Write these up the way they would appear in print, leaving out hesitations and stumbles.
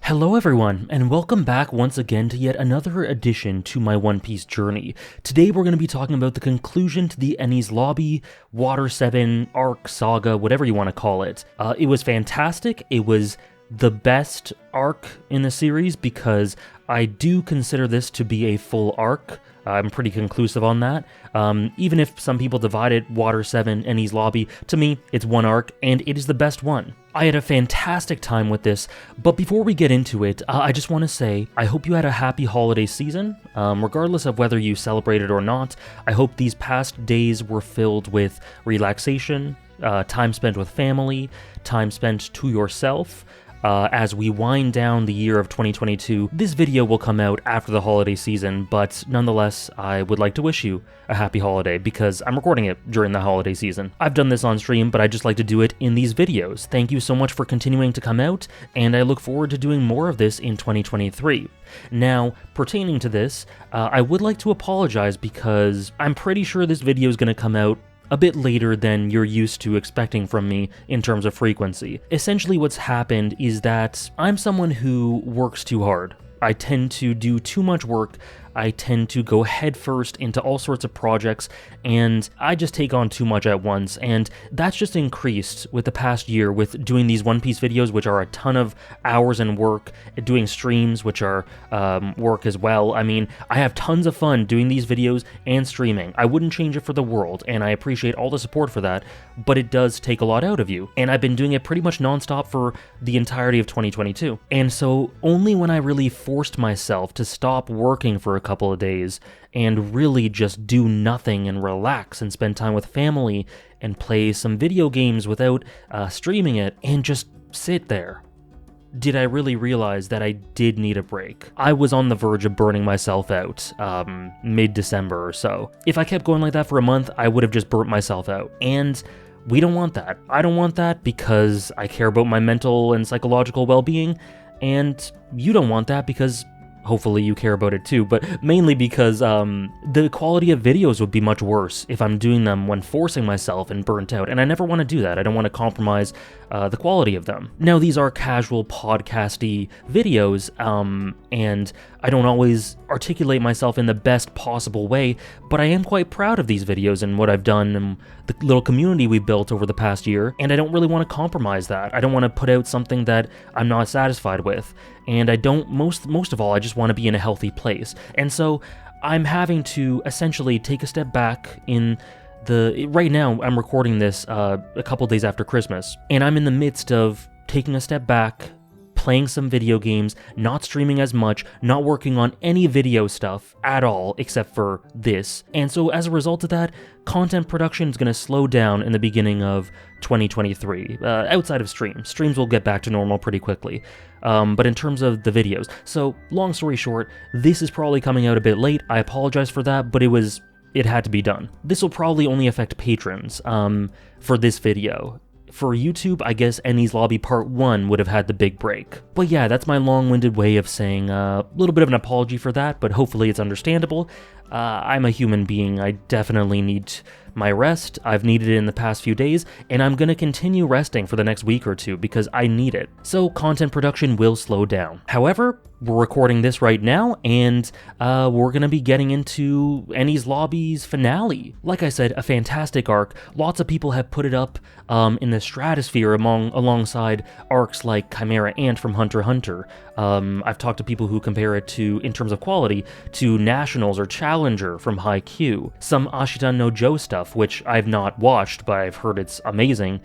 Hello everyone, and welcome back once again to yet another addition to my One Piece journey. Today we're going to be talking about the conclusion to the Enies lobby, Water 7, arc, saga, whatever you want to call it. It was fantastic. It was the best arc in the series because I do consider this to be a full arc. I'm pretty conclusive on that. Even if some people divide it, Water 7, Enies lobby, to me, it's one arc, and it is the best one. I had a fantastic time with this, but before we get into it, I just want to say, I hope you had a happy holiday season. Regardless of whether you celebrated or not, I hope these past days were filled with relaxation, time spent with family, time spent to yourself. As we wind down the year of 2022, this video will come out after the holiday season, but nonetheless, I would like to wish you a happy holiday because I'm recording it during the holiday season. I've done this on stream, but I just like to do it in these videos. Thank you so much for continuing to come out, and I look forward to doing more of this in 2023. Now, pertaining to this, I would like to apologize because I'm pretty sure this video is going to come out a bit later than you're used to expecting from me in terms of frequency. Essentially what's happened is that I'm someone who works too hard. I tend to do too much work, I tend to go headfirst into all sorts of projects, and I just take on too much at once, and that's just increased with the past year with doing these One Piece videos, which are a ton of hours and work, doing streams, which are work as well. I mean, I have tons of fun doing these videos and streaming. I wouldn't change it for the world, and I appreciate all the support for that, but it does take a lot out of you, and I've been doing it pretty much nonstop for the entirety of 2022. And so only when I really forced myself to stop working for a couple of days and really just do nothing and relax and spend time with family and play some video games without streaming it and just sit there, did I really realize that I did need a break. I was on the verge of burning myself out mid-December or so. If I kept going like that for a month, I would have just burnt myself out. And we don't want that. I don't want that because I care about my mental and psychological well-being, and you don't want that because hopefully you care about it too, but mainly because the quality of videos would be much worse if I'm doing them when forcing myself and burnt out, and I never want to do that. I don't want to compromise the quality of them. Now, these are casual podcasty videos, and I don't always articulate myself in the best possible way, but I am quite proud of these videos and what I've done and the little community we built over the past year, and I don't really want to compromise that. I don't want to put out something that I'm not satisfied with, and I don't, most of all, I just want to be in a healthy place. And so I'm having to essentially take a step back right now I'm recording this a couple days after Christmas, and I'm in the midst of taking a step back, playing some video games, not streaming as much, not working on any video stuff at all except for this. And so as a result of that, content production is going to slow down in the beginning of 2023, outside of streams. Streams will get back to normal pretty quickly, but in terms of the videos. So long story short, this is probably coming out a bit late. I apologize for that, but it had to be done. This will probably only affect patrons for this video. For YouTube, I guess Enies Lobby Part 1 would have had the big break. But yeah, that's my long-winded way of saying a little bit of an apology for that, but hopefully it's understandable. I'm a human being. I definitely need my rest. I've needed it in the past few days, and I'm gonna continue resting for the next week or two because I need it. So content production will slow down. However, we're recording this right now, and we're gonna be getting into Enies Lobby's finale. Like I said, a fantastic arc. Lots of people have put it up in the stratosphere alongside arcs like Chimera Ant from Hunter x Hunter. I've talked to people who compare it to, in terms of quality, to Nationals or Challenger from Haikyuu. Some Ashitan no Joe stuff, which I've not watched, but I've heard it's amazing.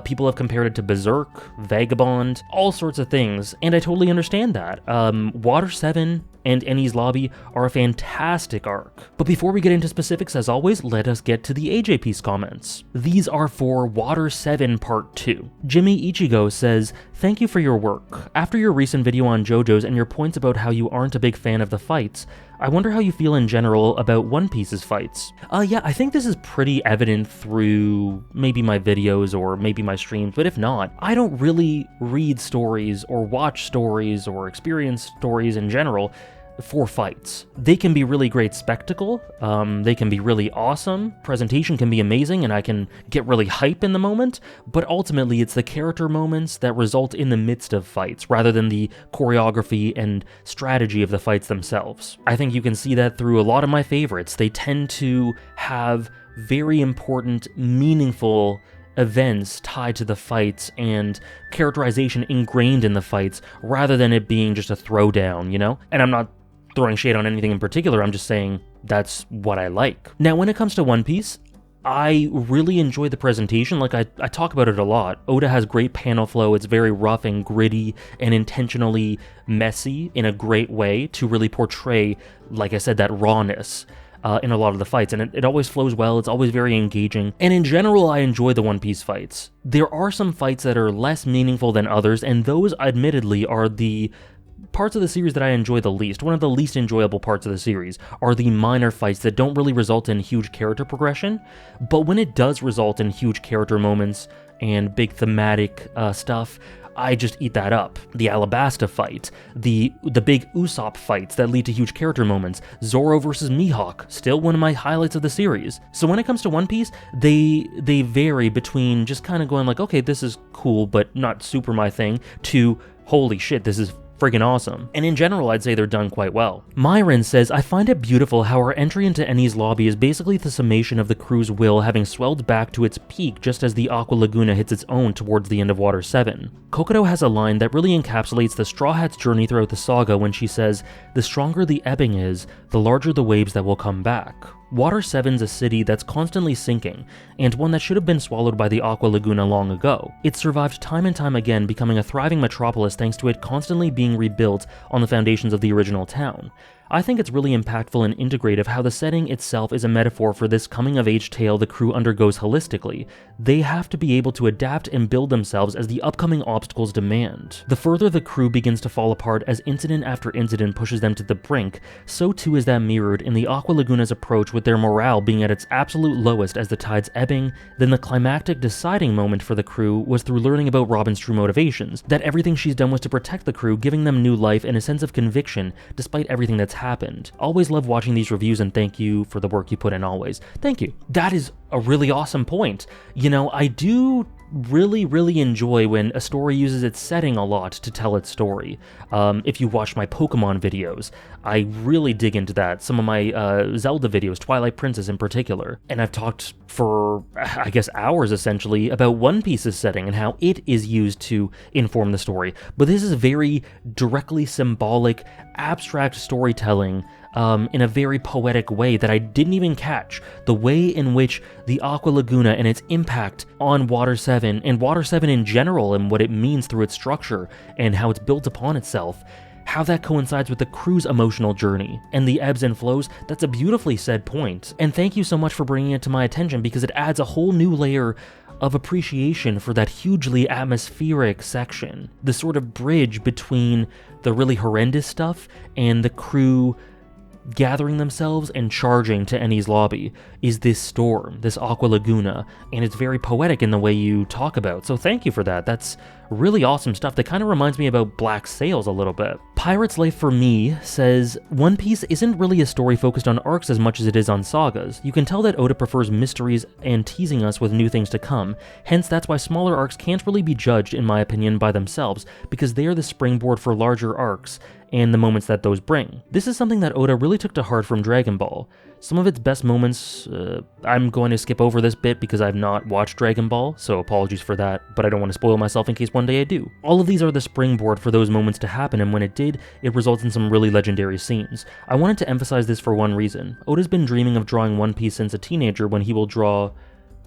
People have compared it to Berserk, Vagabond, all sorts of things, and I totally understand that. Water 7 and Enies Lobby are a fantastic arc. But before we get into specifics, as always, let us get to the AJP's comments. These are for Water 7 Part 2. Jimmy Ichigo says, "Thank you for your work. After your recent video on JoJo's and your points about how you aren't a big fan of the fights, I wonder how you feel in general about One Piece's fights." Yeah, I think this is pretty evident through maybe my videos or maybe my streams, but if not, I don't really read stories or watch stories or experience stories in general for fights. They can be really great spectacle, they can be really awesome, presentation can be amazing, and I can get really hype in the moment, but ultimately it's the character moments that result in the midst of fights, rather than the choreography and strategy of the fights themselves. I think you can see that through a lot of my favorites. They tend to have very important, meaningful events tied to the fights and characterization ingrained in the fights, rather than it being just a throwdown, you know? And I'm not throwing shade on anything in particular, I'm just saying that's what I like. Now, when it comes to One Piece, I really enjoy the presentation. Like, I talk about it a lot. Oda has great panel flow. It's very rough and gritty and intentionally messy in a great way to really portray, like I said, that rawness in a lot of the fights, and it always flows well. It's always very engaging, and in general, I enjoy the One Piece fights. There are some fights that are less meaningful than others, and those, admittedly, are the parts of the series that I enjoy the least. One of the least enjoyable parts of the series are the minor fights that don't really result in huge character progression, but when it does result in huge character moments and big thematic stuff, I just eat that up. The Alabasta fight, the big Usopp fights that lead to huge character moments, Zoro versus Mihawk, still one of my highlights of the series. So when it comes to One Piece, they vary between just kind of going like, okay, this is cool, but not super my thing, to holy shit, this is friggin' awesome. And in general, I'd say they're done quite well. Myron says, I find it beautiful how our entry into Enies lobby is basically the summation of the crew's will having swelled back to its peak just as the Aqua Laguna hits its own towards the end of Water 7. Kokoto has a line that really encapsulates the Straw Hat's journey throughout the saga when she says, the stronger the ebbing is, the larger the waves that will come back. Water 7's a city that's constantly sinking, and one that should have been swallowed by the Aqua Laguna long ago. It survived time and time again, becoming a thriving metropolis thanks to it constantly being rebuilt on the foundations of the original town. I think it's really impactful and integrative how the setting itself is a metaphor for this coming-of-age tale the crew undergoes holistically. They have to be able to adapt and build themselves as the upcoming obstacles demand. The further the crew begins to fall apart as incident after incident pushes them to the brink, so too is that mirrored in the Aqua Laguna's approach, with their morale being at its absolute lowest as the tide's ebbing. Then the climactic deciding moment for the crew was through learning about Robin's true motivations, that everything she's done was to protect the crew, giving them new life and a sense of conviction despite everything that's happened. Always love watching these reviews, and thank you for the work you put in always. Thank you. That is a really awesome point. You know, I do really enjoy when a story uses its setting a lot to tell its story. If you watch my Pokemon videos, I really dig into that. Some of my Zelda videos, Twilight Princess in particular. And I've talked for, I guess, hours essentially about One Piece's setting and how it is used to inform the story. But this is very directly symbolic, abstract storytelling in a very poetic way that I didn't even catch. The way in which the Aqua Laguna and its impact on Water 7, and Water 7 in general, and what it means through its structure, and how it's built upon itself, how that coincides with the crew's emotional journey, and the ebbs and flows. That's a beautifully said point. And thank you so much for bringing it to my attention, because it adds a whole new layer of appreciation for that hugely atmospheric section. The sort of bridge between the really horrendous stuff and the crew gathering themselves and charging to Enies lobby is this storm, this Aqua Laguna, and it's very poetic in the way you talk about, so thank you for that. That's really awesome stuff that kind of reminds me about Black Sails a little bit. Pirate's Life for Me says, One Piece isn't really a story focused on arcs as much as it is on sagas. You can tell that Oda prefers mysteries and teasing us with new things to come, hence that's why smaller arcs can't really be judged, in my opinion, by themselves, because they are the springboard for larger arcs and the moments that those bring. This is something that Oda really took to heart from Dragon Ball. Some of its best moments, I'm going to skip over this bit because I've not watched Dragon Ball, so apologies for that, but I don't want to spoil myself in case one day I do. All of these are the springboard for those moments to happen, and when it did, it results in some really legendary scenes. I wanted to emphasize this for one reason. Oda's been dreaming of drawing One Piece since a teenager, when he will draw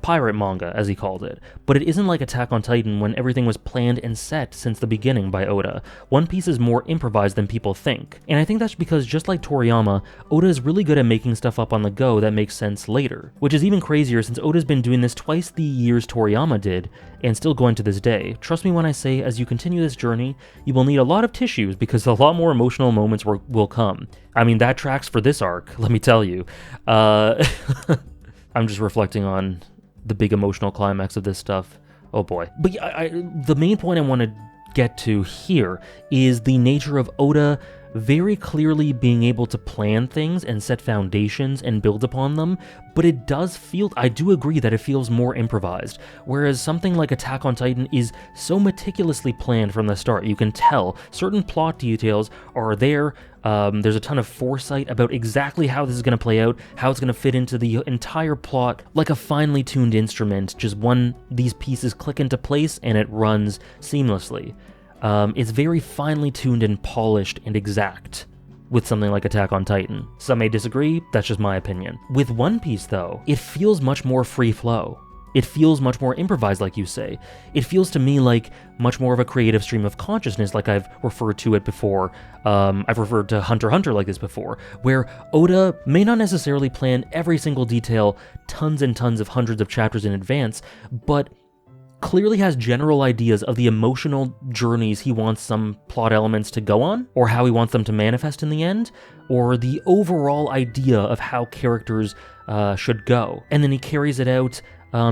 pirate manga, as he called it, but it isn't like Attack on Titan when everything was planned and set since the beginning by Oda. One Piece is more improvised than people think, and I think that's because, just like Toriyama, Oda is really good at making stuff up on the go that makes sense later, which is even crazier since Oda's been doing this twice the years Toriyama did, and still going to this day. Trust me when I say, as you continue this journey, you will need a lot of tissues because a lot more emotional moments will come. I mean, that tracks for this arc, let me tell you. I'm just reflecting on the big emotional climax of this stuff. Oh boy. But yeah, the main point I want to get to here is the nature of Oda very clearly being able to plan things and set foundations and build upon them, but it does feel, I do agree that it feels more improvised, whereas something like Attack on Titan is so meticulously planned from the start. You can tell certain plot details are there. There's a ton of foresight about exactly how this is going to play out, how it's going to fit into the entire plot, like a finely tuned instrument. Just these pieces click into place and it runs seamlessly. It's very finely tuned and polished and exact with something like Attack on Titan. Some may disagree, that's just my opinion. With One Piece, though, it feels much more free flow. It feels much more improvised, like you say. It feels to me like much more of a creative stream of consciousness, like I've referred to it before. I've referred to Hunter x Hunter like this before, where Oda may not necessarily plan every single detail tons and tons of hundreds of chapters in advance, but clearly has general ideas of the emotional journeys he wants some plot elements to go on, or how he wants them to manifest in the end, or the overall idea of how characters should go. And then he carries it out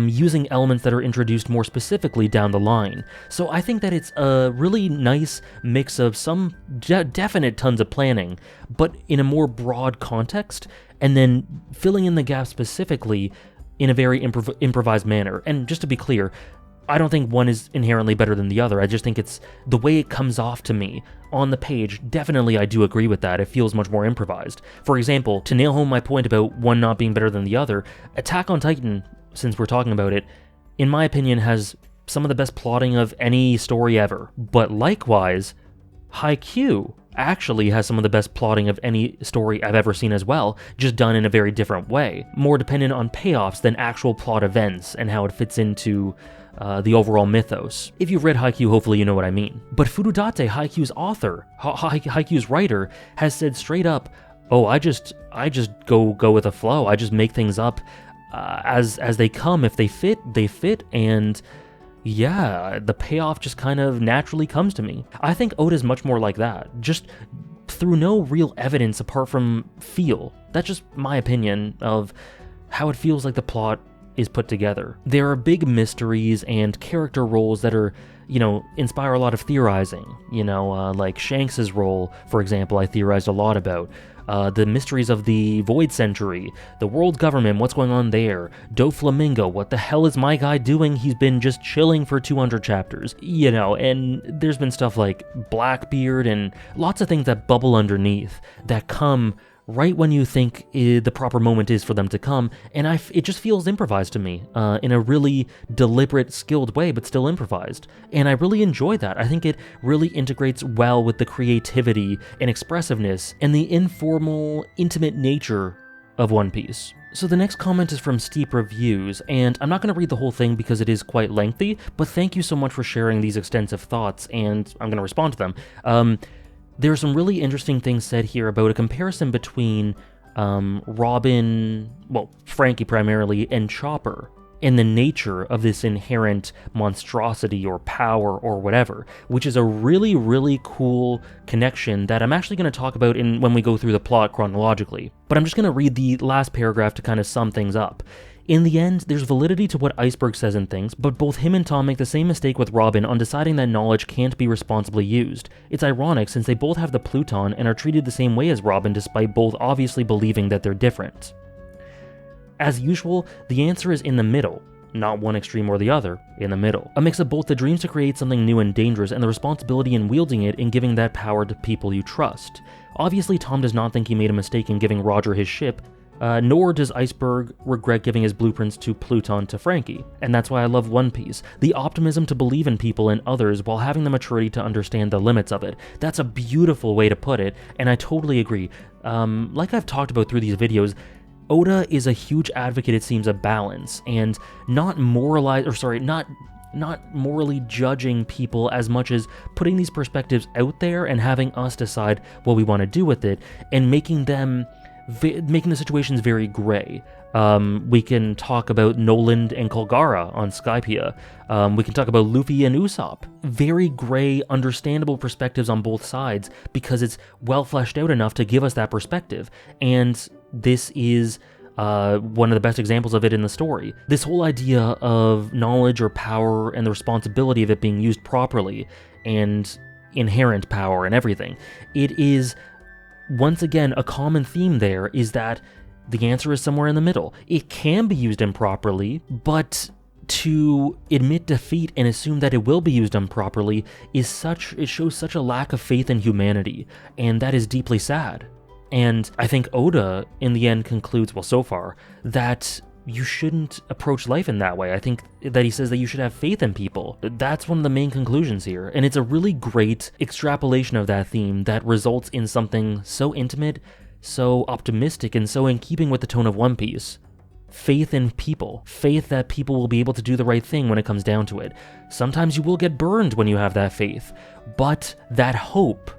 using elements that are introduced more specifically down the line. So I think that it's a really nice mix of some definite tons of planning, but in a more broad context, and then filling in the gaps specifically in a very improvised manner. And just to be clear, I don't think one is inherently better than the other. I just think it's the way it comes off to me on the page. Definitely, I do agree with that. It feels much more improvised. For example, to nail home my point about one not being better than the other, Attack on Titan, since we're talking about it, in my opinion, has some of the best plotting of any story ever. But likewise, Haikyuu actually has some of the best plotting of any story I've ever seen as well, just done in a very different way. More dependent on payoffs than actual plot events and how it fits into the overall mythos. If you've read Haikyuu, hopefully you know what I mean. But Furudate, Haikyuu's author, Haikyuu's writer, has said straight up, oh, I just go with the flow. I just make things up as they come. If they fit, they fit, and yeah, the payoff just kind of naturally comes to me. I think Oda's much more like that, just through no real evidence apart from feel. That's just my opinion of how it feels like the plot is put together. There are big mysteries and character roles that are, inspire a lot of theorizing. Like Shanks's role, for example, I theorized a lot about. The mysteries of the Void Century, the world government, what's going on there, Doflamingo, what the hell is my guy doing? He's been just chilling for 200 chapters, and there's been stuff like Blackbeard and lots of things that bubble underneath that come right when you think the proper moment is for them to come, and it just feels improvised to me, in a really deliberate, skilled way, but still improvised, and I really enjoy that. I think it really integrates well with the creativity and expressiveness and the informal, intimate nature of One Piece. So the next comment is from Steep Reviews, and I'm not going to read the whole thing because it is quite lengthy, but thank you so much for sharing these extensive thoughts, and I'm going to respond to them. There are some really interesting things said here about a comparison between Robin, Frankie primarily, and Chopper, and the nature of this inherent monstrosity or power or whatever, which is a really, really cool connection that I'm actually going to talk about when we go through the plot chronologically. But I'm just going to read the last paragraph to kind of sum things up. In the end, there's validity to what Iceberg says and thinks, but both him and Tom make the same mistake with Robin on deciding that knowledge can't be responsibly used. It's ironic since they both have the Pluton and are treated the same way as Robin despite both obviously believing that they're different. As usual, the answer is in the middle. Not one extreme or the other, in the middle. A mix of both the dreams to create something new and dangerous and the responsibility in wielding it and giving that power to people you trust. Obviously, Tom does not think he made a mistake in giving Roger his ship, nor does Iceberg regret giving his blueprints to Pluton to Frankie. And that's why I love One Piece. The optimism to believe in people and others while having the maturity to understand the limits of it. That's a beautiful way to put it, and I totally agree. Like I've talked about through these videos, Oda is a huge advocate, it seems, of balance, and not morally judging people as much as putting these perspectives out there and having us decide what we want to do with it, and making the situations very gray. We can talk about Noland and Kolgara on Skypiea. We can talk about Luffy and Usopp. Very gray, understandable perspectives on both sides because it's well fleshed out enough to give us that perspective. And this is one of the best examples of it in the story. This whole idea of knowledge or power and the responsibility of it being used properly and inherent power and everything. It is, once again, a common theme there is that the answer is somewhere in the middle. It can be used improperly, but to admit defeat and assume that it will be used improperly it shows such a lack of faith in humanity, and that is deeply sad. And I think Oda, in the end, concludes, well, so far, that you shouldn't approach life in that way. I think that he says that you should have faith in people. That's one of the main conclusions here, and it's a really great extrapolation of that theme that results in something so intimate, so optimistic, and so in keeping with the tone of One Piece. Faith in people. Faith that people will be able to do the right thing when it comes down to it. Sometimes you will get burned when you have that faith, but that hope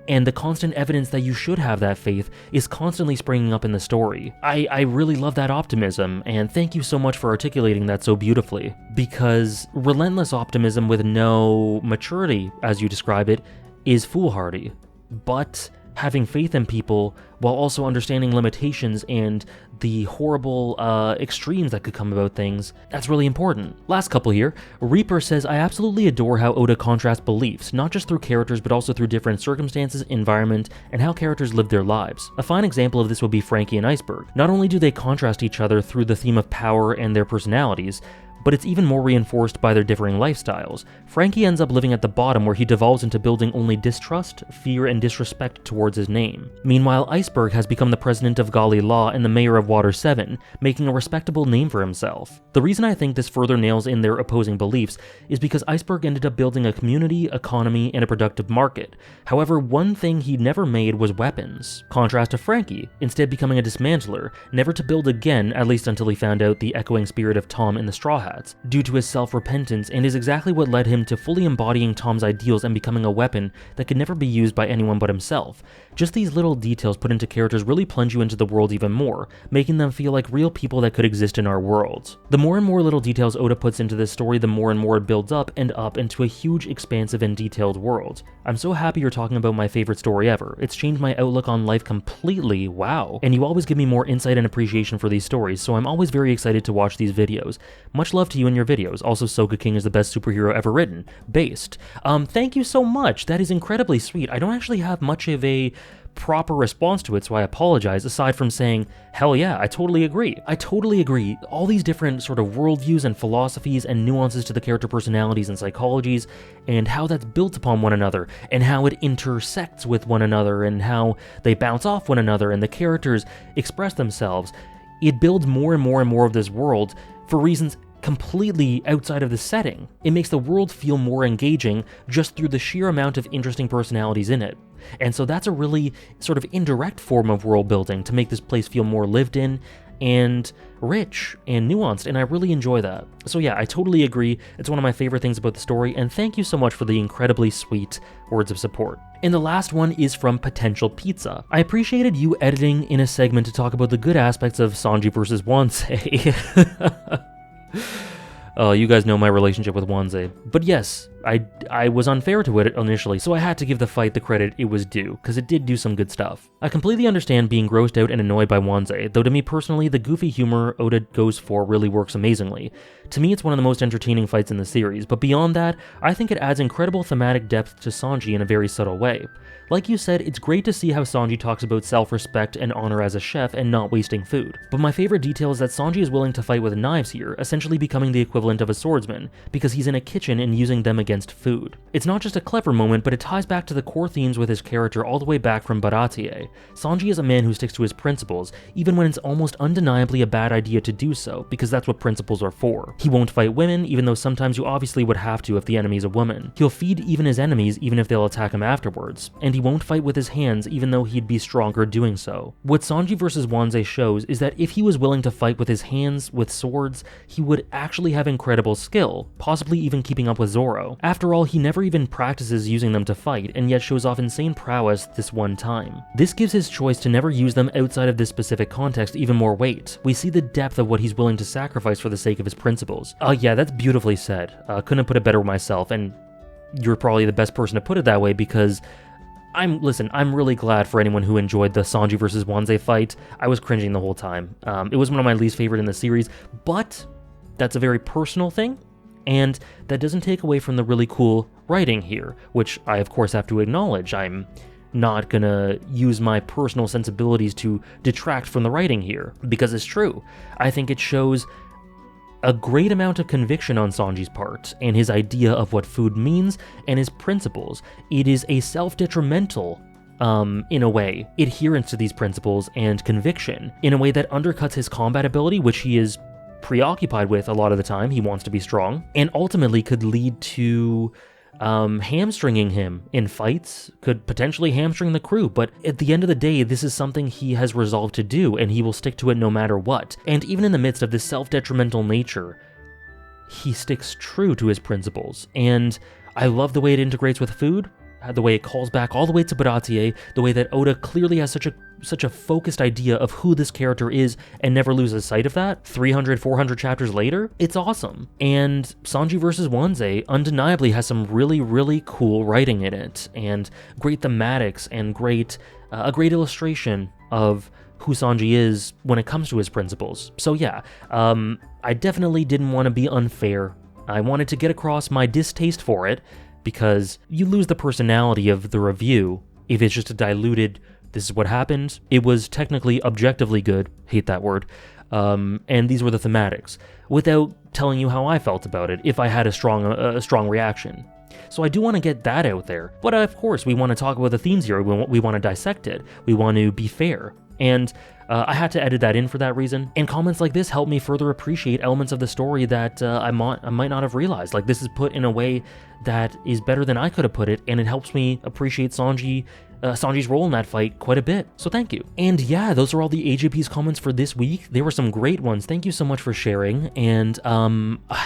and the constant evidence that you should have that faith is constantly springing up in the story. I really love that optimism, and thank you so much for articulating that so beautifully, because relentless optimism with no maturity, as you describe it, is foolhardy. But having faith in people while also understanding limitations and the horrible extremes that could come about things, that's really important. Last couple here, Reaper says, I absolutely adore how Oda contrasts beliefs, not just through characters but also through different circumstances, environment, and how characters live their lives. A fine example of this would be Frankie and Iceberg. Not only do they contrast each other through the theme of power and their personalities, but it's even more reinforced by their differing lifestyles. Frankie ends up living at the bottom, where he devolves into building only distrust, fear, and disrespect towards his name. Meanwhile, Iceberg has become the president of Gali Law and the mayor of Water 7, making a respectable name for himself. The reason I think this further nails in their opposing beliefs is because Iceberg ended up building a community, economy, and a productive market. However, one thing he never made was weapons. Contrast to Frankie, instead becoming a dismantler, never to build again, at least until he found out the echoing spirit of Tom in the Straw Hats, due to his self-repentance, and is exactly what led him to fully embodying Tom's ideals and becoming a weapon that could never be used by anyone but himself. Just these little details put into characters really plunge you into the world even more, making them feel like real people that could exist in our world. The more and more little details Oda puts into this story, the more and more it builds up into a huge, expansive, and detailed world. I'm so happy you're talking about my favorite story ever. It's changed my outlook on life completely, wow. And you always give me more insight and appreciation for these stories, so I'm always very excited to watch these videos. Much love to you and your videos. Also, Soka King is the best superhero ever written. Based. Thank you so much. That is incredibly sweet. I don't actually have much of a proper response to it, so I apologize, aside from saying, hell yeah, I totally agree. I totally agree. All these different sort of worldviews and philosophies and nuances to the character personalities and psychologies, and how that's built upon one another, and how it intersects with one another, and how they bounce off one another, and the characters express themselves. It builds more and more and more of this world for reasons completely outside of the setting. It makes the world feel more engaging just through the sheer amount of interesting personalities in it. And so that's a really sort of indirect form of world building to make this place feel more lived in and rich and nuanced, and I really enjoy that. So yeah, I totally agree. It's one of my favorite things about the story, and thank you so much for the incredibly sweet words of support. And the last one is from Potential Pizza. I appreciated you editing in a segment to talk about the good aspects of Sanji versus Wansei. Oh, you guys know my relationship with Wansei. But yes, I was unfair to it initially, so I had to give the fight the credit it was due, because it did do some good stuff. I completely understand being grossed out and annoyed by Wansei, though to me personally, the goofy humor Oda goes for really works amazingly. To me, it's one of the most entertaining fights in the series, but beyond that, I think it adds incredible thematic depth to Sanji in a very subtle way. Like you said, it's great to see how Sanji talks about self-respect and honor as a chef and not wasting food. But my favorite detail is that Sanji is willing to fight with knives here, essentially becoming the equivalent of a swordsman, because he's in a kitchen and using them against food. It's not just a clever moment, but it ties back to the core themes with his character all the way back from Baratie. Sanji is a man who sticks to his principles, even when it's almost undeniably a bad idea to do so, because that's what principles are for. He won't fight women, even though sometimes you obviously would have to if the enemy's a woman. He'll feed even his enemies, even if they'll attack him afterwards. And he won't fight with his hands, even though he'd be stronger doing so. What Sanji vs. Wansei shows is that if he was willing to fight with his hands, with swords, he would actually have incredible skill, possibly even keeping up with Zoro. After all, he never even practices using them to fight, and yet shows off insane prowess this one time. This gives his choice to never use them outside of this specific context even more weight. We see the depth of what he's willing to sacrifice for the sake of his principles. Yeah, that's beautifully said. Couldn't have put it better myself, and you're probably the best person to put it that way, because I'm really glad for anyone who enjoyed the Sanji versus Wansei fight. I was cringing the whole time. It was one of my least favorite in the series, but that's a very personal thing, And that doesn't take away from the really cool writing here, which I of course have to acknowledge. I'm not gonna use my personal sensibilities to detract from the writing here, because it's true. I think it shows a great amount of conviction on Sanji's part, and his idea of what food means, and his principles. It is a self-detrimental, in a way, adherence to these principles and conviction, in a way that undercuts his combat ability, which he is preoccupied with a lot of the time. He wants to be strong, and ultimately could lead to hamstringing him in fights, could potentially hamstring the crew, but at the end of the day, this is something he has resolved to do, and he will stick to it no matter what. And even in the midst of this self-detrimental nature, he sticks true to his principles, and I love the way it integrates with food, the way it calls back all the way to Baratie, the way that Oda clearly has such a focused idea of who this character is and never loses sight of that. 300, 400 chapters later, it's awesome. And Sanji vs. Wanze undeniably has some really, really cool writing in it, and great thematics, and a great illustration of who Sanji is when it comes to his principles. So yeah, I definitely didn't want to be unfair. I wanted to get across my distaste for it, because you lose the personality of the review if it's just a diluted, this is what happened. It was technically objectively good, hate that word, and these were the thematics, without telling you how I felt about it if I had a strong reaction. So I do want to get that out there, but of course we want to talk about the themes here, we want to dissect it, we want to be fair, and I had to edit that in for that reason, and comments like this help me further appreciate elements of the story that I might not have realized. Like, this is put in a way that is better than I could have put it, and it helps me appreciate Sanji's role in that fight quite a bit, so thank you. And yeah, those are all the AJP's comments for this week. There were some great ones. Thank you so much for sharing, and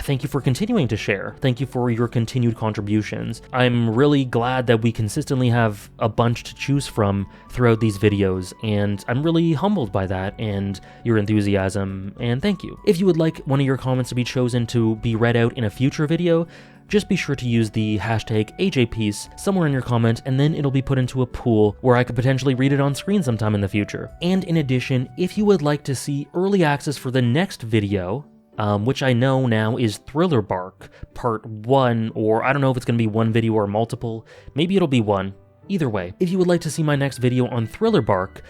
thank you for continuing to share. Thank you for your continued contributions. I'm really glad that we consistently have a bunch to choose from throughout these videos, and I'm really humbled by that and your enthusiasm, and thank you. If you would like one of your comments to be chosen to be read out in a future video, just be sure to use the hashtag AJPiece somewhere in your comment, and then it'll be put into a pool where I could potentially read it on screen sometime in the future. And in addition, if you would like to see early access for the next video, which I know now is Thriller Bark Part 1, or I don't know if it's going to be one video or multiple, maybe it'll be one. Either way, if you would like to see my next video on Thriller Bark,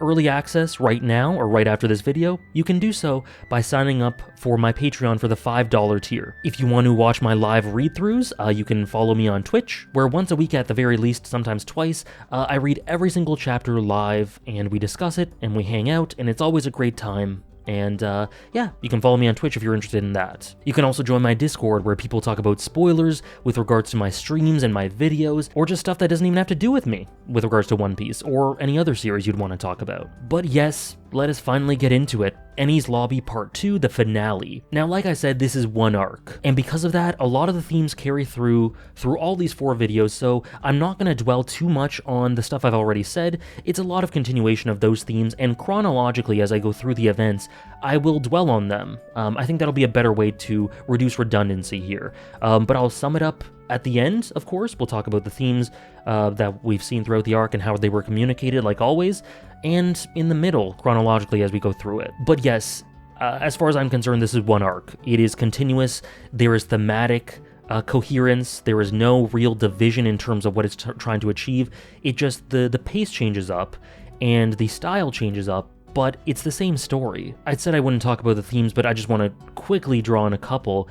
early access right now or right after this video, you can do so by signing up for my Patreon for the $5 tier. If you want to watch my live read-throughs, you can follow me on Twitch, where once a week at the very least, sometimes twice, I read every single chapter live, and we discuss it, and we hang out, and it's always a great time. And yeah, you can follow me on Twitch if you're interested in that. You can also join my Discord, where people talk about spoilers with regards to my streams and my videos, or just stuff that doesn't even have to do with me with regards to One Piece or any other series you'd want to talk about. But yes, let us finally get into it. Enies Lobby Part 2, the finale. Now, like I said, this is one arc, and because of that, a lot of the themes carry through all these 4 videos, so I'm not going to dwell too much on the stuff I've already said. It's a lot of continuation of those themes, and chronologically, as I go through the events, I will dwell on them. I think that'll be a better way to reduce redundancy here, but I'll sum it up at the end. Of course, we'll talk about the themes that we've seen throughout the arc and how they were communicated, like always, and in the middle, chronologically, as we go through it. But yes, as far as I'm concerned, this is one arc. It is continuous, there is thematic coherence, there is no real division in terms of what it's trying to achieve. It just, the pace changes up, and the style changes up, but it's the same story. I said I wouldn't talk about the themes, but I just want to quickly draw on a couple.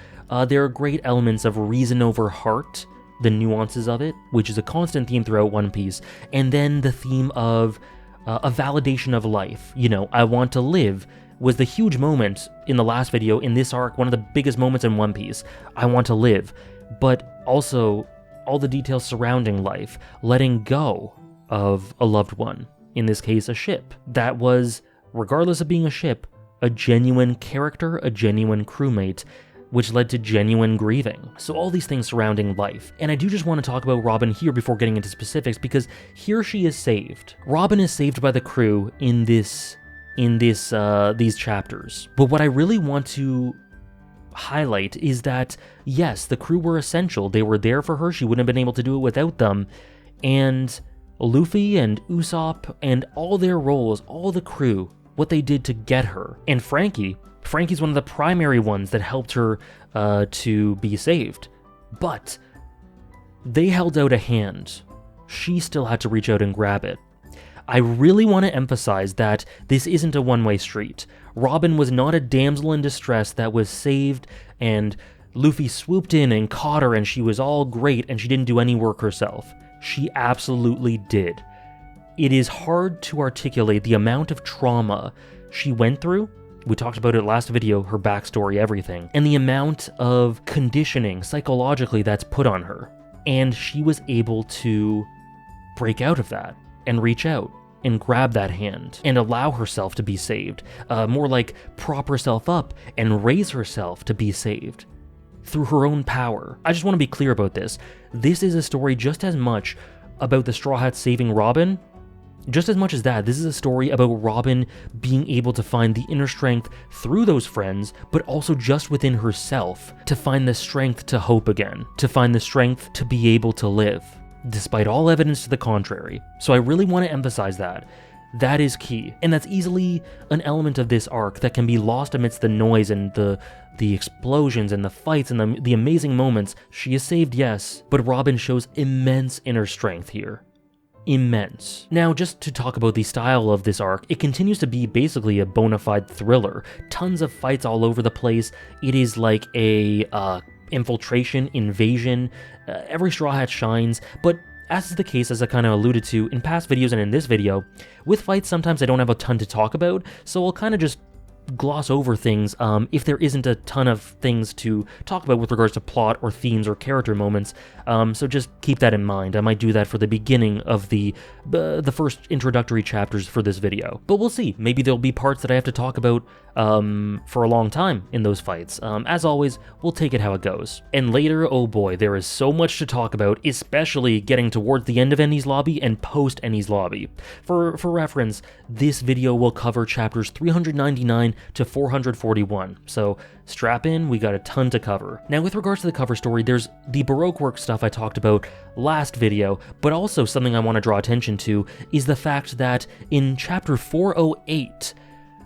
There are great elements of reason over heart, the nuances of it, which is a constant theme throughout One Piece, and then the theme of a validation of life. You know, I want to live was the huge moment in the last video in this arc, one of the biggest moments in One Piece. I want to live, but also all the details surrounding life, letting go of a loved one, in this case a ship, that was, regardless of being a ship, a genuine character, a genuine crewmate, which led to genuine grieving. So all these things surrounding life. And I do just want to talk about Robin here before getting into specifics, because here she is saved. Robin is saved by the crew in these chapters. But what I really want to highlight is that, yes, the crew were essential. They were there for her. She wouldn't have been able to do it without them. And Luffy and Usopp and all their roles, all the crew, what they did to get her. And Frankie's one of the primary ones that helped her to be saved. But they held out a hand. She still had to reach out and grab it. I really want to emphasize that this isn't a one-way street. Robin was not a damsel in distress that was saved and Luffy swooped in and caught her and she was all great and she didn't do any work herself. She absolutely did. It is hard to articulate the amount of trauma she went through. We talked about it last video, her backstory, everything, and the amount of conditioning psychologically that's put on her. And she was able to break out of that and reach out and grab that hand and allow herself to be saved. More like prop herself up and raise herself to be saved through her own power. I just want to be clear about this. This is a story just as much about the Straw Hats saving Robin. Just as much as that, this is a story about Robin being able to find the inner strength through those friends, but also just within herself to find the strength to hope again, to find the strength to be able to live, despite all evidence to the contrary. So I really want to emphasize that. That is key, and that's easily an element of this arc that can be lost amidst the noise and the explosions and the fights and the amazing moments. She is saved, yes, but Robin shows immense inner strength here. Immense. Now, just to talk about the style of this arc, it continues to be basically a bona fide thriller. Tons of fights all over the place. It is like a infiltration, invasion. Every Straw Hat shines, but as is the case, as I kind of alluded to in past videos and in this video, with fights sometimes I don't have a ton to talk about, so I'll kind of just gloss over things if there isn't a ton of things to talk about with regards to plot or themes or character moments, so just keep that in mind. I might do that for the beginning of the first introductory chapters for this video, but we'll see. Maybe there'll be parts that I have to talk about for a long time in those fights. As always, we'll take it how it goes. And later, oh boy, there is so much to talk about, especially getting towards the end of Enies Lobby and post Enies Lobby. For reference, this video will cover chapters 399 to 441, so strap in, we got a ton to cover. Now, with regards to the cover story, there's the Baroque work stuff I talked about last video, but also something I want to draw attention to is the fact that in chapter 408,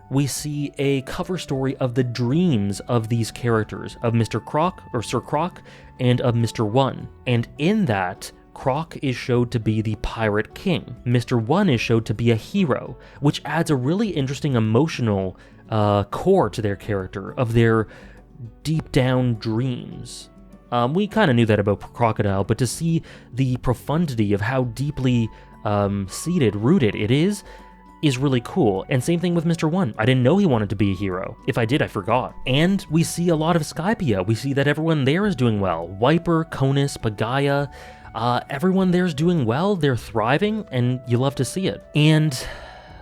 we see a cover story of the dreams of these characters, of Mr. Croc, or Sir Croc, and of Mr. One. And in that, Croc is showed to be the Pirate King. Mr. One is showed to be a hero, which adds a really interesting emotional core to their character, of their deep down dreams. We kind of knew that about Crocodile, but to see the profundity of how deeply rooted it is really cool. And same thing with Mr. One. I didn't know he wanted to be a hero. If I did, I forgot. And we see a lot of Skypia. We see that everyone there is doing well. Wiper, Conus, Pagaya, everyone there is doing well. They're thriving, and you love to see it. And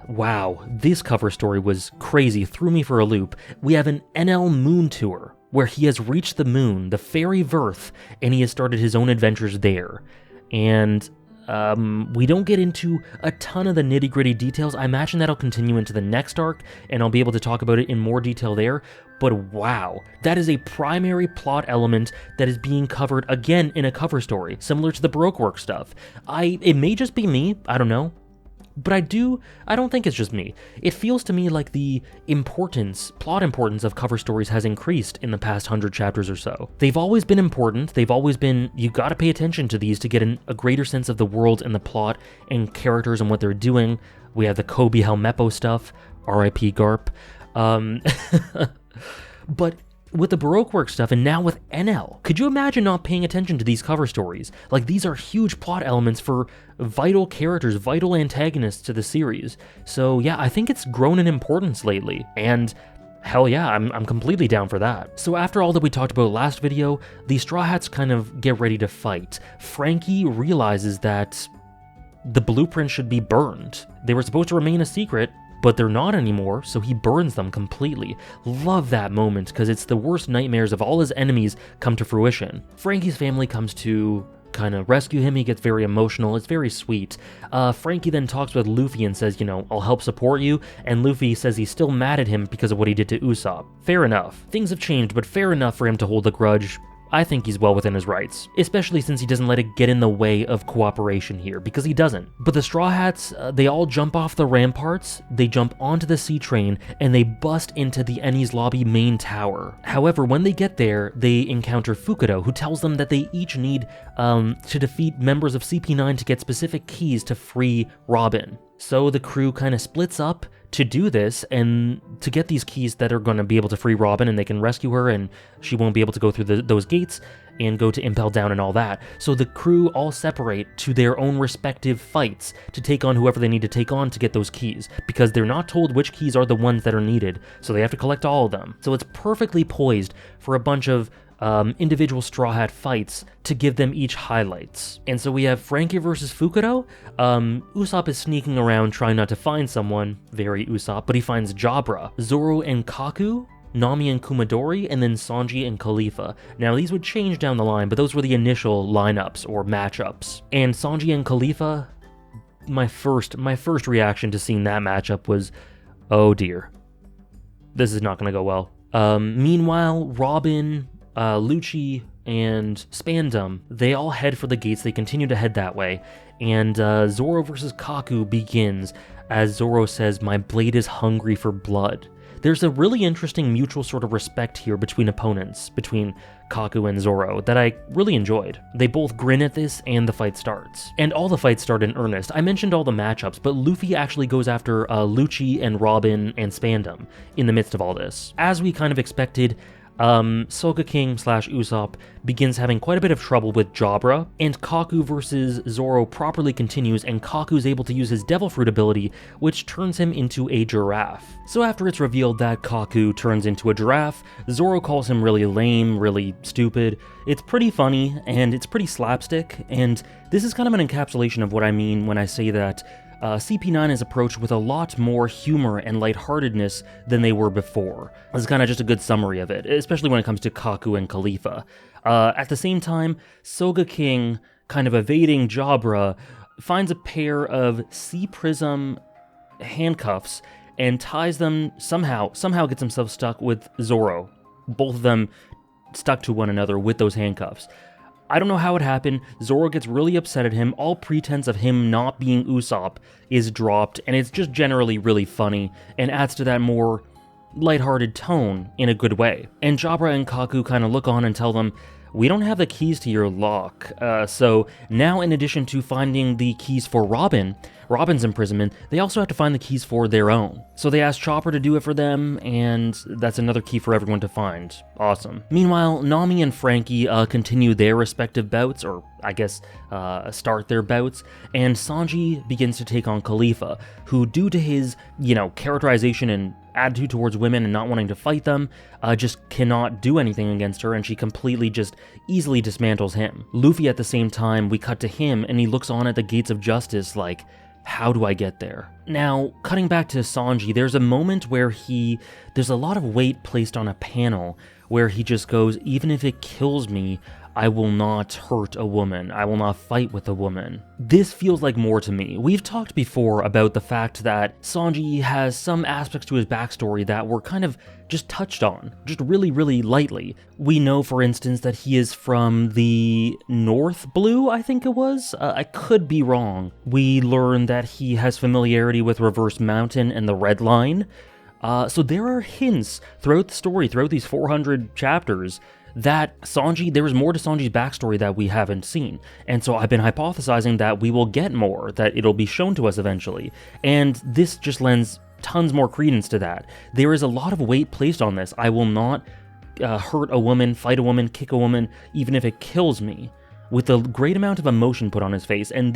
wow, this cover story was crazy, threw me for a loop. We have an NL Moon Tour, where he has reached the moon, the fairy Verth, and he has started his own adventures there. And we don't get into a ton of the nitty-gritty details. I imagine that'll continue into the next arc, and I'll be able to talk about it in more detail there. But wow, that is a primary plot element that is being covered again in a cover story, similar to the Baroque work stuff. It may just be me, I don't know. But I don't think it's just me. It feels to me like the plot importance of cover stories has increased in the past 100 chapters or so. They've always been important, you gotta pay attention to these to get a greater sense of the world and the plot and characters and what they're doing. We have the Kobe Helmeppo stuff, R.I.P. Garp. But with the Baroque work stuff, and now with NL, could you imagine not paying attention to these cover stories? Like, these are huge plot elements for vital characters, vital antagonists to the series. So yeah, I think it's grown in importance lately, and hell yeah, I'm completely down for that. So after all that we talked about last video, the Straw Hats kind of get ready to fight. Frankie realizes that the blueprints should be burned. They were supposed to remain a secret, but they're not anymore, so he burns them completely. Love that moment, because it's the worst nightmares of all his enemies come to fruition. Frankie's family comes to kind of rescue him. He gets very emotional. It's very sweet. Frankie then talks with Luffy and says, I'll help support you, and Luffy says he's still mad at him because of what he did to Usopp. Fair enough. Things have changed, but fair enough for him to hold a grudge. I think he's well within his rights, especially since he doesn't let it get in the way of cooperation here, because he doesn't. But the Straw Hats, they all jump off the ramparts, they jump onto the sea train, and they bust into the Enies lobby main tower. However, when they get there, they encounter Fukudo, who tells them that they each need to defeat members of CP9 to get specific keys to free Robin. So the crew kind of splits up to do this and to get these keys that are going to be able to free Robin, and they can rescue her and she won't be able to go through those gates and go to Impel Down and all that. So the crew all separate to their own respective fights to take on whoever they need to take on to get those keys, because they're not told which keys are the ones that are needed, so they have to collect all of them. So it's perfectly poised for a bunch of individual Straw Hat fights to give them each highlights. And so we have Frankie versus Fukudo. Usopp is sneaking around trying not to find someone, very Usopp, but he finds Jabra, Zoro and Kaku, Nami and Kumadori, and then Sanji and Khalifa. Now these would change down the line, but those were the initial lineups or matchups. And Sanji and Khalifa, my first reaction to seeing that matchup was, oh dear, this is not going to go well. Meanwhile, Robin, Lucci, and Spandam, they all head for the gates. They continue to head that way, and Zoro versus Kaku begins as Zoro says, "My blade is hungry for blood." There's a really interesting mutual sort of respect here between opponents, between Kaku and Zoro, that I really enjoyed. They both grin at this, and the fight starts. And all the fights start in earnest. I mentioned all the matchups, but Luffy actually goes after Lucci and Robin and Spandam in the midst of all this. As we kind of expected, Soga King / Usopp begins having quite a bit of trouble with Jabra, and Kaku versus Zoro properly continues, and Kaku's able to use his Devil Fruit ability, which turns him into a giraffe. So after it's revealed that Kaku turns into a giraffe, Zoro calls him really lame, really stupid. It's pretty funny, and it's pretty slapstick, and this is kind of an encapsulation of what I mean when I say that CP9 is approached with a lot more humor and lightheartedness than they were before. This is kind of just a good summary of it, especially when it comes to Kaku and Khalifa. At the same time, Soga King, kind of evading Jabra, finds a pair of Sea Prism handcuffs and ties them somehow gets himself stuck with Zoro. Both of them stuck to one another with those handcuffs. I don't know how it happened. Zoro gets really upset at him. All pretense of him not being Usopp is dropped, and it's just generally really funny and adds to that more lighthearted tone in a good way. And Jabra and Kaku kind of look on and tell them, "We don't have the keys to your lock." So now, in addition to finding the keys for Robin's imprisonment, they also have to find the keys for their own. So they ask Chopper to do it for them, and that's another key for everyone to find. Awesome. Meanwhile, Nami and Frankie continue their respective bouts, or I guess start their bouts, and Sanji begins to take on Khalifa, who, due to his, characterization and attitude towards women and not wanting to fight them, just cannot do anything against her, and she completely just easily dismantles him. Luffy, at the same time, we cut to him, and he looks on at the gates of justice like, how do I get there? Now, cutting back to Sanji, there's a moment where there's a lot of weight placed on a panel where he just goes, "Even if it kills me, I will not hurt a woman. I will not fight with a woman." This feels like more to me. We've talked before about the fact that Sanji has some aspects to his backstory that were kind of just touched on, just really, really lightly. We know, for instance, that he is from the North Blue, I think it was? I could be wrong. We learn that he has familiarity with Reverse Mountain and the Red Line. So there are hints throughout the story, throughout these 400 chapters, that there was more to Sanji's backstory that we haven't seen. And so I've been hypothesizing that we will get more, that it'll be shown to us eventually. And this just lends tons more credence to that. There is a lot of weight placed on this. I will not hurt a woman, fight a woman, kick a woman, even if it kills me, with a great amount of emotion put on his face. And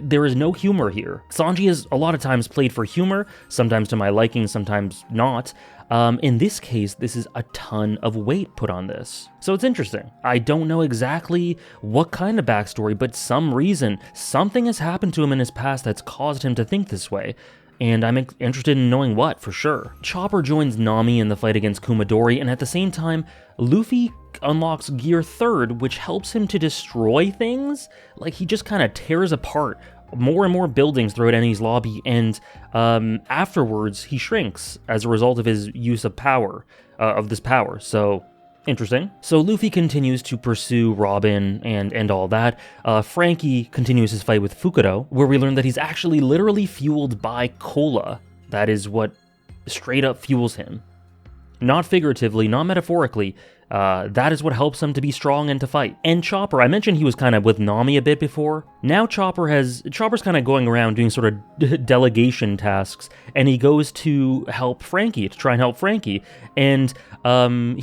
there is no humor here. Sanji is a lot of times played for humor, sometimes to my liking, sometimes not. In this case, this is a ton of weight put on this. So it's interesting. I don't know exactly what kind of backstory, but some reason, something has happened to him in his past that's caused him to think this way. And I'm interested in knowing what, for sure. Chopper joins Nami in the fight against Kumadori, and at the same time, Luffy unlocks Gear 3rd, which helps him to destroy things. Like, he just kind of tears apart more and more buildings throughout Enies lobby, and afterwards, he shrinks as a result of his use of power, of this power. So, Interesting. So Luffy continues to pursue Robin and all that. Frankie continues his fight with Fukuro, where we learn that he's actually literally fueled by cola. That is what straight up fuels him. Not figuratively, not metaphorically. That is what helps him to be strong and to fight. And Chopper, I mentioned he was kind of with Nami a bit before. Now Chopper's kind of going around doing sort of delegation tasks, and he goes to help Frankie, to try and help Frankie. And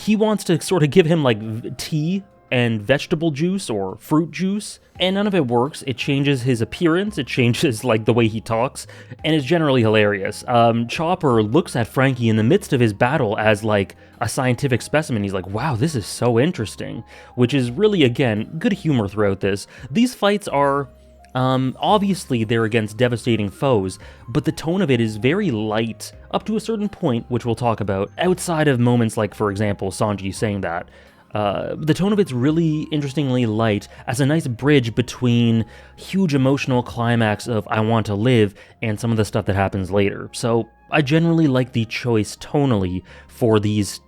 he wants to sort of give him like tea and vegetable juice or fruit juice, and none of it works. It changes his appearance, it changes like the way he talks, and it's generally hilarious. Chopper looks at Frankie in the midst of his battle as like a scientific specimen. He's like, wow, this is so interesting, which is really, again, good humor throughout this. These fights are obviously they're against devastating foes, but the tone of it is very light up to a certain point, which we'll talk about, outside of moments like, for example, Sanji saying that. The tone of it's really interestingly light as a nice bridge between huge emotional climax of I want to live and some of the stuff that happens later. So I generally like the choice tonally for these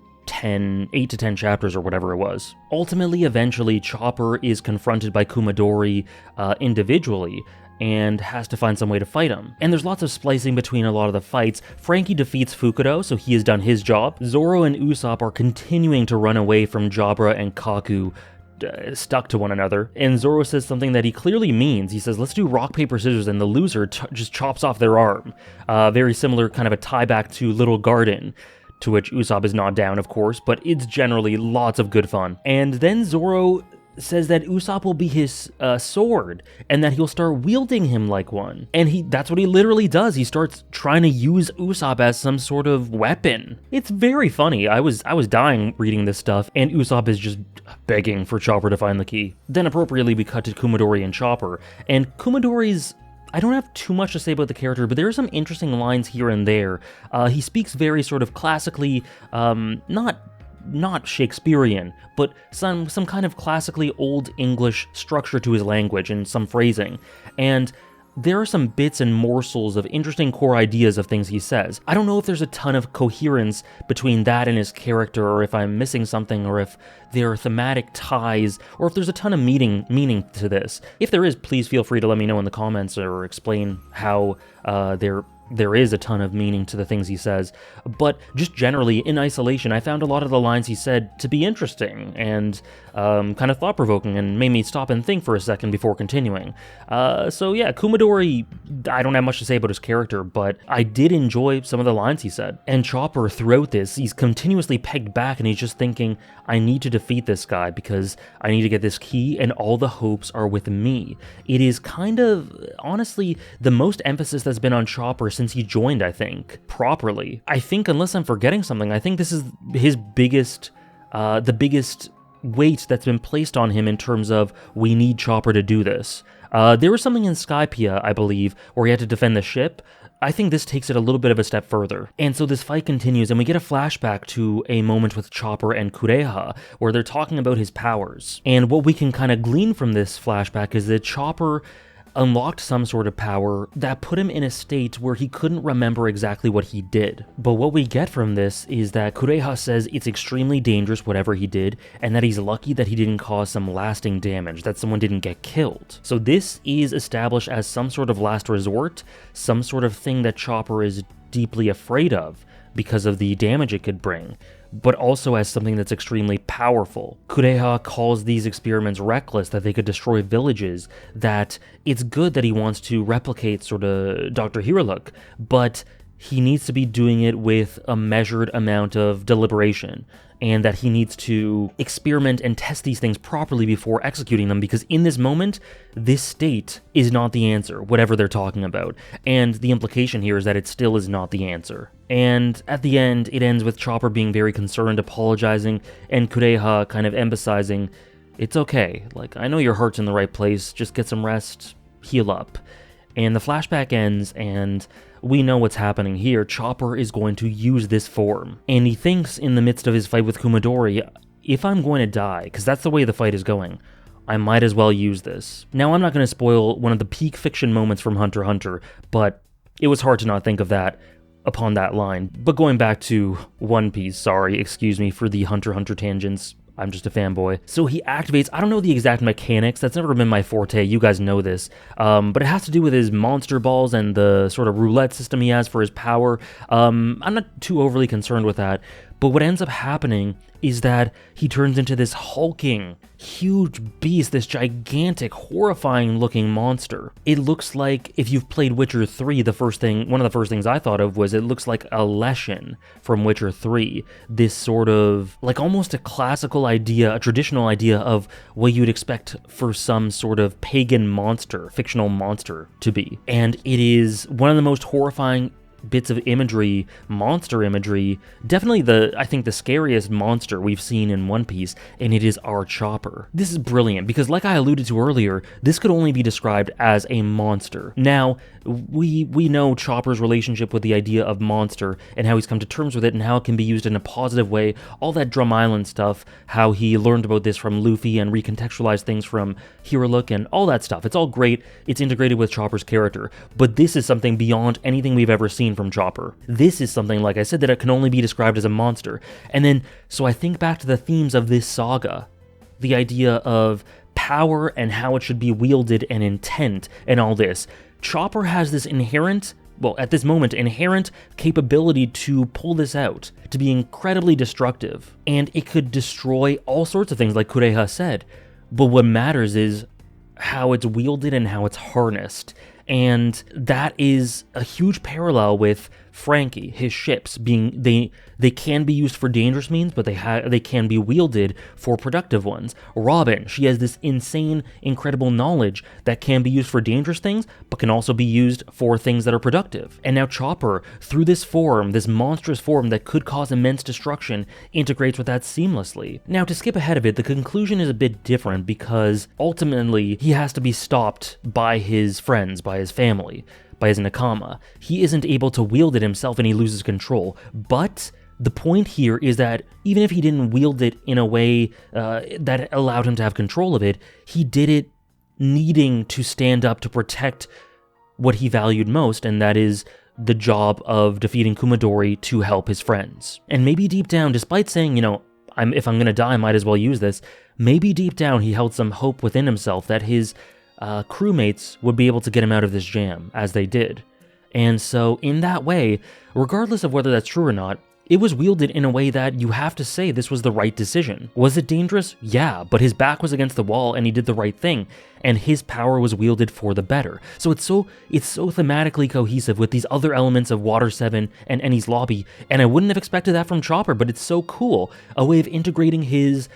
8 to 10 chapters or whatever it was. Ultimately, eventually, Chopper is confronted by Kumadori individually, and has to find some way to fight him. And there's lots of splicing between a lot of the fights. Frankie defeats Fukuro, so he has done his job. Zoro and Usopp are continuing to run away from Jabra and Kaku, stuck to one another. And Zoro says something that he clearly means. He says, let's do rock, paper, scissors, and the loser just chops off their arm. Very similar kind of a tie back to Little Garden, to which Usopp is not down, of course, but it's generally lots of good fun. And then Zoro says that Usopp will be his sword, and that he'll start wielding him like one. And that's what he literally does. He starts trying to use Usopp as some sort of weapon. It's very funny. I was dying reading this stuff, and Usopp is just begging for Chopper to find the key. Then appropriately we cut to Kumadori and Chopper, and Kumadori's, I don't have too much to say about the character, but there are some interesting lines here and there. He speaks very sort of classically, not Shakespearean, but some kind of classically Old English structure to his language and some phrasing. And there are some bits and morsels of interesting core ideas of things he says. I don't know if there's a ton of coherence between that and his character, or if I'm missing something, or if there are thematic ties, or if there's a ton of meaning to this. If there is, please feel free to let me know in the comments or explain how there is a ton of meaning to the things he says. But just generally, in isolation, I found a lot of the lines he said to be interesting and kind of thought-provoking, and made me stop and think for a second before continuing. So yeah, Kumadori, I don't have much to say about his character, but I did enjoy some of the lines he said. And Chopper, throughout this, he's continuously pegged back, and he's just thinking, I need to defeat this guy because I need to get this key, and all the hopes are with me. It is kind of, honestly, the most emphasis that's been on Chopper since he joined, I think, properly. I think, unless I'm forgetting something, I think this is his biggest, the biggest weight that's been placed on him in terms of, we need Chopper to do this. There was something in Skypiea, I believe, where he had to defend the ship. I think this takes it a little bit of a step further. And so this fight continues, and we get a flashback to a moment with Chopper and Kureha, where they're talking about his powers. And what we can kind of glean from this flashback is that Chopper unlocked some sort of power that put him in a state where he couldn't remember exactly what he did. But what we get from this is that Kureha says it's extremely dangerous whatever he did, and that he's lucky that he didn't cause some lasting damage, that someone didn't get killed. So this is established as some sort of last resort, some sort of thing that Chopper is deeply afraid of because of the damage it could bring, but also as something that's extremely powerful. Kureha calls these experiments reckless, that they could destroy villages, that it's good that he wants to replicate sort of Dr. Hiraluk, but he needs to be doing it with a measured amount of deliberation, and that he needs to experiment and test these things properly before executing them, because in this moment, this state is not the answer, whatever they're talking about. And the implication here is that it still is not the answer. And at the end, it ends with Chopper being very concerned, apologizing, and Kureha kind of emphasizing, it's okay, like, I know your heart's in the right place, just get some rest, heal up. And the flashback ends, and we know what's happening here. Chopper is going to use this form. And he thinks in the midst of his fight with Kumadori, if I'm going to die, because that's the way the fight is going, I might as well use this. Now, I'm not going to spoil one of the peak fiction moments from Hunter x Hunter, but it was hard to not think of that. upon that line. But going back to One Piece, sorry, excuse me for the Hunter x Hunter tangents. I'm just a fanboy. So he activates, I don't know the exact mechanics, that's never been my forte, you guys know this, but it has to do with his monster balls and the sort of roulette system he has for his power. I'm not too overly concerned with that, but what ends up happening is that he turns into this hulking, huge beast, this gigantic, horrifying looking monster. It looks like, if you've played Witcher 3, one of the first things I thought of was it looks like a Leshen from Witcher 3. This sort of, like almost a classical idea, a traditional idea of what you'd expect for some sort of pagan monster, fictional monster to be. And it is one of the most horrifying bits of imagery, monster imagery, definitely I think the scariest monster we've seen in One Piece, and it is our Chopper. This is brilliant, because like I alluded to earlier, this could only be described as a monster. Now, we know Chopper's relationship with the idea of monster, and how he's come to terms with it, and how it can be used in a positive way, all that Drum Island stuff, how he learned about this from Luffy, and recontextualized things from Hiruluk, and all that stuff. It's all great, it's integrated with Chopper's character, but this is something beyond anything we've ever seen from Chopper. This is something, like I said, that it can only be described as a monster. And then, so I think back to the themes of this saga, the idea of power and how it should be wielded and intent and all this. Chopper has this inherent, well, at this moment, inherent capability to pull this out, to be incredibly destructive. And it could destroy all sorts of things, like Kureha said. But what matters is how it's wielded and how it's harnessed. And that is a huge parallel with Frankie, his ships being, they can be used for dangerous means, but they can be wielded for productive ones. Robin, she has this insane, incredible knowledge that can be used for dangerous things, but can also be used for things that are productive. And now Chopper, through this form, this monstrous form that could cause immense destruction, integrates with that seamlessly. Now, to skip ahead of it, the conclusion is a bit different, because ultimately he has to be stopped by his friends, by his family, by his Nakama. He isn't able to wield it himself and he loses control. But the point here is that even if he didn't wield it in a way that allowed him to have control of it, he did it needing to stand up to protect what he valued most, and that is the job of defeating Kumadori to help his friends. And maybe deep down, despite saying, you know, if I'm gonna die, I might as well use this, maybe deep down he held some hope within himself that his crewmates would be able to get him out of this jam, as they did. And so, in that way, regardless of whether that's true or not, it was wielded in a way that you have to say this was the right decision. Was it dangerous? Yeah, but his back was against the wall and he did the right thing, and his power was wielded for the better. So it's so thematically cohesive with these other elements of Water 7 and Enies Lobby, and I wouldn't have expected that from Chopper, but it's so cool. A way of integrating his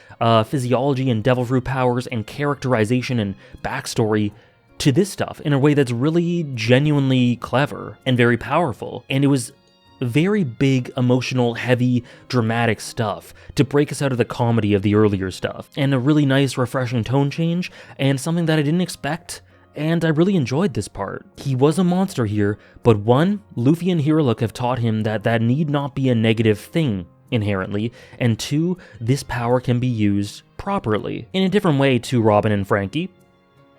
physiology and devil fruit powers and characterization and backstory to this stuff in a way that's really genuinely clever and very powerful. And it was very big, emotional, heavy, dramatic stuff to break us out of the comedy of the earlier stuff. And a really nice, refreshing tone change, and something that I didn't expect, and I really enjoyed this part. He was a monster here, but one, Luffy and Hiruluk have taught him that that need not be a negative thing inherently, and two, this power can be used properly, in a different way to Robin and Frankie,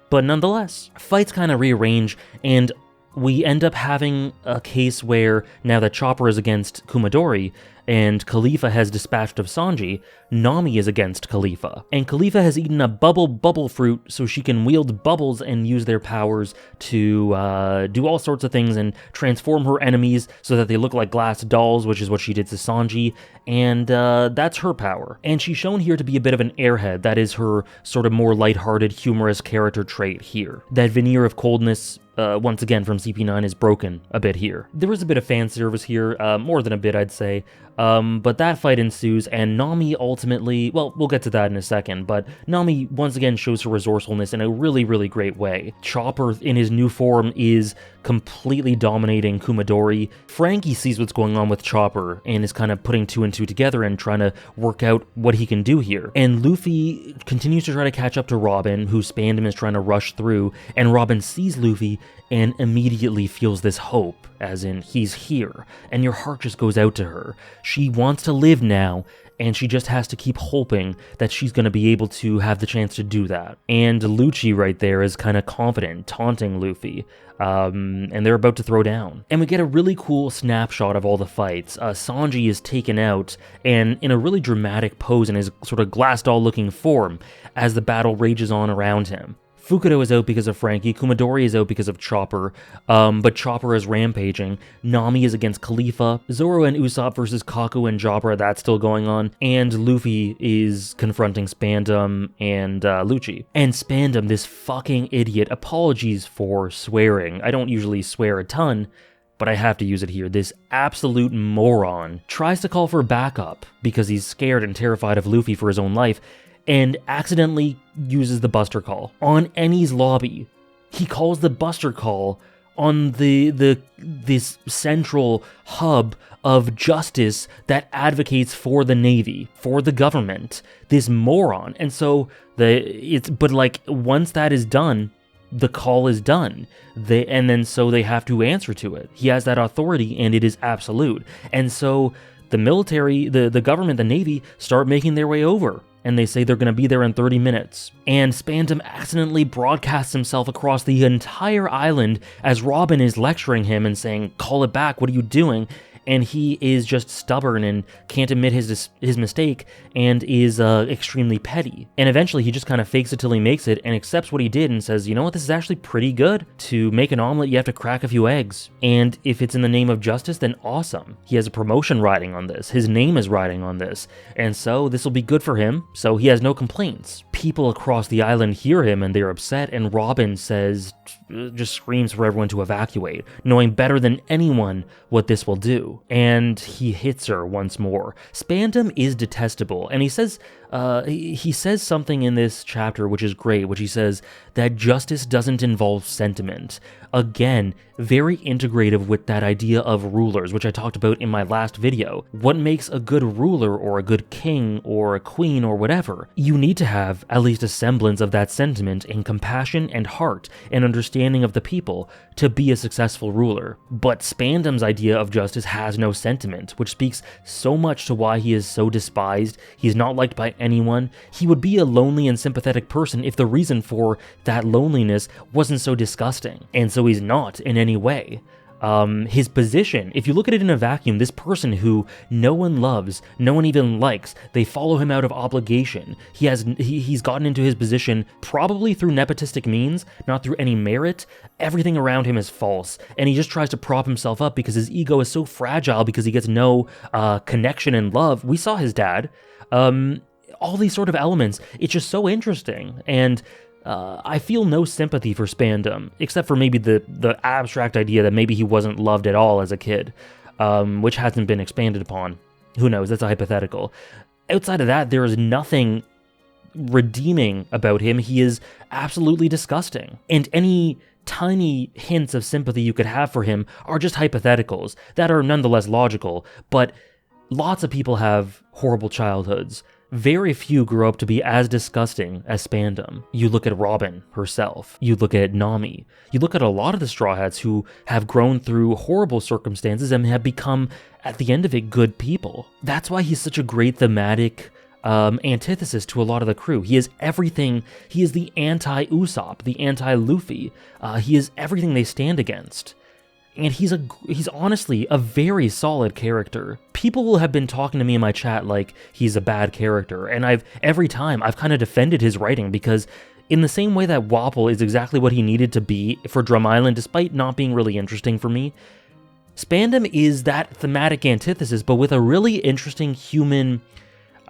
but nonetheless. Fights kind of rearrange, and we end up having a case where, now that Chopper is against Kumadori, and Khalifa has dispatched of Sanji, Nami is against Khalifa. And Khalifa has eaten a bubble fruit so she can wield bubbles and use their powers to do all sorts of things and transform her enemies so that they look like glass dolls, which is what she did to Sanji, and that's her power. And she's shown here to be a bit of an airhead. That is her sort of more lighthearted, humorous character trait here. That veneer of coldness, once again from CP9, is broken a bit here. There was a bit of fan service here, more than a bit I'd say, but that fight ensues, and Nami ultimately, well, we'll get to that in a second, but Nami once again shows her resourcefulness in a really, really great way. Chopper in his new form is completely dominating Kumadori. Frankie sees what's going on with Chopper and is kind of putting two and two together and trying to work out what he can do here. And Luffy continues to try to catch up to Robin, who Spandam is trying to rush through, and Robin sees Luffy and immediately feels this hope, as in he's here, and your heart just goes out to her. She wants to live now, and she just has to keep hoping that she's going to be able to have the chance to do that. And Lucci right there is kind of confident, taunting Luffy, and they're about to throw down. And we get a really cool snapshot of all the fights. Sanji is taken out, and in a really dramatic pose in his sort of glass doll-looking form, as the battle rages on around him. Fukudo is out because of Frankie, Kumadori is out because of Chopper, but Chopper is rampaging, Nami is against Khalifa, Zoro and Usopp versus Kaku and Jabra, that's still going on, and Luffy is confronting Spandam and Lucci. And Spandam, this fucking idiot, apologies for swearing, I don't usually swear a ton, but I have to use it here. This absolute moron tries to call for backup because he's scared and terrified of Luffy for his own life, and accidentally uses the Buster Call on Enies lobby. He calls the Buster Call on this central hub of justice that advocates for the Navy, for the government. This moron. And so but like once that is done, the call is done. So they have to answer to it. He has that authority, and it is absolute. And so the military, the government, the Navy start making their way over. And they say they're going to be there in 30 minutes. And Spandam accidentally broadcasts himself across the entire island as Robin is lecturing him and saying, "Call it back, what are you doing?" And he is just stubborn and can't admit his mistake and is extremely petty. And eventually he just kind of fakes it till he makes it and accepts what he did and says, you know what, this is actually pretty good. To make an omelet, you have to crack a few eggs. And if it's in the name of justice, then awesome. He has a promotion riding on this. His name is riding on this. And so this will be good for him, so he has no complaints. People across the island hear him and they're upset, and Robin just screams for everyone to evacuate, knowing better than anyone what this will do. And he hits her once more. Spandam is detestable, and he says something in this chapter which is great, which he says that justice doesn't involve sentiment. Again, very integrative with that idea of rulers, which I talked about in my last video. What makes a good ruler or a good king or a queen or whatever? You need to have at least a semblance of that sentiment and compassion and heart and understanding of the people to be a successful ruler. But Spandam's idea of justice has no sentiment, which speaks so much to why he is so despised. He's not liked by anyone. He would be a lonely and sympathetic person if the reason for that loneliness wasn't so disgusting. And so he's not in any way. His position, if you look at it in a vacuum, this person who no one loves, no one even likes, they follow him out of obligation. He's gotten into his position probably through nepotistic means, not through any merit. Everything around him is false, and he just tries to prop himself up because his ego is so fragile because he gets no connection and love. We saw his dad. All these sort of elements. It's just so interesting, and I feel no sympathy for Spandam, except for maybe the abstract idea that maybe he wasn't loved at all as a kid, which hasn't been expanded upon. Who knows? That's a hypothetical. Outside of that, there is nothing redeeming about him. He is absolutely disgusting. And any tiny hints of sympathy you could have for him are just hypotheticals that are nonetheless logical, but lots of people have horrible childhoods. Very few grew up to be as disgusting as Spandam. You look at Robin herself. You look at Nami. You look at a lot of the Straw Hats who have grown through horrible circumstances and have become, at the end of it, good people. That's why he's such a great thematic antithesis to a lot of the crew. He is everything. He is the anti-Usopp, the anti-Luffy. He is everything they stand against. And he's honestly a very solid character. People have been talking to me in my chat like he's a bad character, and every time I've kind of defended his writing, because in the same way that Wapol is exactly what he needed to be for Drum Island, despite not being really interesting for me, Spandam is that thematic antithesis, but with a really interesting human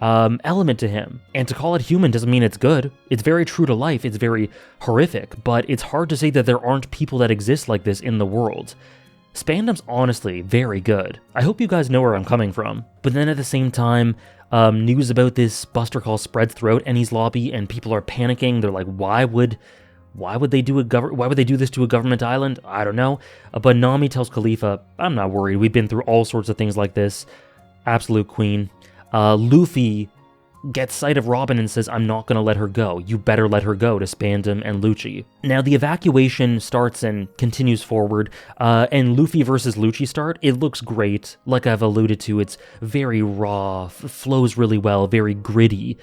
element to him. And to call it human doesn't mean it's good. It's very true to life. It's very horrific, but it's hard to say that there aren't people that exist like this in the world. Spandam's honestly very good. I hope you guys know where I'm coming from. But then at the same time, news about this Buster Call spreads throughout Enies lobby, and people are panicking. They're like, why would they do this to a government island? I don't know. But Nami tells Khalifa, I'm not worried. We've been through all sorts of things like this. Absolute queen. Luffy gets sight of Robin and says, I'm not going to let her go. You better let her go, to Spandam and Lucci. Now, the evacuation starts and continues forward, and Luffy versus Lucci start. It looks great. Like I've alluded to, it's very raw, flows really well, very gritty.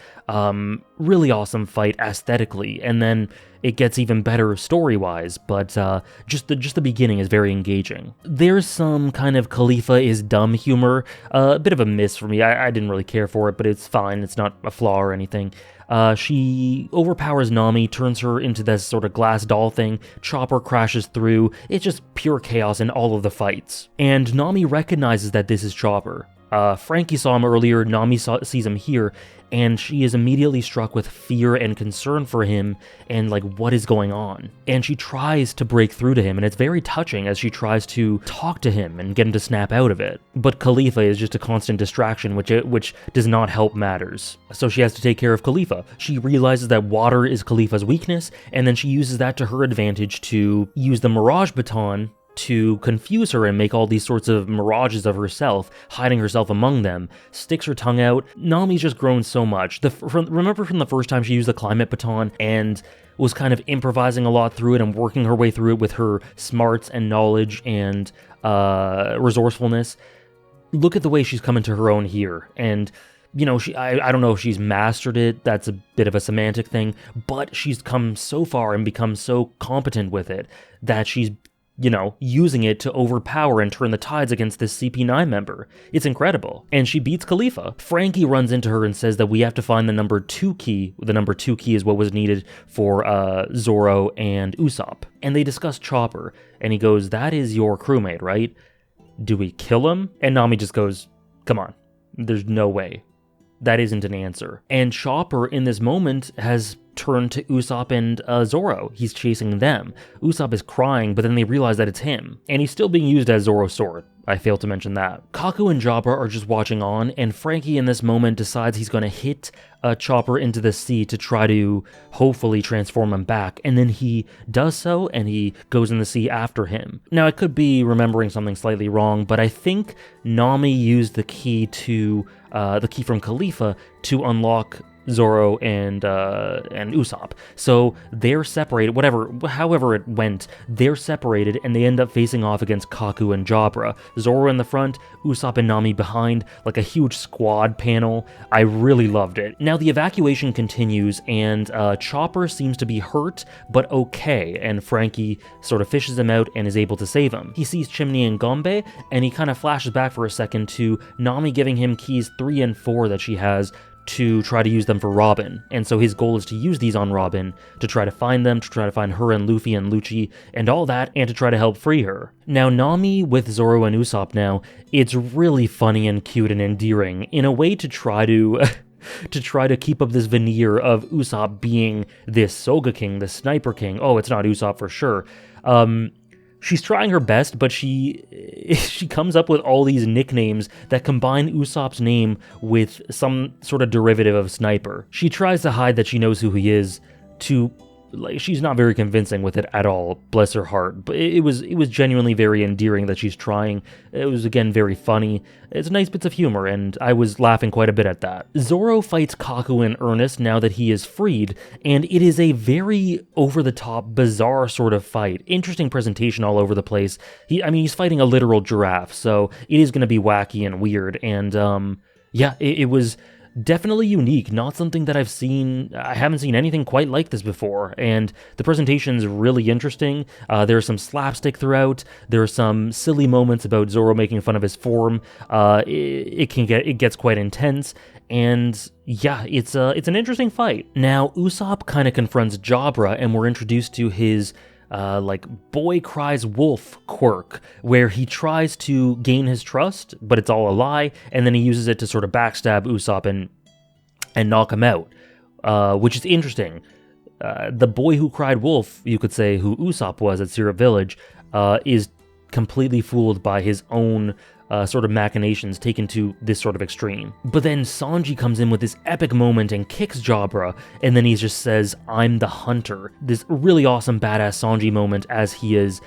Really awesome fight aesthetically, and then it gets even better story-wise, but just the beginning is very engaging. There's some kind of Khalifa is dumb humor, a bit of a miss for me. I didn't really care for it, but it's fine. It's not a flaw or anything. She overpowers Nami, turns her into this sort of glass doll thing. Chopper crashes through. It's just pure chaos in all of the fights. And Nami recognizes that this is Chopper. Frankie saw him earlier, Nami sees him here, and she is immediately struck with fear and concern for him and like what is going on. And she tries to break through to him, and it's very touching as she tries to talk to him and get him to snap out of it. But Khalifa is just a constant distraction, which does not help matters. So she has to take care of Khalifa. She realizes that water is Khalifa's weakness, and then she uses that to her advantage to use the Mirage Baton to confuse her and make all these sorts of mirages of herself, hiding herself among them, sticks her tongue out. Nami's just grown so much. Remember from the first time she used the climate baton and was kind of improvising a lot through it and working her way through it with her smarts and knowledge and resourcefulness? Look at the way she's come into her own here, and you know, I don't know if she's mastered it, that's a bit of a semantic thing, but she's come so far and become so competent with it that she's, you know, using it to overpower and turn the tides against this CP9 member. It's incredible. And she beats Khalifa. Frankie runs into her and says that we have to find the number 2 key. The number 2 key is what was needed for Zoro and Usopp. And they discuss Chopper, and he goes, that is your crewmate, right? Do we kill him? And Nami just goes, come on, there's no way. That isn't an answer. And Chopper, in this moment, has turned to Usopp and Zoro. He's chasing them. Usopp is crying, but then they realize that it's him. And he's still being used as Zoro's sword. I failed to mention that. Kaku and Jabra are just watching on, and Frankie in this moment decides he's going to hit Chopper into the sea to try to hopefully transform him back, and then he does so, and he goes in the sea after him. Now, I could be remembering something slightly wrong, but I think Nami used the key from Khalifa to unlock Zoro and Usopp. So they're separated, however it went, they're separated, and they end up facing off against Kaku and Jabra. Zoro in the front, Usopp and Nami behind, like a huge squad panel. I really loved it. Now the evacuation continues, and Chopper seems to be hurt, but okay, and Frankie sort of fishes him out and is able to save him. He sees Chimney and Gombe, and he kind of flashes back for a second to Nami giving him keys 3 and 4 that she has to try to use them for Robin, and so his goal is to use these on Robin, to try to find them, to try to find her and Luffy and Lucci, and all that, and to try to help free her. Now, Nami with Zoro and Usopp now, it's really funny and cute and endearing, in a way to try to keep up this veneer of Usopp being this Soga King, this Sniper King. Oh, it's not Usopp for sure. She's trying her best, but she comes up with all these nicknames that combine Usopp's name with some sort of derivative of Sniper. She tries to hide that she knows who he is she's not very convincing with it at all, bless her heart, but it was genuinely very endearing that she's trying. It was, again, very funny. It's nice bits of humor, and I was laughing quite a bit at that. Zoro fights Kaku in earnest now that he is freed, and it is a very over-the-top, bizarre sort of fight. Interesting presentation all over the place. He's fighting a literal giraffe, so it is going to be wacky and weird, and yeah, it was definitely unique, not something that I haven't seen anything quite like this before, and the presentation's really interesting. There's some slapstick throughout, there are some silly moments about Zoro making fun of his form. It gets quite intense, and yeah, it's an interesting fight. Now, Usopp kind of confronts Jabra, and we're introduced to his boy cries wolf quirk, where he tries to gain his trust, but it's all a lie, and then he uses it to sort of backstab Usopp and knock him out, which is interesting. The boy who cried wolf, you could say, who Usopp was at Syrup Village, is completely fooled by his own sort of machinations taken to this sort of extreme. But then Sanji comes in with this epic moment and kicks Jabra, and then he just says, "I'm the hunter." This really awesome badass Sanji moment as he is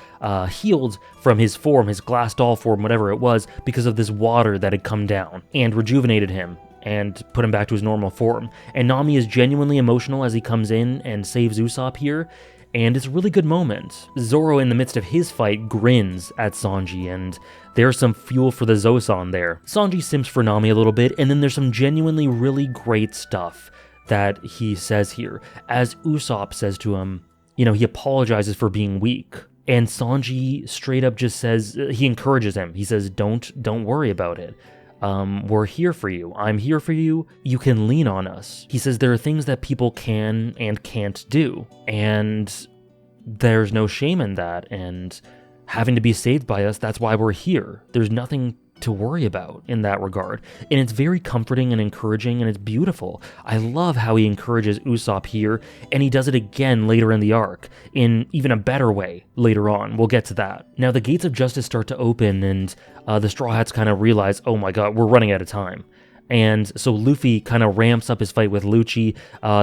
healed from his form, his glass doll form, whatever it was, because of this water that had come down and rejuvenated him. and put him back to his normal form. And Nami is genuinely emotional as he comes in and saves Usopp here, and it's a really good moment. Zoro, in the midst of his fight, grins at Sanji, and there's some fuel for the Zosan there. Sanji simps for Nami a little bit, and then there's some genuinely really great stuff that he says here. As Usopp says to him, he apologizes for being weak. And Sanji straight up just says, he encourages him. He says, don't worry about it. We're here for you. I'm here for you. You can lean on us. He says there are things that people can and can't do, and there's no shame in that, and having to be saved by us, that's why we're here. There's nothing to worry about in that regard. And it's very comforting and encouraging, and it's beautiful. I love how he encourages Usopp here, and he does it again later in the arc, in even a better way later on. We'll get to that. Now, the gates of justice start to open, and the Straw Hats kind of realize, oh my god, we're running out of time. And so Luffy kind of ramps up his fight with Lucci.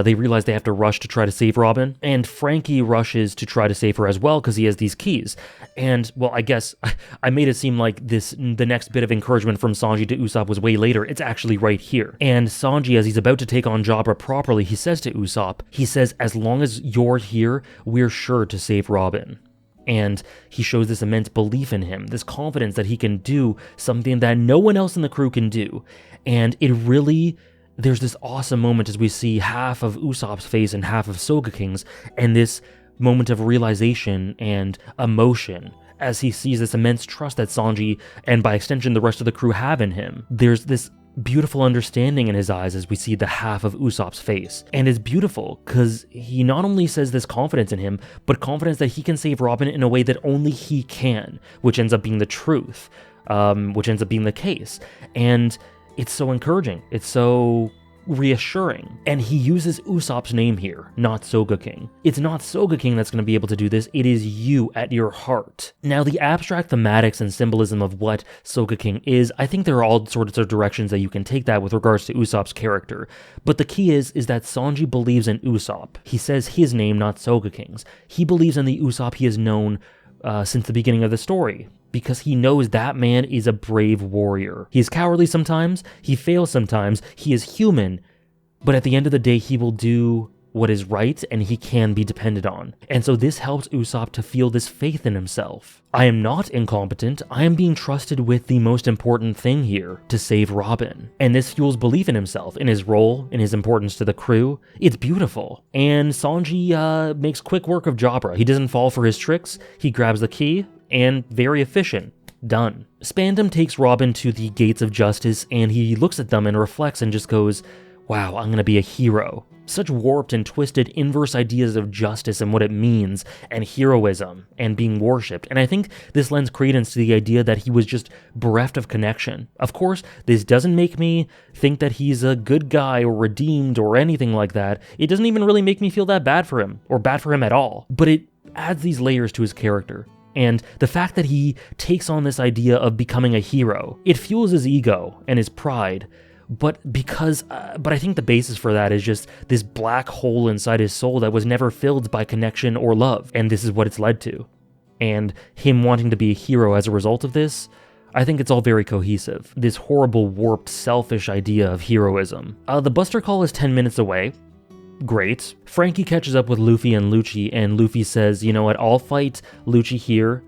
They realize they have to rush to try to save Robin. And Frankie rushes to try to save her as well because he has these keys. And, well, I guess I made it seem like the next bit of encouragement from Sanji to Usopp was way later. It's actually right here. And Sanji, as he's about to take on Jabra properly, he says to Usopp, he says, as long as you're here, we're sure to save Robin. And he shows this immense belief in him, this confidence that he can do something that no one else in the crew can do. And there's this awesome moment as we see half of Usopp's face and half of Sogeking's, and this moment of realization and emotion as he sees this immense trust that Sanji, and by extension the rest of the crew, have in him. There's this beautiful understanding in his eyes as we see the half of Usopp's face. And it's beautiful because he not only says this confidence in him, but confidence that he can save Robin in a way that only he can, which ends up being the truth, which ends up being the case. And it's so encouraging. It's so reassuring. And he uses Usopp's name here, not Sogeking. It's not Sogeking that's going to be able to do this, it is you at your heart. Now, the abstract thematics and symbolism of what Sogeking is, I think there are all sorts of directions that you can take that with regards to Usopp's character. But the key is that Sanji believes in Usopp. He says his name, not Sogeking's. He believes in the Usopp he has known since the beginning of the story, because he knows that man is a brave warrior. He is cowardly sometimes, he fails sometimes, he is human, but at the end of the day, he will do what is right, and he can be depended on. And so this helps Usopp to feel this faith in himself. I am not incompetent, I am being trusted with the most important thing here, to save Robin. And this fuels belief in himself, in his role, in his importance to the crew. It's beautiful. And Sanji makes quick work of Jabra. He doesn't fall for his tricks, he grabs the key, and very efficient. Done. Spandam takes Robin to the gates of justice, and he looks at them and reflects and just goes, wow, I'm gonna be a hero. Such warped and twisted inverse ideas of justice and what it means, and heroism, and being worshipped. And I think this lends credence to the idea that he was just bereft of connection. Of course, this doesn't make me think that he's a good guy or redeemed or anything like that. It doesn't even really make me feel that bad for him, or bad for him at all. But it adds these layers to his character. And the fact that he takes on this idea of becoming a hero, it fuels his ego and his pride. But I think the basis for that is just this black hole inside his soul that was never filled by connection or love. And this is what it's led to. And him wanting to be a hero as a result of this, I think it's all very cohesive. This horrible, warped, selfish idea of heroism. The Buster Call is 10 minutes away. Great. Frankie catches up with Luffy and Lucci, and Luffy says, you know what, I'll fight Lucci here.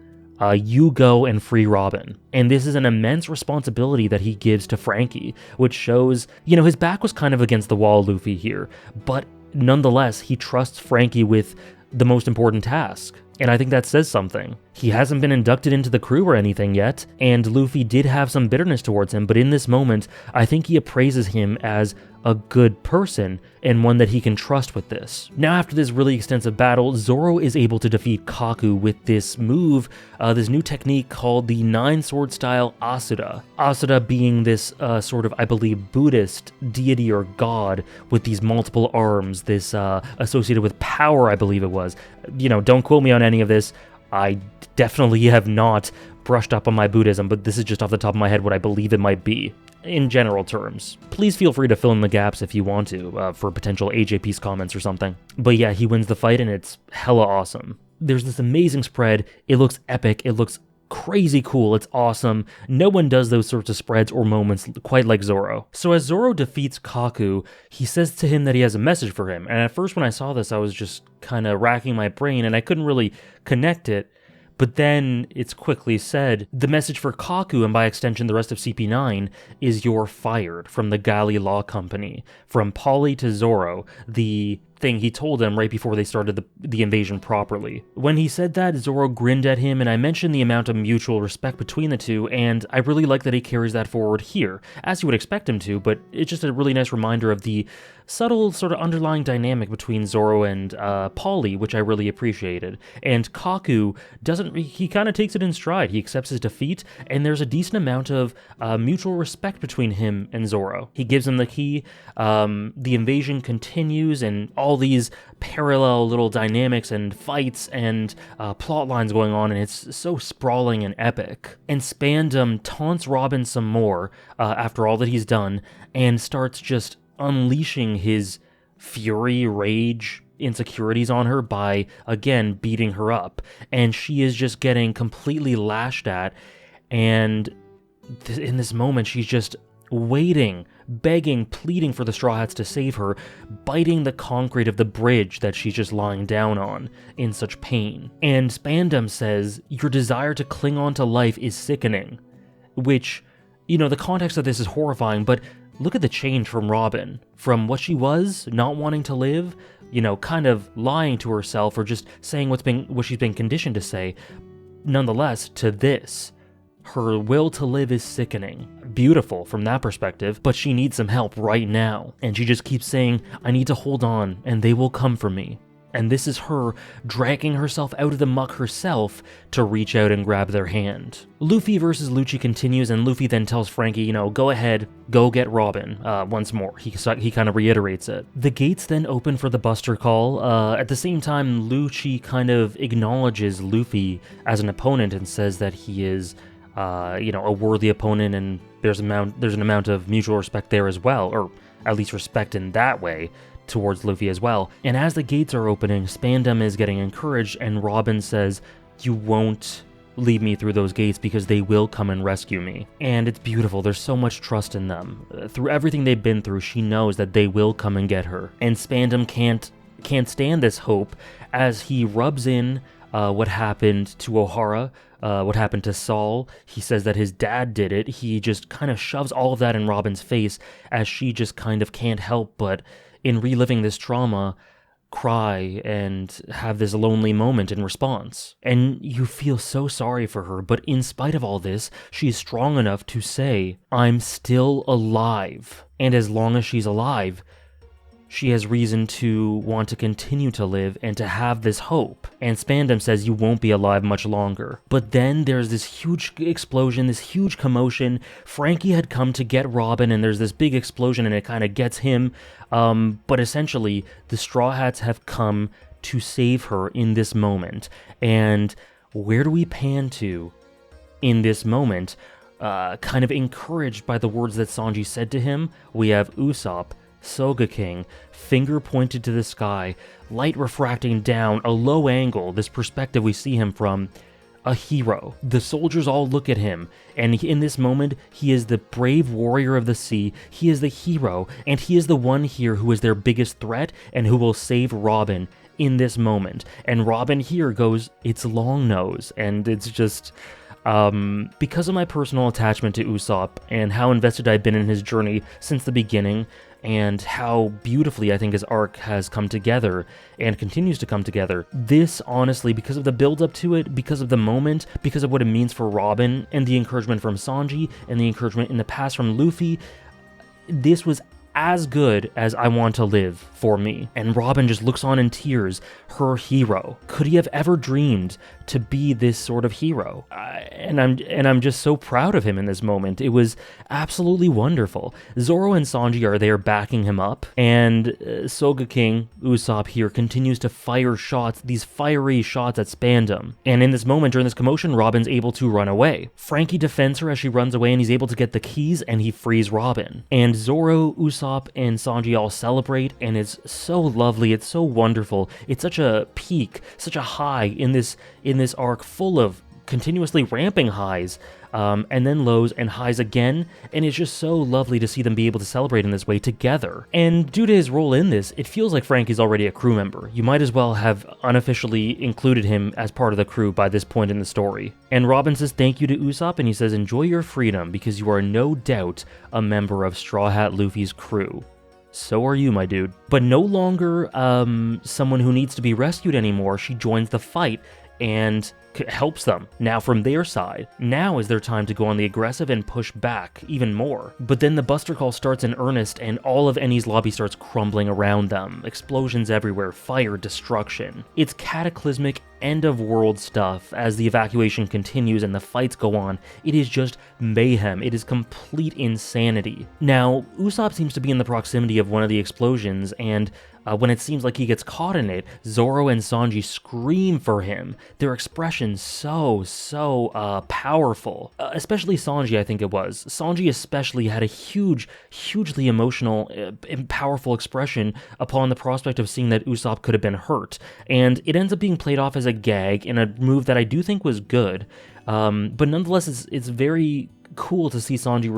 You go and free Robin. And this is an immense responsibility that he gives to Frankie, which shows, his back was kind of against the wall, Luffy here, but nonetheless, he trusts Frankie with the most important task. And I think that says something. He hasn't been inducted into the crew or anything yet, and Luffy did have some bitterness towards him, but in this moment, I think he appraises him as a good person, and one that he can trust with this. Now, after this really extensive battle, Zoro is able to defeat Kaku with this move, this new technique called the 9-sword style Asura. Asura being this sort of, I believe, Buddhist deity or god with these multiple arms, this associated with power, I believe it was. Don't quote me on any of this. I definitely have not brushed up on my Buddhism, but this is just off the top of my head what I believe it might be, in general terms. Please feel free to fill in the gaps if you want to, for potential AJP's comments or something. But yeah, he wins the fight, and it's hella awesome. There's this amazing spread, it looks epic, it looks crazy cool. It's awesome. No one does those sorts of spreads or moments quite like Zoro. So as Zoro defeats Kaku, he says to him that he has a message for him. And at first when I saw this, I was just kind of racking my brain and I couldn't really connect it. But then it's quickly said, the message for Kaku, and by extension the rest of CP9, is you're fired from the Gali Law Company. From Polly to Zoro, the thing he told them right before they started the invasion properly. When he said that, Zoro grinned at him, and I mentioned the amount of mutual respect between the two, and I really like that he carries that forward here, as you would expect him to, but it's just a really nice reminder of the subtle sort of underlying dynamic between Zoro and Polly, which I really appreciated. And Kaku he kind of takes it in stride. He accepts his defeat, and there's a decent amount of mutual respect between him and Zoro. He gives him the key, the invasion continues, and all these parallel little dynamics and fights and plot lines going on, and it's so sprawling and epic. And Spandam taunts Robin some more after all that he's done, and starts just unleashing his fury, rage, insecurities on her by, again, beating her up. And she is just getting completely lashed at, and in this moment, she's just waiting, begging, pleading for the Straw Hats to save her, biting the concrete of the bridge that she's just lying down on in such pain. And Spandam says, your desire to cling on to life is sickening, which, you know, the context of this is horrifying, but look at the change from Robin, from what she was, not wanting to live, you know, kind of lying to herself or just saying what she's been conditioned to say, nonetheless, to this. Her will to live is sickening. Beautiful from that perspective, but she needs some help right now. And she just keeps saying, I need to hold on, and they will come for me. And this is her dragging herself out of the muck herself to reach out and grab their hand. Luffy versus Lucci continues, and Luffy then tells Frankie, you know, go ahead, go get Robin, once more. He kind of reiterates it. The gates then open for the Buster Call. At the same time, Lucci kind of acknowledges Luffy as an opponent and says that he is, you know, a worthy opponent, and there's an amount of mutual respect there as well, or at least respect in that way towards Luffy as well. And as the gates are opening, Spandam is getting encouraged, and Robin says, you won't lead me through those gates because they will come and rescue me. And it's beautiful. There's so much trust in them. Through everything they've been through, she knows that they will come and get her. And Spandam can't stand this hope as he rubs in what happened to Ohara, what happened to Saul. He says that his dad did it. He just kind of shoves all of that in Robin's face as she just kind of can't help but, in reliving this trauma, cry and have this lonely moment in response. And you feel so sorry for her, but in spite of all this, she's strong enough to say, I'm still alive. And as long as she's alive, she has reason to want to continue to live and to have this hope. And Spandam says you won't be alive much longer. But then there's this huge explosion, this huge commotion. Frankie had come to get Robin, and there's this big explosion, and it kind of gets him. But essentially, the Straw Hats have come to save her in this moment. And where do we pan to in this moment? Kind of encouraged by the words that Sanji said to him, we have Usopp, Soga King, finger pointed to the sky, light refracting down, a low angle, this perspective we see him from, a hero. The soldiers all look at him, and in this moment, he is the brave warrior of the sea, he is the hero, and he is the one here who is their biggest threat and who will save Robin in this moment. And Robin here goes, it's long nose, and it's just... because of my personal attachment to Usopp and how invested I've been in his journey since the beginning, and how beautifully I think his arc has come together and continues to come together, this honestly, because of the build up to it, because of the moment, because of what it means for Robin, and the encouragement from Sanji, and the encouragement in the past from Luffy, this was as good as I Want to Live for me. And Robin just looks on in tears, her hero. Could he have ever dreamed to be this sort of hero? And I'm just so proud of him in this moment. It was absolutely wonderful. Zoro and Sanji are there backing him up, and Soga King, Usopp here, continues to fire shots, these fiery shots at Spandam. And in this moment, during this commotion, Robin's able to run away. Frankie defends her as she runs away, and he's able to get the keys, and he frees Robin. And Zoro, Usopp, and Sanji all celebrate, and it's so lovely, it's so wonderful. It's such a peak, such a high in this arc full of continuously ramping highs, and then lows and highs again, and it's just so lovely to see them be able to celebrate in this way together. And due to his role in this, it feels like Frank is already a crew member. You might as well have unofficially included him as part of the crew by this point in the story. And Robin says thank you to Usopp, and he says enjoy your freedom because you are no doubt a member of Straw Hat Luffy's crew. So are you, my dude. But no longer someone who needs to be rescued anymore, she joins the fight and helps them. Now from their side, now is their time to go on the aggressive and push back even more. But then the Buster Call starts in earnest and all of Enies' lobby starts crumbling around them. Explosions everywhere, fire, destruction. It's cataclysmic, end of world stuff as the evacuation continues and the fights go on. It is just mayhem. It is complete insanity. Now, Usopp seems to be in the proximity of one of the explosions, and when it seems like he gets caught in it, Zoro and Sanji scream for him. Their expressions so powerful. Especially Sanji, I think it was. Sanji especially had a hugely emotional and powerful expression upon the prospect of seeing that Usopp could have been hurt. And it ends up being played off as a gag in a move that I do think was good. But nonetheless, it's very cool to see Sanji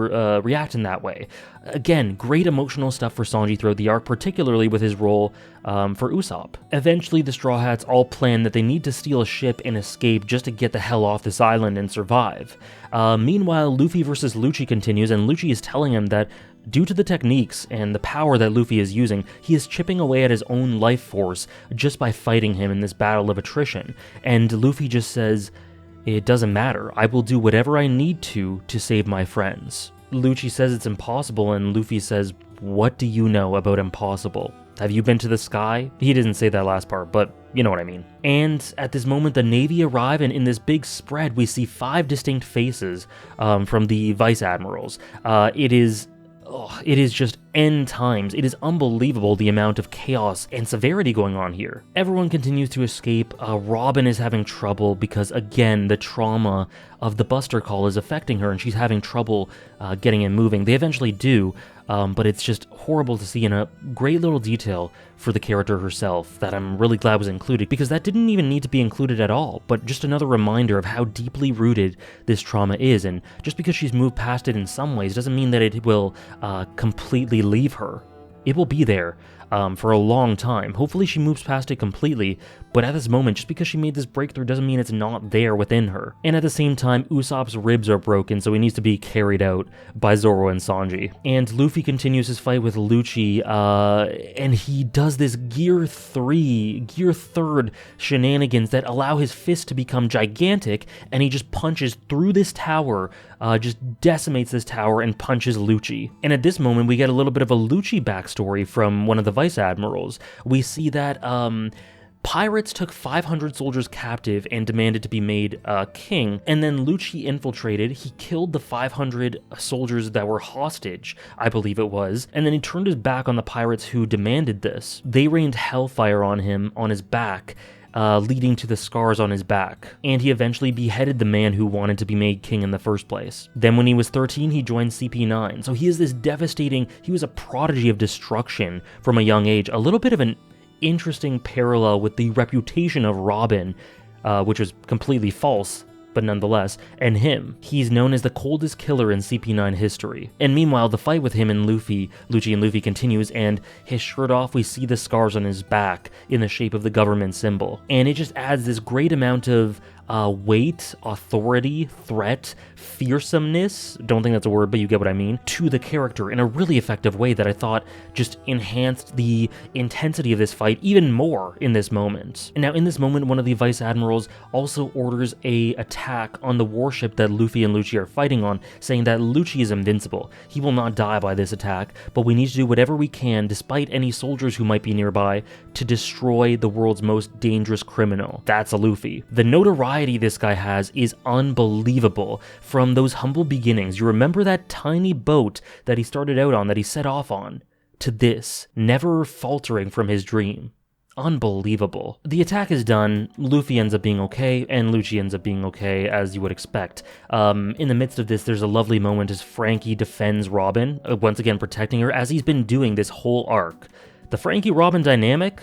react in that way. Again, great emotional stuff for Sanji throughout the arc, particularly with his role for Usopp. Eventually, the Straw Hats all plan that they need to steal a ship and escape just to get the hell off this island and survive. Meanwhile, Luffy versus Lucci continues, and Lucci is telling him that due to the techniques and the power that Luffy is using, he is chipping away at his own life force just by fighting him in this battle of attrition. And Luffy just says, "It doesn't matter. I will do whatever I need to save my friends." Lucci says it's impossible, and Luffy says, "What do you know about impossible? Have you been to the sky?" He didn't say that last part, but you know what I mean. And at this moment, the Navy arrive, and in this big spread, we see 5 distinct faces from the Vice Admirals. It is just end times. It is unbelievable the amount of chaos and severity going on here. Everyone continues to escape. Robin is having trouble because, again, the trauma of the Buster Call is affecting her and she's having trouble getting and moving. They eventually do, but it's just horrible to see in a great little detail for the character herself that I'm really glad was included, because that didn't even need to be included at all, but just another reminder of how deeply rooted this trauma is, and just because she's moved past it in some ways doesn't mean that it will completely leave her. It will be there for a long time. Hopefully she moves past it completely, but at this moment, just because she made this breakthrough doesn't mean it's not there within her. And at the same time, Usopp's ribs are broken, so he needs to be carried out by Zoro and Sanji. And Luffy continues his fight with Lucci, and he does this gear 3rd shenanigans that allow his fist to become gigantic, and he just punches through this tower, just decimates this tower and punches Lucci. And at this moment, we get a little bit of a Lucci backstory from one of the Vice Admirals. We see that, pirates took 500 soldiers captive and demanded to be made king, and then Lucci infiltrated. He killed the 500 soldiers that were hostage, I believe it was, and then he turned his back on the pirates who demanded this. They rained hellfire on him, on his back, leading to the scars on his back, and he eventually beheaded the man who wanted to be made king in the first place. Then when he was 13, he joined CP9, so he was a prodigy of destruction from a young age. A little bit of an interesting parallel with the reputation of Robin, which was completely false, but nonetheless, and him. He's known as the coldest killer in CP9 history. And meanwhile, the fight with him and Lucci and Luffy continues, and his shirt off, we see the scars on his back in the shape of the government symbol. And it just adds this great amount of weight, authority, threat, fearsomeness, don't think that's a word, but you get what I mean, to the character in a really effective way that I thought just enhanced the intensity of this fight even more in this moment. And now in this moment, one of the Vice Admirals also orders a attack on the warship that Luffy and Lucci are fighting on, saying that Lucci is invincible. He will not die by this attack, but we need to do whatever we can, despite any soldiers who might be nearby, to destroy the world's most dangerous criminal. That's a Luffy. The notoriety this guy has is unbelievable. From those humble beginnings, you remember that tiny boat that he started out on, that he set off on, to this, never faltering from his dream. Unbelievable. The attack is done, Luffy ends up being okay, and Lucci ends up being okay, as you would expect. In the midst of this, there's a lovely moment as Frankie defends Robin, once again protecting her, as he's been doing this whole arc. The Frankie-Robin dynamic?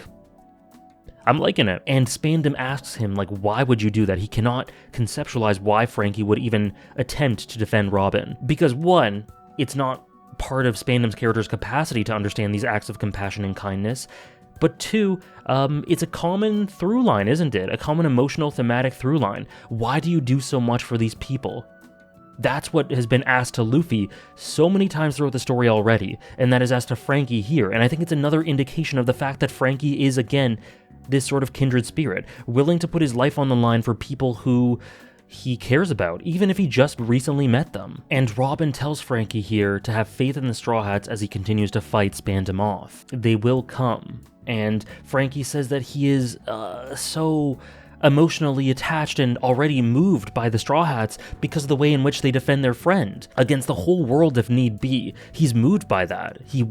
I'm liking it. And Spandam asks him, like, why would you do that? He cannot conceptualize why Frankie would even attempt to defend Robin. Because one, it's not part of Spandam's character's capacity to understand these acts of compassion and kindness. But two, it's a common through line, isn't it? A common emotional thematic through line. Why do you do so much for these people? That's what has been asked to Luffy so many times throughout the story already, and that is asked to Frankie here. And I think it's another indication of the fact that Frankie is, again, this sort of kindred spirit, willing to put his life on the line for people who he cares about, even if he just recently met them. And Robin tells Frankie here to have faith in the Straw Hats as he continues to fight Spandam off. They will come. And Frankie says that he is so emotionally attached and already moved by the Straw Hats because of the way in which they defend their friend against the whole world if need be. He's moved by that. He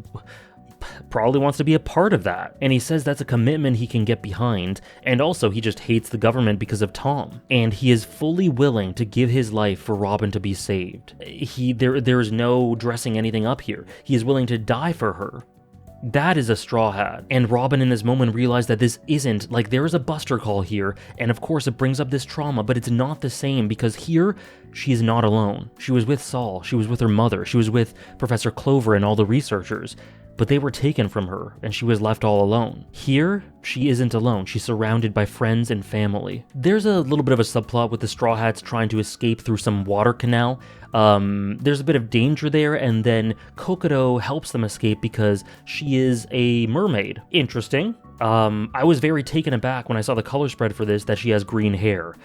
probably wants to be a part of that. And he says that's a commitment he can get behind. And also he just hates the government because of Tom. And he is fully willing to give his life for Robin to be saved. There is no dressing anything up here. He is willing to die for her. That is a Straw Hat. And Robin in this moment realized that this isn't, like, there is a Buster Call here, and of course it brings up this trauma, but it's not the same, because here, she is not alone. She was with Saul, she was with her mother, she was with Professor Clover and all the researchers, but they were taken from her, and she was left all alone. Here, she isn't alone. She's surrounded by friends and family. There's a little bit of a subplot with the Straw Hats trying to escape through some water canal. There's a bit of danger there, and then Kokodo helps them escape because she is a mermaid. Interesting. I was very taken aback when I saw the color spread for this that she has green hair.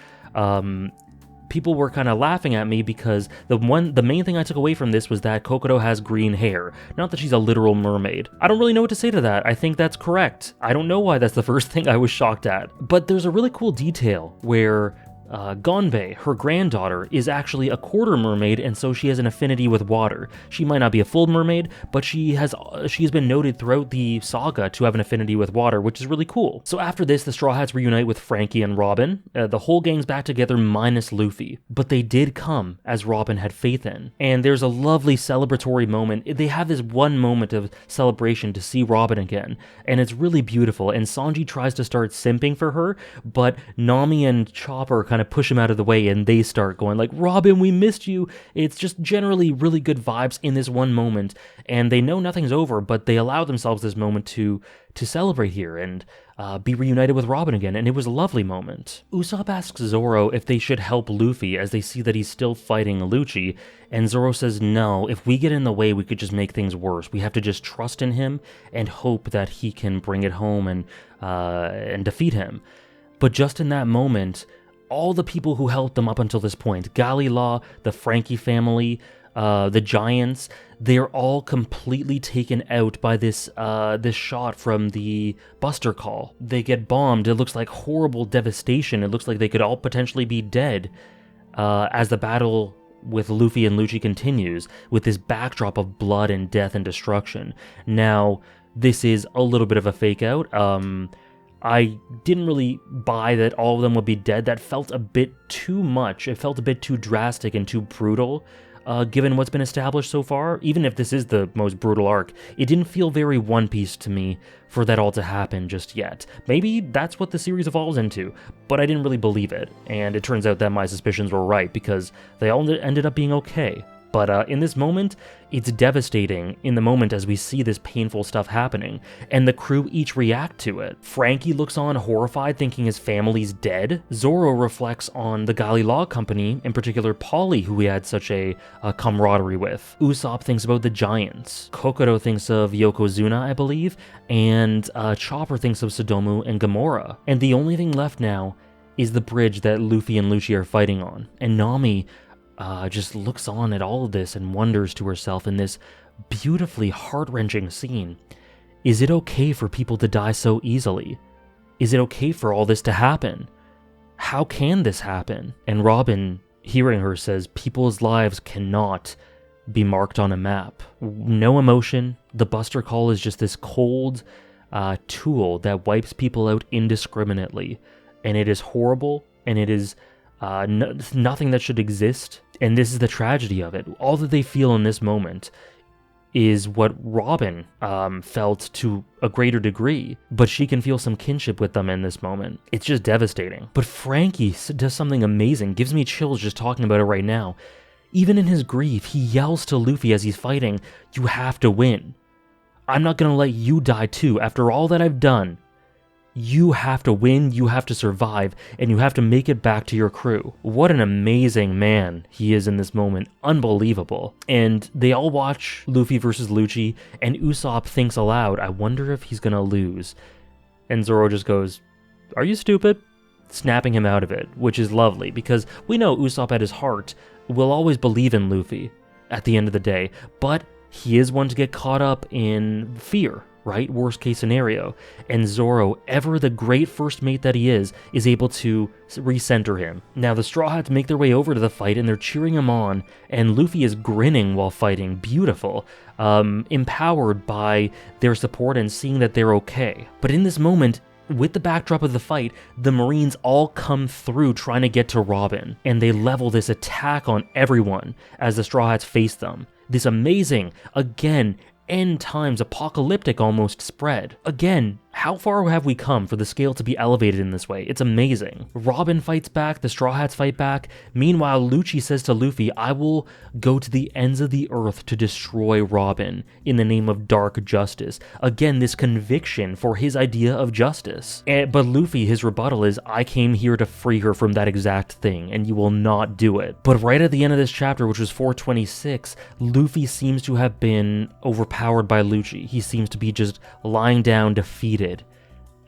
People were kind of laughing at me because the main thing I took away from this was that Kokodo has green hair, not that she's a literal mermaid. I don't really know what to say to that. I think that's correct. I don't know why that's the first thing I was shocked at. But there's a really cool detail where Gonbei, her granddaughter, is actually a quarter mermaid, and so she has an affinity with water. She might not be a full mermaid, but she's been noted throughout the saga to have an affinity with water, which is really cool. So after this, the Straw Hats reunite with Frankie and Robin. The whole gang's back together minus Luffy, but they did come as Robin had faith in. And there's a lovely celebratory moment. They have this one moment of celebration to see Robin again, and it's really beautiful. And Sanji tries to start simping for her, but Nami and Chopper kind of push him out of the way, and they start going like, Robin, we missed you. It's just generally really good vibes in this one moment, and they know nothing's over, but they allow themselves this moment to celebrate here and be reunited with Robin again, and it was a lovely moment. Usopp asks Zoro if they should help Luffy as they see that he's still fighting Lucci, and Zoro says no, if we get in the way we could just make things worse. We have to just trust in him and hope that he can bring it home and defeat him. But just in that moment, all the people who helped them up until this point, Galila, the Frankie family, the Giants, they're all completely taken out by this shot from the Buster Call. They get bombed. It looks like horrible devastation. It looks like they could all potentially be dead as the battle with Luffy and Lucci continues, with this backdrop of blood and death and destruction. Now, this is a little bit of a fake out. I didn't really buy that all of them would be dead. That felt a bit too much. It felt a bit too drastic and too brutal, given what's been established so far. Even if this is the most brutal arc, it didn't feel very One Piece to me for that all to happen just yet. Maybe that's what the series evolves into, but I didn't really believe it, and it turns out that my suspicions were right, because they all ended up being okay. But in this moment, it's devastating in the moment as we see this painful stuff happening, and the crew each react to it. Frankie looks on horrified, thinking his family's dead. Zoro reflects on the Gali Law Company, in particular Polly, who he had such a camaraderie with. Usopp thinks about the Giants. Kokodo thinks of Yokozuna, I believe, and Chopper thinks of Sodomu and Gamora. And the only thing left now is the bridge that Luffy and Lucci are fighting on, and Nami just looks on at all of this and wonders to herself in this beautifully heart-wrenching scene. Is it okay for people to die so easily? Is it okay for all this to happen? How can this happen? And Robin, hearing her, says people's lives cannot be marked on a map. No emotion. The Buster Call is just this cold tool that wipes people out indiscriminately. And it is horrible, and it is nothing that should exist. And this is the tragedy of it. All that they feel in this moment is what Robin felt to a greater degree, but she can feel some kinship with them in this moment. It's just devastating. But Frankie does something amazing, gives me chills just talking about it right now. Even in his grief, he yells to Luffy as he's fighting, "You have to win. I'm not gonna let you die too. After all that I've done, you have to win, you have to survive, and you have to make it back to your crew." What an amazing man he is in this moment. Unbelievable. And they all watch Luffy versus Lucci, and Usopp thinks aloud, "I wonder if he's gonna lose." And Zoro just goes, "Are you stupid?" Snapping him out of it, which is lovely, because we know Usopp at his heart will always believe in Luffy at the end of the day, but he is one to get caught up in fear, right? Worst case scenario. And Zoro, ever the great first mate that he is able to recenter him. Now the Straw Hats make their way over to the fight and they're cheering him on, and Luffy is grinning while fighting. Beautiful. Empowered by their support and seeing that they're okay. But in this moment, with the backdrop of the fight, the Marines all come through trying to get to Robin, and they level this attack on everyone as the Straw Hats face them. This amazing, again, end times apocalyptic almost spread. Again, how far have we come for the scale to be elevated in this way? It's amazing. Robin fights back, the Straw Hats fight back. Meanwhile, Lucci says to Luffy, "I will go to the ends of the earth to destroy Robin in the name of dark justice." Again, this conviction for his idea of justice. But Luffy, his rebuttal is, "I came here to free her from that exact thing, and you will not do it." But right at the end of this chapter, which was 426, Luffy seems to have been overpowered by Lucci. He seems to be just lying down defeated.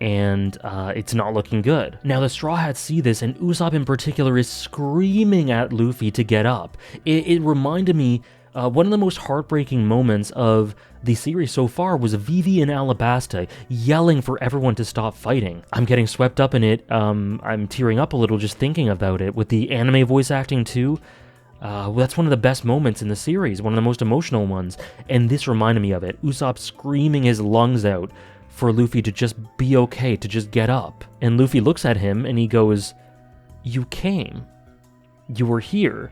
And it's not looking good. Now the Straw Hats see this, and Usopp in particular is screaming at Luffy to get up. It reminded me, one of the most heartbreaking moments of the series so far was Vivi and Alabasta yelling for everyone to stop fighting. I'm getting swept up in it. I'm tearing up a little just thinking about it. With the anime voice acting too, that's one of the best moments in the series, one of the most emotional ones. And this reminded me of it. Usopp screaming his lungs out for Luffy to just be okay, to just get up. And Luffy looks at him and he goes, "You came. You were here."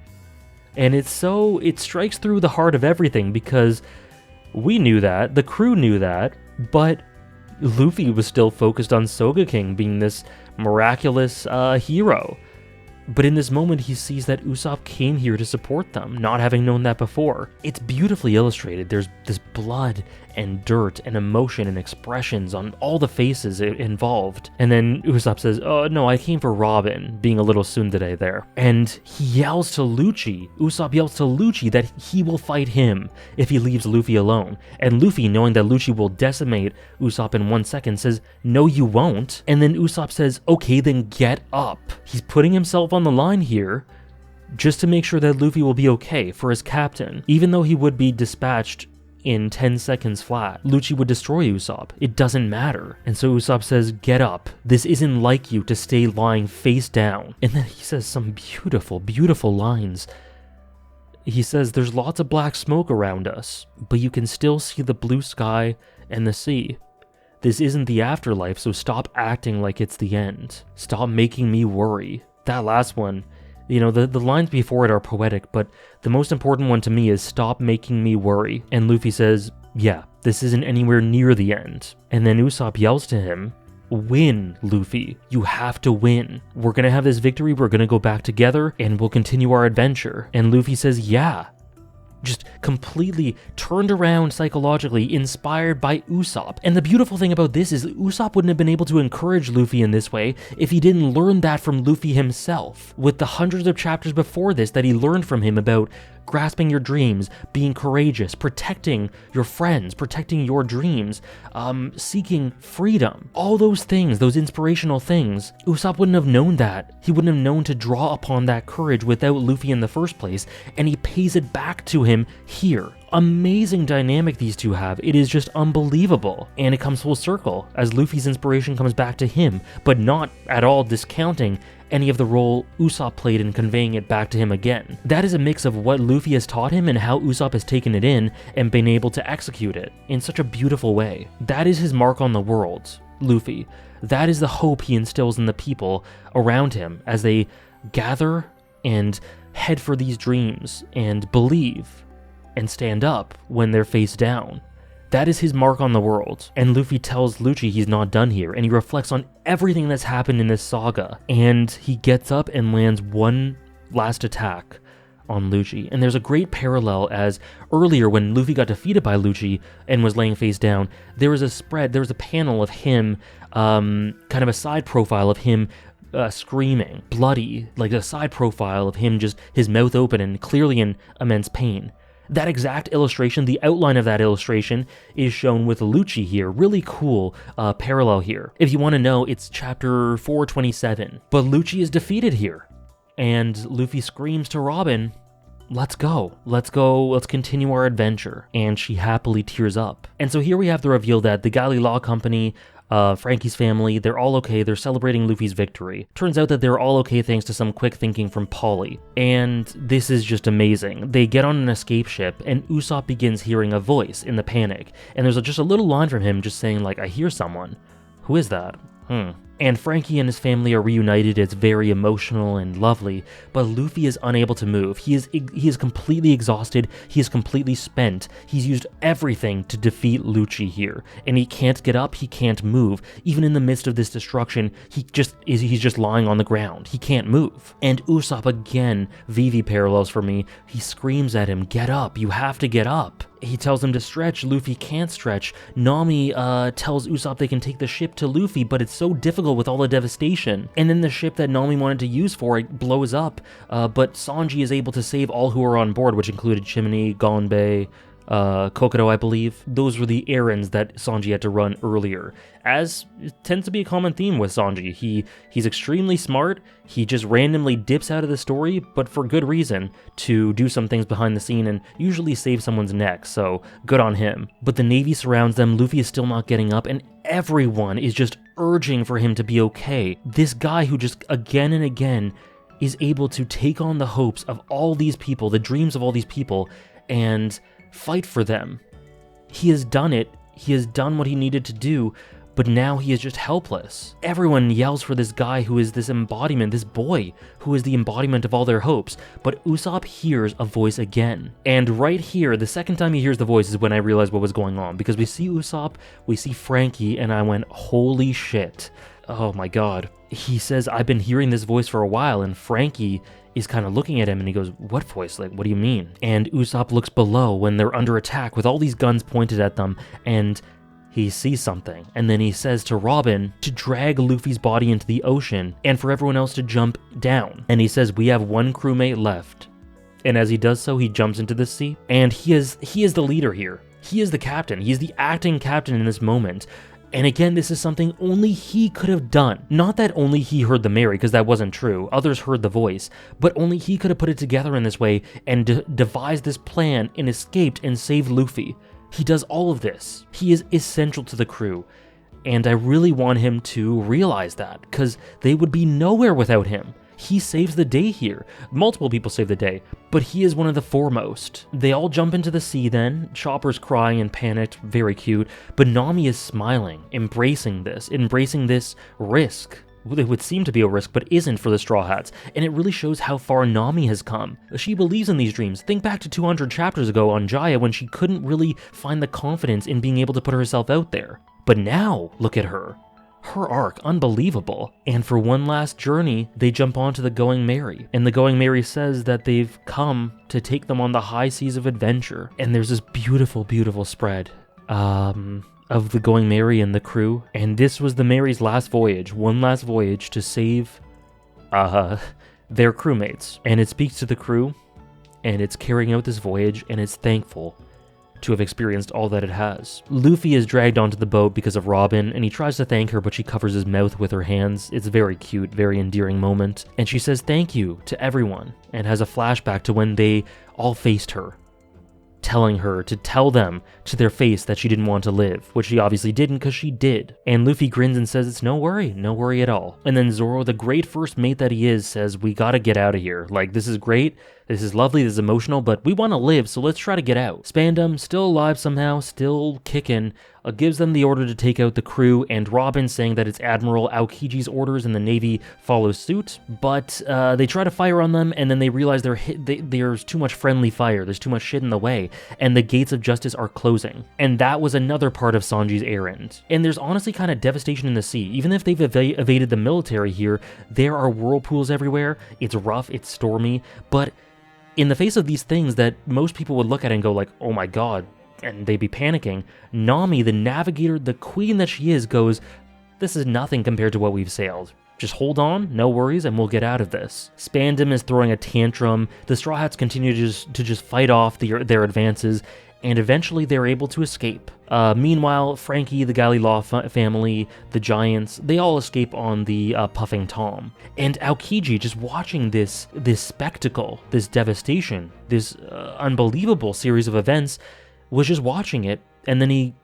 And it strikes through the heart of everything, because we knew that, the crew knew that, but Luffy was still focused on Sogeking being this miraculous hero. But in this moment, he sees that Usopp came here to support them, not having known that before. It's beautifully illustrated. There's this blood and dirt and emotion and expressions on all the faces involved. And then Usopp says, "Oh, no, I came for Robin," being a little tsundere there. And he yells to Lucci, Usopp yells to Lucci that he will fight him if he leaves Luffy alone. And Luffy, knowing that Lucci will decimate Usopp in 1 second, says, "No, you won't." And then Usopp says, "Okay, then get up." He's putting himself on the line here just to make sure that Luffy will be okay for his captain. Even though he would be dispatched in 10 seconds flat, Lucci would destroy Usopp. It doesn't matter. And so Usopp says, "Get up. This isn't like you to stay lying face down." And then he says some beautiful, beautiful lines. He says, "There's lots of black smoke around us, but you can still see the blue sky and the sea. This isn't the afterlife, so stop acting like it's the end. Stop making me worry." That last one, you know, the lines before it are poetic, but the most important one to me is "stop making me worry." And Luffy says, "Yeah, this isn't anywhere near the end." And then Usopp yells to him, "Win, Luffy. You have to win. We're gonna have this victory, we're gonna go back together, and we'll continue our adventure." And Luffy says, "Yeah." Just completely turned around psychologically, inspired by Usopp. And the beautiful thing about this is Usopp wouldn't have been able to encourage Luffy in this way if he didn't learn that from Luffy himself. With the hundreds of chapters before this that he learned from him about grasping your dreams, being courageous, protecting your friends, protecting your dreams, seeking freedom. All those things, those inspirational things, Usopp wouldn't have known that. He wouldn't have known to draw upon that courage without Luffy in the first place, and he pays it back to him here. Amazing dynamic these two have. It is just unbelievable. And it comes full circle as Luffy's inspiration comes back to him, but not at all discounting any of the role Usopp played in conveying it back to him again. That is a mix of what Luffy has taught him and how Usopp has taken it in and been able to execute it in such a beautiful way. That is his mark on the world, Luffy. That is the hope he instills in the people around him as they gather and head for these dreams and believe and stand up when they're face down. That is his mark on the world. And Luffy tells Lucci he's not done here, and he reflects on everything that's happened in this saga. And he gets up and lands one last attack on Lucci. And there's a great parallel, as earlier when Luffy got defeated by Lucci and was laying face down, there was a panel of him, kind of a side profile of him screaming, bloody, like a side profile of him, just his mouth open and clearly in immense pain. That exact illustration, the outline of that illustration, is shown with Lucci here. Really cool parallel here. If you want to know, it's chapter 427. But Lucci is defeated here. And Luffy screams to Robin, let's go, let's continue our adventure. And she happily tears up. And so here we have the reveal that the Galley Law Company, Frankie's family, they're all okay. They're celebrating Luffy's victory. Turns out that they're all okay thanks to some quick thinking from Polly. And this is just amazing. They get on an escape ship, and Usopp begins hearing a voice in the panic. And there's just a little line from him just saying, like, I hear someone. Who is that? And Frankie and his family are reunited. It's very emotional and lovely, but Luffy is unable to move. He is completely exhausted. He is completely spent. He's used everything to defeat Lucci here, and he can't get up. He can't move. Even in the midst of this destruction, he's just lying on the ground. He can't move. And Usopp again, Vivi parallels for me. He screams at him, "Get up! You have to get up!" He tells him to stretch. Luffy can't stretch. Nami tells Usopp they can take the ship to Luffy, but it's so difficult with all the devastation. And then the ship that Nami wanted to use for it blows up, but Sanji is able to save all who are on board, which included Chimney, Gonbei, Kokodo, I believe. Those were the errands that Sanji had to run earlier. As it tends to be a common theme with Sanji, he's extremely smart. He just randomly dips out of the story, but for good reason, to do some things behind the scene and usually save someone's neck, so good on him. But the Navy surrounds them, Luffy is still not getting up, and everyone is just urging for him to be okay. This guy who just again and again is able to take on the hopes of all these people, the dreams of all these people, and fight for them. He has done it. He has done what he needed to do, but now he is just helpless. Everyone yells for this guy who is this embodiment, this boy who is the embodiment of all their hopes, but Usopp hears a voice again. And right here, the second time he hears the voice is when I realized what was going on, because we see Usopp, we see Frankie, and I went, holy shit. Oh my god. He says, I've been hearing this voice for a while, and Frankie is kind of looking at him and he goes, what voice? Like, what do you mean? And Usopp looks below when they're under attack with all these guns pointed at them, and he sees something. And then he says to Robin to drag Luffy's body into the ocean and for everyone else to jump down. And he says, we have one crewmate left. And as he does so, he jumps into the sea. And he is the leader here. He is the captain. He's the acting captain in this moment. And again, this is something only he could have done. Not that only he heard the Mary, because that wasn't true. Others heard the voice. But only he could have put it together in this way and devised this plan and escaped and saved Luffy. He does all of this. He is essential to the crew. And I really want him to realize that, because they would be nowhere without him. He saves the day here. Multiple people save the day, but he is one of the foremost. They all jump into the sea then. Chopper's crying and panicked, very cute, but Nami is smiling, embracing this risk. It would seem to be a risk, but isn't for the Straw Hats, and it really shows how far Nami has come. She believes in these dreams. Think back to 200 chapters ago on Jaya when she couldn't really find the confidence in being able to put herself out there. But now, look at her. Her arc, unbelievable. And for one last journey, they jump onto the Going Merry. And the Going Merry says that they've come to take them on the high seas of adventure. And there's this beautiful, beautiful spread of the Going Merry and the crew. And this was the Mary's last voyage, one last voyage to save their crewmates. And it speaks to the crew, and it's carrying out this voyage, and it's thankful to have experienced all that it has. Luffy is dragged onto the boat because of Robin, and he tries to thank her, but she covers his mouth with her hands. It's a very cute, very endearing moment. And she says thank you to everyone, and has a flashback to when they all faced her, telling her to tell them to their face that she didn't want to live, which she obviously didn't because she did. And Luffy grins and says it's no worry at all. And then Zoro, the great first mate that he is, says we gotta get out of here. Like, this is great, This is lovely, this is emotional, but we want to live, so let's try to get out. Spandam, still alive somehow, still kicking, gives them the order to take out the crew, and Robin, saying that it's Admiral Aokiji's orders and the Navy follows suit, but they try to fire on them, and then they realize there's too much friendly fire, there's too much shit in the way, and the gates of justice are closing. And that was another part of Sanji's errand. And there's honestly kind of devastation in the sea. Even if they've evaded the military here, there are whirlpools everywhere, it's rough, it's stormy, but in the face of these things that most people would look at and go like, oh my god, and they'd be panicking, Nami, the navigator, the queen that she is, goes, this is nothing compared to what we've sailed. Just hold on, no worries, and we'll get out of this. Spandam is throwing a tantrum, the Straw Hats continue to just fight off their advances, and eventually they're able to escape. Meanwhile, Frankie, the Galileo family, the Giants, they all escape on the Puffing Tom. And Aokiji, just watching this spectacle, this devastation, this unbelievable series of events, was just watching it, and then he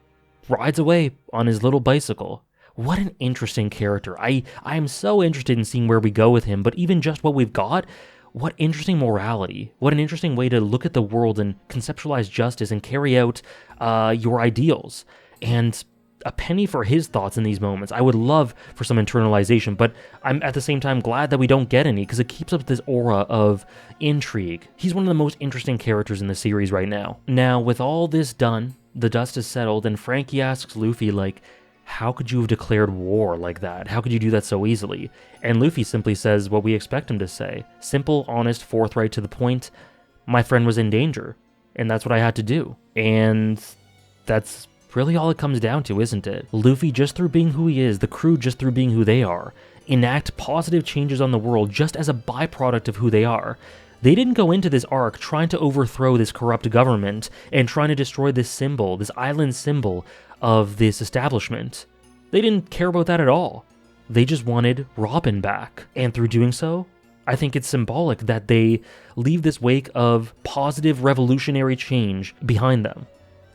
rides away on his little bicycle. What an interesting character. I am so interested in seeing where we go with him, but even just what we've got, what interesting morality, what an interesting way to look at the world and conceptualize justice and carry out your ideals. And a penny for his thoughts in these moments. I would love for some internalization, but I'm at the same time glad that we don't get any, because it keeps up this aura of intrigue. He's one of the most interesting characters in the series right now. Now, with all this done, the dust is settled, and Frankie asks Luffy, like, how could you have declared war like that? How could you do that so easily? And Luffy simply says what we expect him to say. Simple, honest, forthright, to the point. My friend was in danger, and that's what I had to do. And that's really all it comes down to, isn't it? Luffy, just through being who he is, the crew just through being who they are, enact positive changes on the world just as a byproduct of who they are. They didn't go into this arc trying to overthrow this corrupt government and trying to destroy this symbol, this island symbol of this establishment. They didn't care about that at all. They just wanted Robin back. And through doing so, I think it's symbolic that they leave this wake of positive revolutionary change behind them.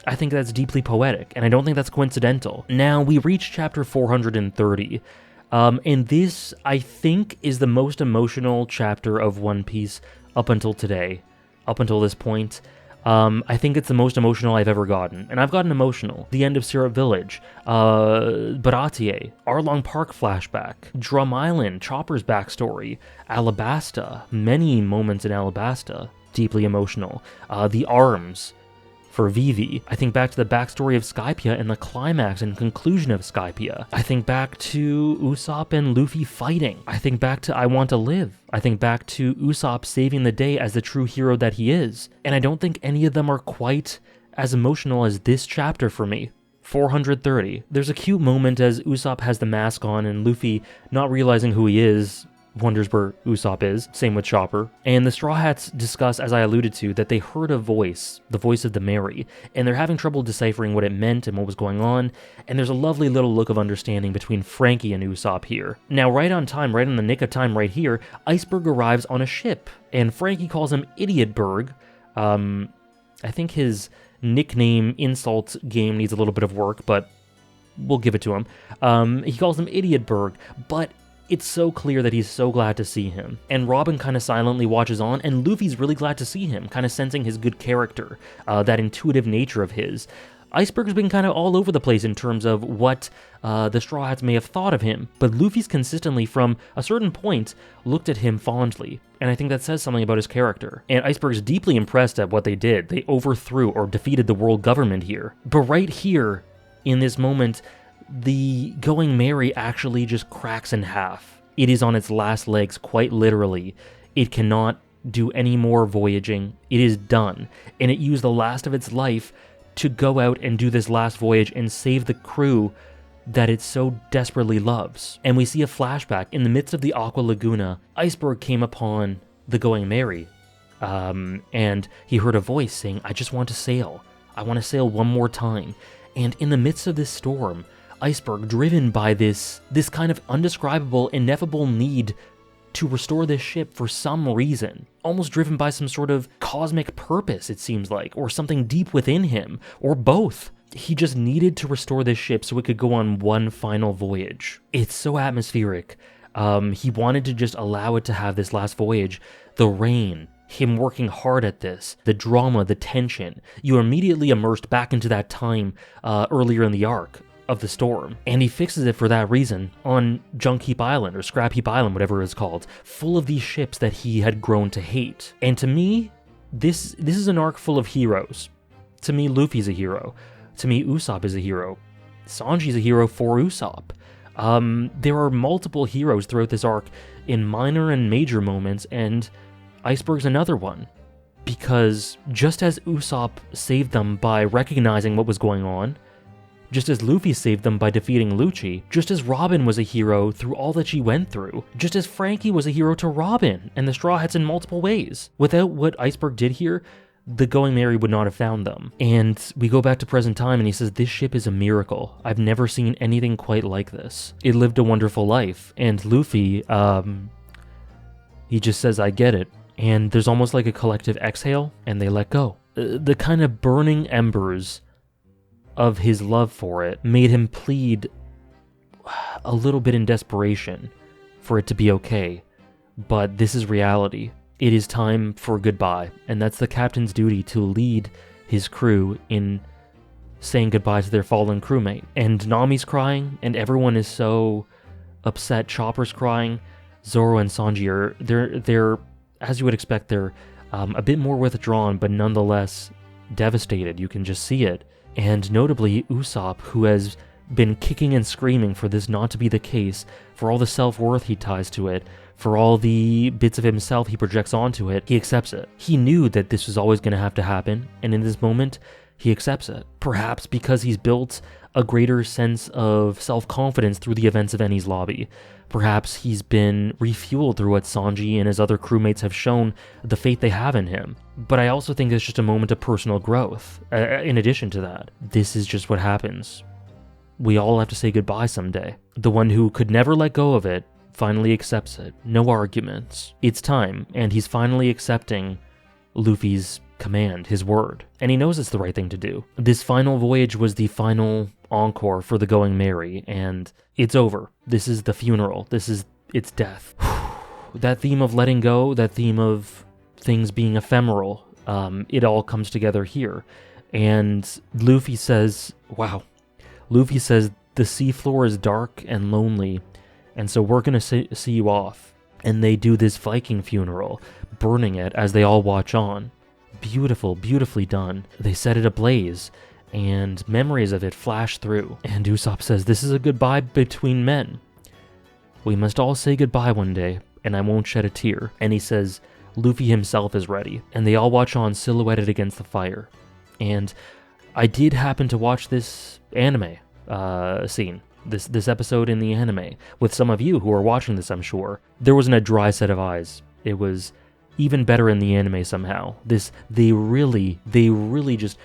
I think that's deeply poetic, and I don't think that's coincidental. Now, we reach chapter 430, and this, I think, is the most emotional chapter of One Piece up until today, up until this point. I think it's the most emotional I've ever gotten, and I've gotten emotional. The end of Syrup Village, Baratie, Arlong Park flashback, Drum Island, Chopper's backstory, Alabasta, many moments in Alabasta, deeply emotional. The arms for Vivi. I think back to the backstory of Skypiea and the climax and conclusion of Skypiea. I think back to Usopp and Luffy fighting. I think back to I Want to Live. I think back to Usopp saving the day as the true hero that he is. And I don't think any of them are quite as emotional as this chapter for me. 430. There's a cute moment as Usopp has the mask on and Luffy, not realizing who he is, wonders where Usopp is, same with Chopper. And the Straw Hats discuss, as I alluded to, that they heard a voice, the voice of the Mary, and they're having trouble deciphering what it meant and what was going on, and there's a lovely little look of understanding between Frankie and Usopp here. Now, right on time, right in the nick of time right here, Iceberg arrives on a ship, and Frankie calls him Idiotberg. I think his nickname insult game needs a little bit of work, but we'll give it to him. He calls him Idiotberg, but it's so clear that he's so glad to see him. And Robin kind of silently watches on, and Luffy's really glad to see him, kind of sensing his good character, that intuitive nature of his. Iceberg's been kind of all over the place in terms of what the Straw Hats may have thought of him, but Luffy's consistently, from a certain point, looked at him fondly, and I think that says something about his character. And Iceberg's deeply impressed at what they did. They overthrew or defeated the world government here. But right here, in this moment, the Going Merry actually just cracks in half. It is on its last legs, quite literally. It cannot do any more voyaging. It is done. And it used the last of its life to go out and do this last voyage and save the crew that it so desperately loves. And we see a flashback. In the midst of the Aqua Laguna, Iceberg came upon the Going Merry. And he heard a voice saying, I just want to sail. I want to sail one more time. And in the midst of this storm, Iceberg, driven by this kind of undescribable, ineffable need to restore this ship for some reason, almost driven by some sort of cosmic purpose, it seems like, or something deep within him, or both. He just needed to restore this ship so it could go on one final voyage. It's so atmospheric. He wanted to just allow it to have this last voyage. The rain, him working hard at this, the drama, the tension. You're immediately immersed back into that time earlier in the arc of the storm. And he fixes it for that reason on Junk Heap Island, or Scrap Heap Island, whatever it's called, full of these ships that he had grown to hate. And to me, this is an arc full of heroes. To me, Luffy's a hero. To me, Usopp is a hero. Sanji's a hero for Usopp. There are multiple heroes throughout this arc in minor and major moments, and Iceberg's another one. Because just as Usopp saved them by recognizing what was going on, just as Luffy saved them by defeating Lucci, just as Robin was a hero through all that she went through, just as Frankie was a hero to Robin and the Straw Hats in multiple ways. Without what Iceberg did here, the Going Merry would not have found them. And we go back to present time and he says, this ship is a miracle. I've never seen anything quite like this. It lived a wonderful life. And Luffy, he just says, I get it. And there's almost like a collective exhale and they let go. The kind of burning embers of his love for it made him plead a little bit in desperation for it to be okay. But this is reality. It is time for goodbye, and that's the captain's duty, to lead his crew in saying goodbye to their fallen crewmate. And Nami's crying, and everyone is so upset. Chopper's crying. Zoro and Sanji are, they're as you would expect, they're a bit more withdrawn, but nonetheless devastated. You can just see it. And notably, Usopp, who has been kicking and screaming for this not to be the case, for all the self-worth he ties to it, for all the bits of himself he projects onto it, he accepts it. He knew that this was always going to have to happen, and in this moment, he accepts it. Perhaps because he's built a greater sense of self-confidence through the events of Enies Lobby. Perhaps he's been refueled through what Sanji and his other crewmates have shown, the faith they have in him. But I also think it's just a moment of personal growth. In addition to that, this is just what happens. We all have to say goodbye someday. The one who could never let go of it finally accepts it. No arguments. It's time, and he's finally accepting Luffy's command, his word. And he knows it's the right thing to do. This final voyage was the final encore for the Going Merry, and it's over. This is the funeral. This is its death. That theme of letting go, that theme of things being ephemeral, it all comes together here. And Luffy says, wow. Luffy says, the seafloor is dark and lonely, and so we're going to see you off. And they do this Viking funeral, burning it as they all watch on. Beautiful, beautifully done. They set it ablaze, and memories of it flash through. And Usopp says, this is a goodbye between men. We must all say goodbye one day, and I won't shed a tear. And he says, Luffy himself is ready. And they all watch on, silhouetted against the fire. And I did happen to watch this anime scene, this episode in the anime, with some of you who are watching this, I'm sure. There wasn't a dry set of eyes. It was even better in the anime somehow. They really just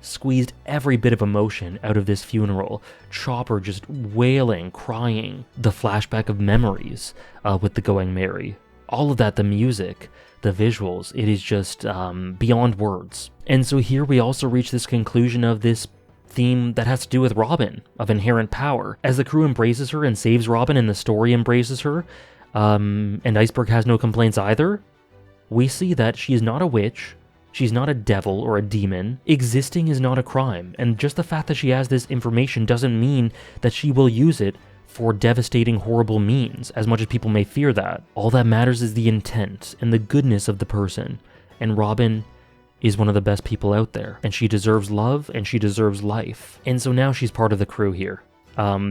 squeezed every bit of emotion out of this funeral. Chopper just wailing, crying, the flashback of memories with the Going Merry. All of that, the music, the visuals, it is just beyond words. And so here we also reach this conclusion of this theme that has to do with Robin, of inherent power. As the crew embraces her and saves Robin and the story embraces her, and Iceberg has no complaints either, we see that she is not a witch, she's not a devil or a demon. Existing is not a crime, and just the fact that she has this information doesn't mean that she will use it for devastating, horrible means, as much as people may fear that. All that matters is the intent and the goodness of the person, and Robin is one of the best people out there, and she deserves love, and she deserves life. And so now she's part of the crew here.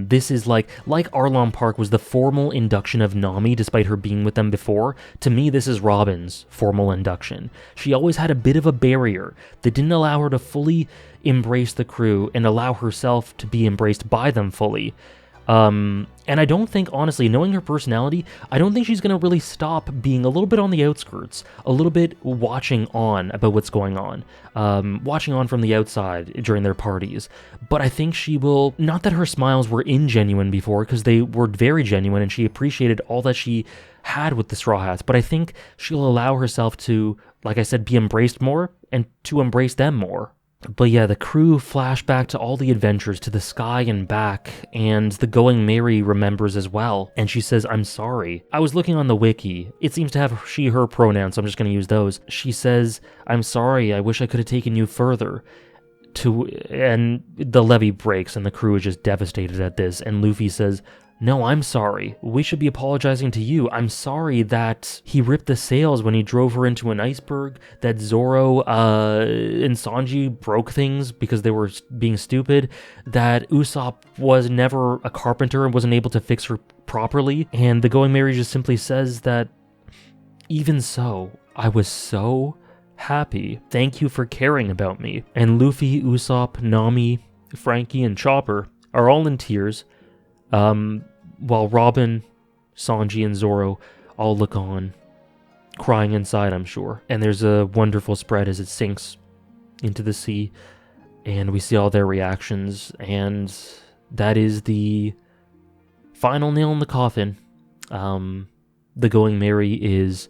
This is like Arlong Park was the formal induction of Nami despite her being with them before. To me, this is Robin's formal induction. She always had a bit of a barrier that didn't allow her to fully embrace the crew and allow herself to be embraced by them fully. And I don't think, honestly, knowing her personality, I don't think she's going to really stop being a little bit on the outskirts, a little bit watching on about what's going on, watching on from the outside during their parties. But I think she will, not that her smiles were ingenuine before, because they were very genuine and she appreciated all that she had with the Straw Hats, but I think she'll allow herself to, like I said, be embraced more and to embrace them more. But yeah, the crew flash back to all the adventures to the sky and back, and the Going Merry remembers as well, and she says, I'm sorry. I was looking on the wiki. It seems to have she, her pronouns, so I'm just going to use those. She says, I'm sorry, I wish I could have taken you further. And the levee breaks, and the crew is just devastated at this, and Luffy says, no, I'm sorry. We should be apologizing to you. I'm sorry that he ripped the sails when he drove her into an iceberg, that Zoro and Sanji broke things because they were being stupid, that Usopp was never a carpenter and wasn't able to fix her properly, and the Going Merry just simply says that, even so, I was so happy. Thank you for caring about me. And Luffy, Usopp, Nami, Frankie, and Chopper are all in tears, while Robin, Sanji, and Zoro all look on, crying inside, I'm sure. And there's a wonderful spread as it sinks into the sea, and we see all their reactions, and that is the final nail in the coffin. The Going Merry is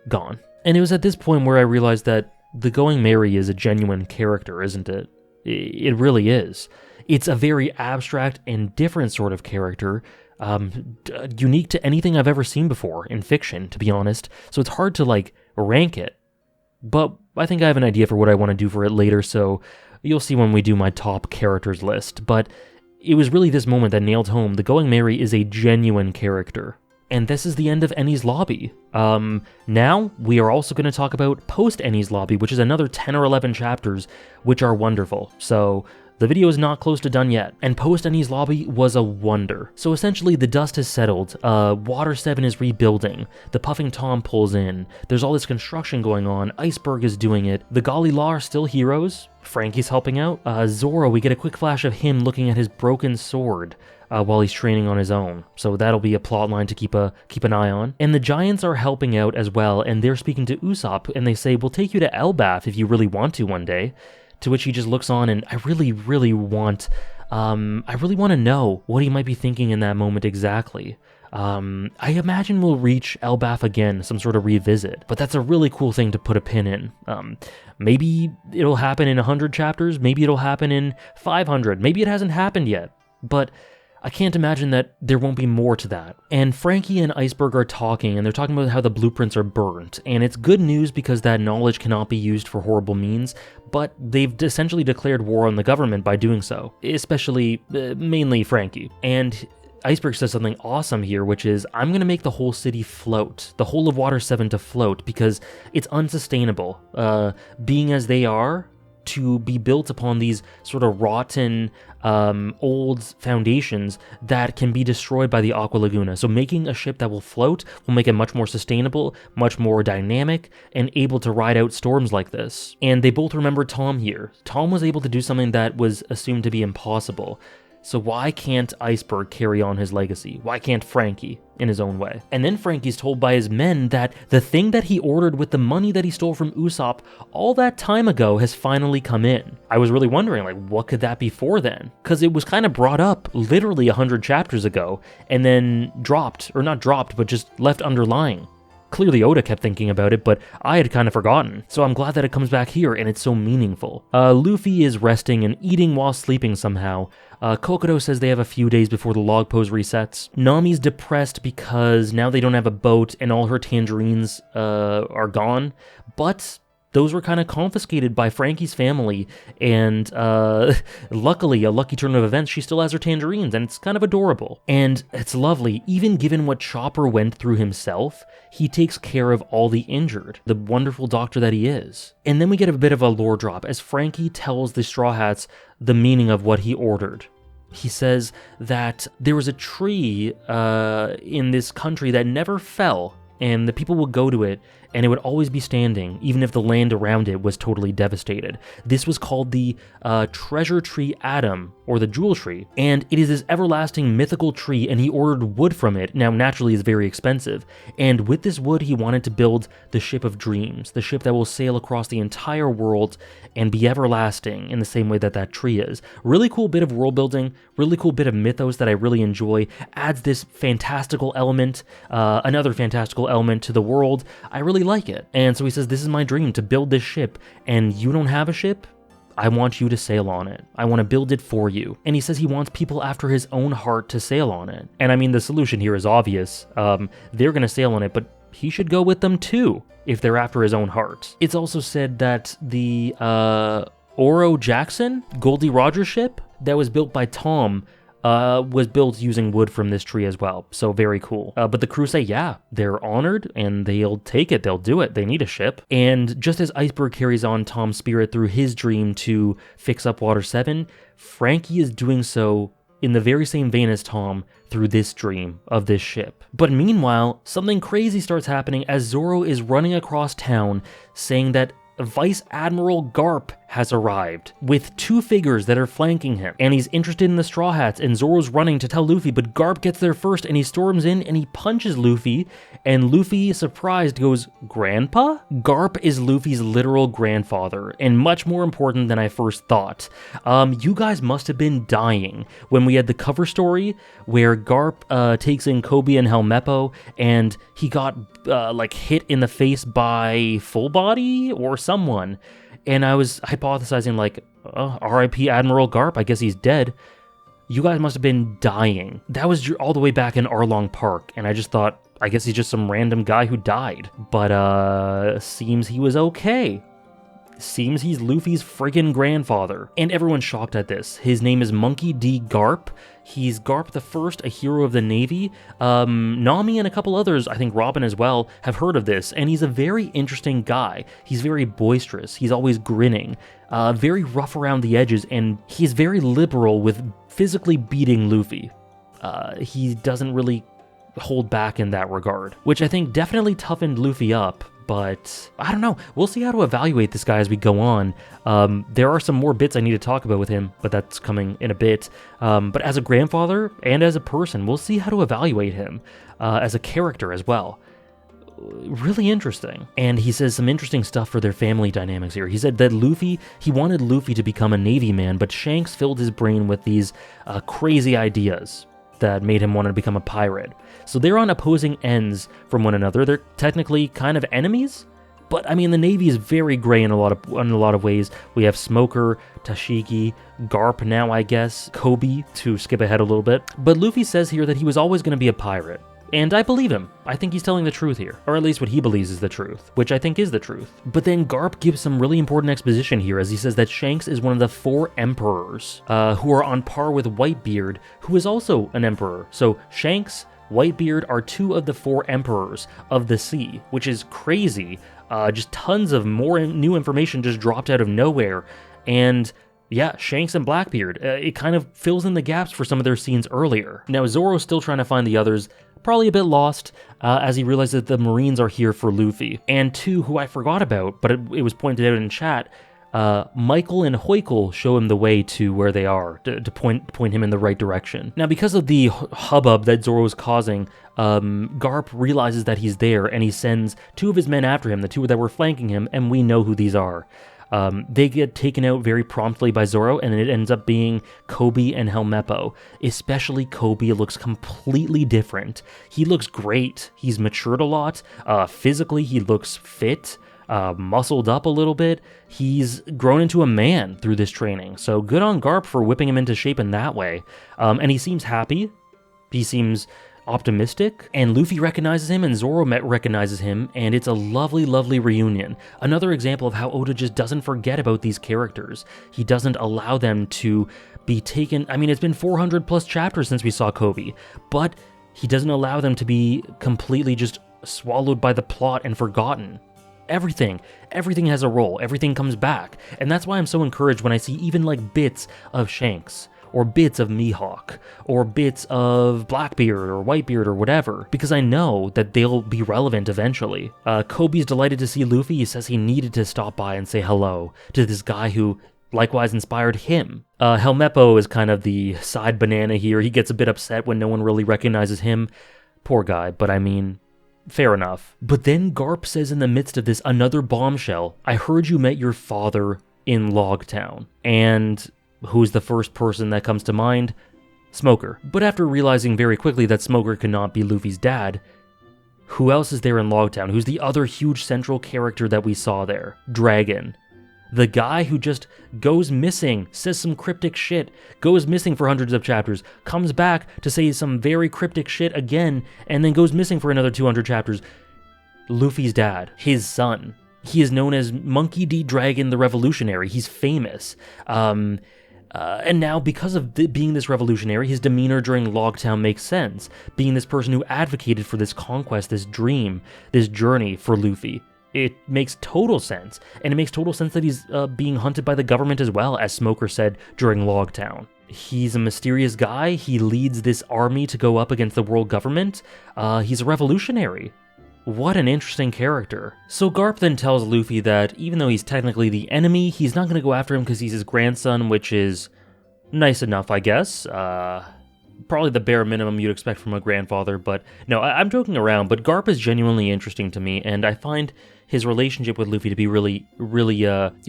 gone. And it was at this point where I realized that the Going Merry is a genuine character, isn't it? It really is. It's a very abstract and different sort of character, unique to anything I've ever seen before in fiction, to be honest. So it's hard to, rank it. But I think I have an idea for what I want to do for it later, so you'll see when we do my top characters list. But it was really this moment that nailed home the Going Merry is a genuine character. And this is the end of Enies Lobby. Now, we are also going to talk about post-Enies Lobby, which is another 10 or 11 chapters, which are wonderful. So, the video is not close to done yet, and post-Enies Lobby was a wonder. So essentially, the dust has settled, Water 7 is rebuilding, the Puffing Tom pulls in, there's all this construction going on, Iceberg is doing it, the Gali Law are still heroes, Frankie's helping out, Zoro, we get a quick flash of him looking at his broken sword, while he's training on his own. So that'll be a plot line to keep an eye on. And the Giants are helping out as well, and they're speaking to Usopp, and they say, we'll take you to Elbaf if you really want to one day. To which he just looks on, and I really want to know what he might be thinking in that moment exactly. I imagine we'll reach Elbaf again, some sort of revisit, but that's a really cool thing to put a pin in. Maybe it'll happen in 100 chapters, maybe it'll happen in 500, maybe it hasn't happened yet, but I can't imagine that there won't be more to that. And Frankie and Iceberg are talking, and they're talking about how the blueprints are burnt, and it's good news because that knowledge cannot be used for horrible means, but they've essentially declared war on the government by doing so, especially, mainly Frankie. And Iceberg says something awesome here, which is, I'm going to make the whole city float, the whole of Water 7 to float, because it's unsustainable, being as they are, to be built upon these sort of rotten, old foundations that can be destroyed by the Aqua Laguna. So making a ship that will float will make it much more sustainable, much more dynamic, and able to ride out storms like this. And they both remember Tom here. Tom was able to do something that was assumed to be impossible. So why can't Iceberg carry on his legacy? Why can't Frankie in his own way? And then Frankie's told by his men that the thing that he ordered with the money that he stole from Usopp all that time ago has finally come in. I was really wondering, what could that be for then? Because it was kind of brought up literally 100 chapters ago and then dropped, or not dropped, but just left underlying. Clearly Oda kept thinking about it, but I had kind of forgotten, so I'm glad that it comes back here and it's so meaningful. Luffy is resting and eating while sleeping somehow. Kokodo says they have a few days before the log pose resets. Nami's depressed because now they don't have a boat and all her tangerines are gone, but those were kind of confiscated by Frankie's family, and luckily, a lucky turn of events, she still has her tangerines, and it's kind of adorable. And it's lovely, even given what Chopper went through himself, he takes care of all the injured, the wonderful doctor that he is. And then we get a bit of a lore drop, as Frankie tells the Straw Hats the meaning of what he ordered. He says that there was a tree in this country that never fell, and the people would go to it, and it would always be standing, even if the land around it was totally devastated. This was called the Treasure Tree Adam, or the Jewel Tree, and it is this everlasting mythical tree, and he ordered wood from it. Now, naturally, it's very expensive, and with this wood, he wanted to build the Ship of Dreams, the ship that will sail across the entire world and be everlasting in the same way that that tree is. Really cool bit of world building, really cool bit of mythos that I really enjoy, adds this fantastical element, another fantastical element to the world. I really like it. And so he says, this is my dream, to build this ship, and you don't have a ship? I want you to sail on it. I want to build it for you. And he says he wants people after his own heart to sail on it. And I mean, the solution here is obvious. They're going to sail on it, but he should go with them too, if they're after his own heart. It's also said that the Oro Jackson, Goldie Rogers ship that was built by Tom was built using wood from this tree as well, so very cool. But the crew say, yeah, they're honored, and they'll take it, they'll do it, they need a ship. And just as Iceberg carries on Tom's spirit through his dream to fix up Water 7, Frankie is doing so in the very same vein as Tom through this dream of this ship. But meanwhile, something crazy starts happening as Zoro is running across town saying that Vice Admiral Garp has arrived with 2 figures that are flanking him, and he's interested in the Straw Hats, and Zoro's running to tell Luffy, but Garp gets there first, and he storms in and he punches Luffy, and Luffy, surprised, goes, "Grandpa?" Garp is Luffy's literal grandfather, and much more important than I first thought. You guys must have been dying when we had the cover story where Garp takes in Kobe and Helmeppo, and he got like hit in the face by Full Body or someone. And I was hypothesizing, like, R.I.P. Admiral Garp, I guess he's dead. You guys must have been dying. That was all the way back in Arlong Park, and I just thought, I guess he's just some random guy who died. But, seems he was okay. Seems he's Luffy's friggin' grandfather. And everyone's shocked at this. His name is Monkey D. Garp. He's Garp the First, a hero of the Navy. Nami and a couple others, I think Robin as well, have heard of this, and he's a very interesting guy. He's very boisterous, he's always grinning, very rough around the edges, and he's very liberal with physically beating Luffy. He doesn't really hold back in that regard, which I think definitely toughened Luffy up. But I don't know. We'll see how to evaluate this guy as we go on. There are some more bits I need to talk about with him, but that's coming in a bit. But as a grandfather and as a person, we'll see how to evaluate him as a character as well. Really interesting. And he says some interesting stuff for their family dynamics here. He said that he wanted Luffy to become a Navy man, but Shanks filled his brain with these crazy ideas that made him want to become a pirate. So they're on opposing ends from one another. They're technically kind of enemies, but I mean the Navy is very gray in a lot of ways. We have Smoker, Tashiki, Garp now, I guess, Kobe, to skip ahead a little bit. But Luffy says here that he was always going to be a pirate. And I believe him. I think he's telling the truth here, or at least what he believes is the truth, which I think is the truth. But then Garp gives some really important exposition here as he says that Shanks is one of the 4 emperors who are on par with Whitebeard, who is also an emperor. So Shanks, Whitebeard are 2 of the 4 emperors of the sea, which is crazy. Just tons of more new information just dropped out of nowhere. And yeah, Shanks and Blackbeard, it kind of fills in the gaps for some of their scenes earlier. Now Zoro's still trying to find the others, probably a bit lost, as he realizes that the Marines are here for Luffy. And 2 who I forgot about, but it was pointed out in chat, Michael and Hoikel show him the way to where they are, to point him in the right direction. Now, because of the hubbub that Zoro is causing, Garp realizes that he's there, and he sends 2 of his men after him, the 2 that were flanking him, and we know who these are. They get taken out very promptly by Zoro, and it ends up being Kobe and Helmeppo. Especially Kobe looks completely different. He looks great. He's matured a lot. Physically, he looks fit, muscled up a little bit. He's grown into a man through this training. So good on Garp for whipping him into shape in that way. And he seems happy. He seems optimistic, and Luffy recognizes him, and Zoro recognizes him, and it's a lovely, lovely reunion. Another example of how Oda just doesn't forget about these characters. He doesn't allow them to be taken. I mean, it's been 400 plus chapters since we saw Kobe, but he doesn't allow them to be completely just swallowed by the plot and forgotten. Everything has a role. Everything comes back, and that's why I'm so encouraged when I see even like bits of Shanks, or bits of Mihawk, or bits of Blackbeard or Whitebeard or whatever, because I know that they'll be relevant eventually. Kobe's delighted to see Luffy. He says he needed to stop by and say hello to this guy who likewise inspired him. Helmeppo is kind of the side banana here. He gets a bit upset when no one really recognizes him. Poor guy, but I mean, fair enough. But then Garp says in the midst of this another bombshell, "I heard you met your father in Logtown." And who's the first person that comes to mind? Smoker. But after realizing very quickly that Smoker cannot be Luffy's dad, who else is there in Logtown? Who's the other huge central character that we saw there? Dragon. The guy who just goes missing, says some cryptic shit, goes missing for hundreds of chapters, comes back to say some very cryptic shit again, and then goes missing for another 200 chapters. Luffy's dad, his son. He is known as Monkey D. Dragon the Revolutionary. He's famous. And now, because of being this revolutionary, his demeanor during Logtown makes sense. Being this person who advocated for this conquest, this dream, this journey for Luffy. It makes total sense. And it makes total sense that he's being hunted by the government as well, as Smoker said during Logtown. He's a mysterious guy. He leads this army to go up against the world government. He's a revolutionary. What an interesting character. So Garp then tells Luffy that even though he's technically the enemy, he's not going to go after him because he's his grandson, which is nice enough, I guess. Probably the bare minimum you'd expect from a grandfather, but no, I'm joking around, but Garp is genuinely interesting to me, and I find his relationship with Luffy to be really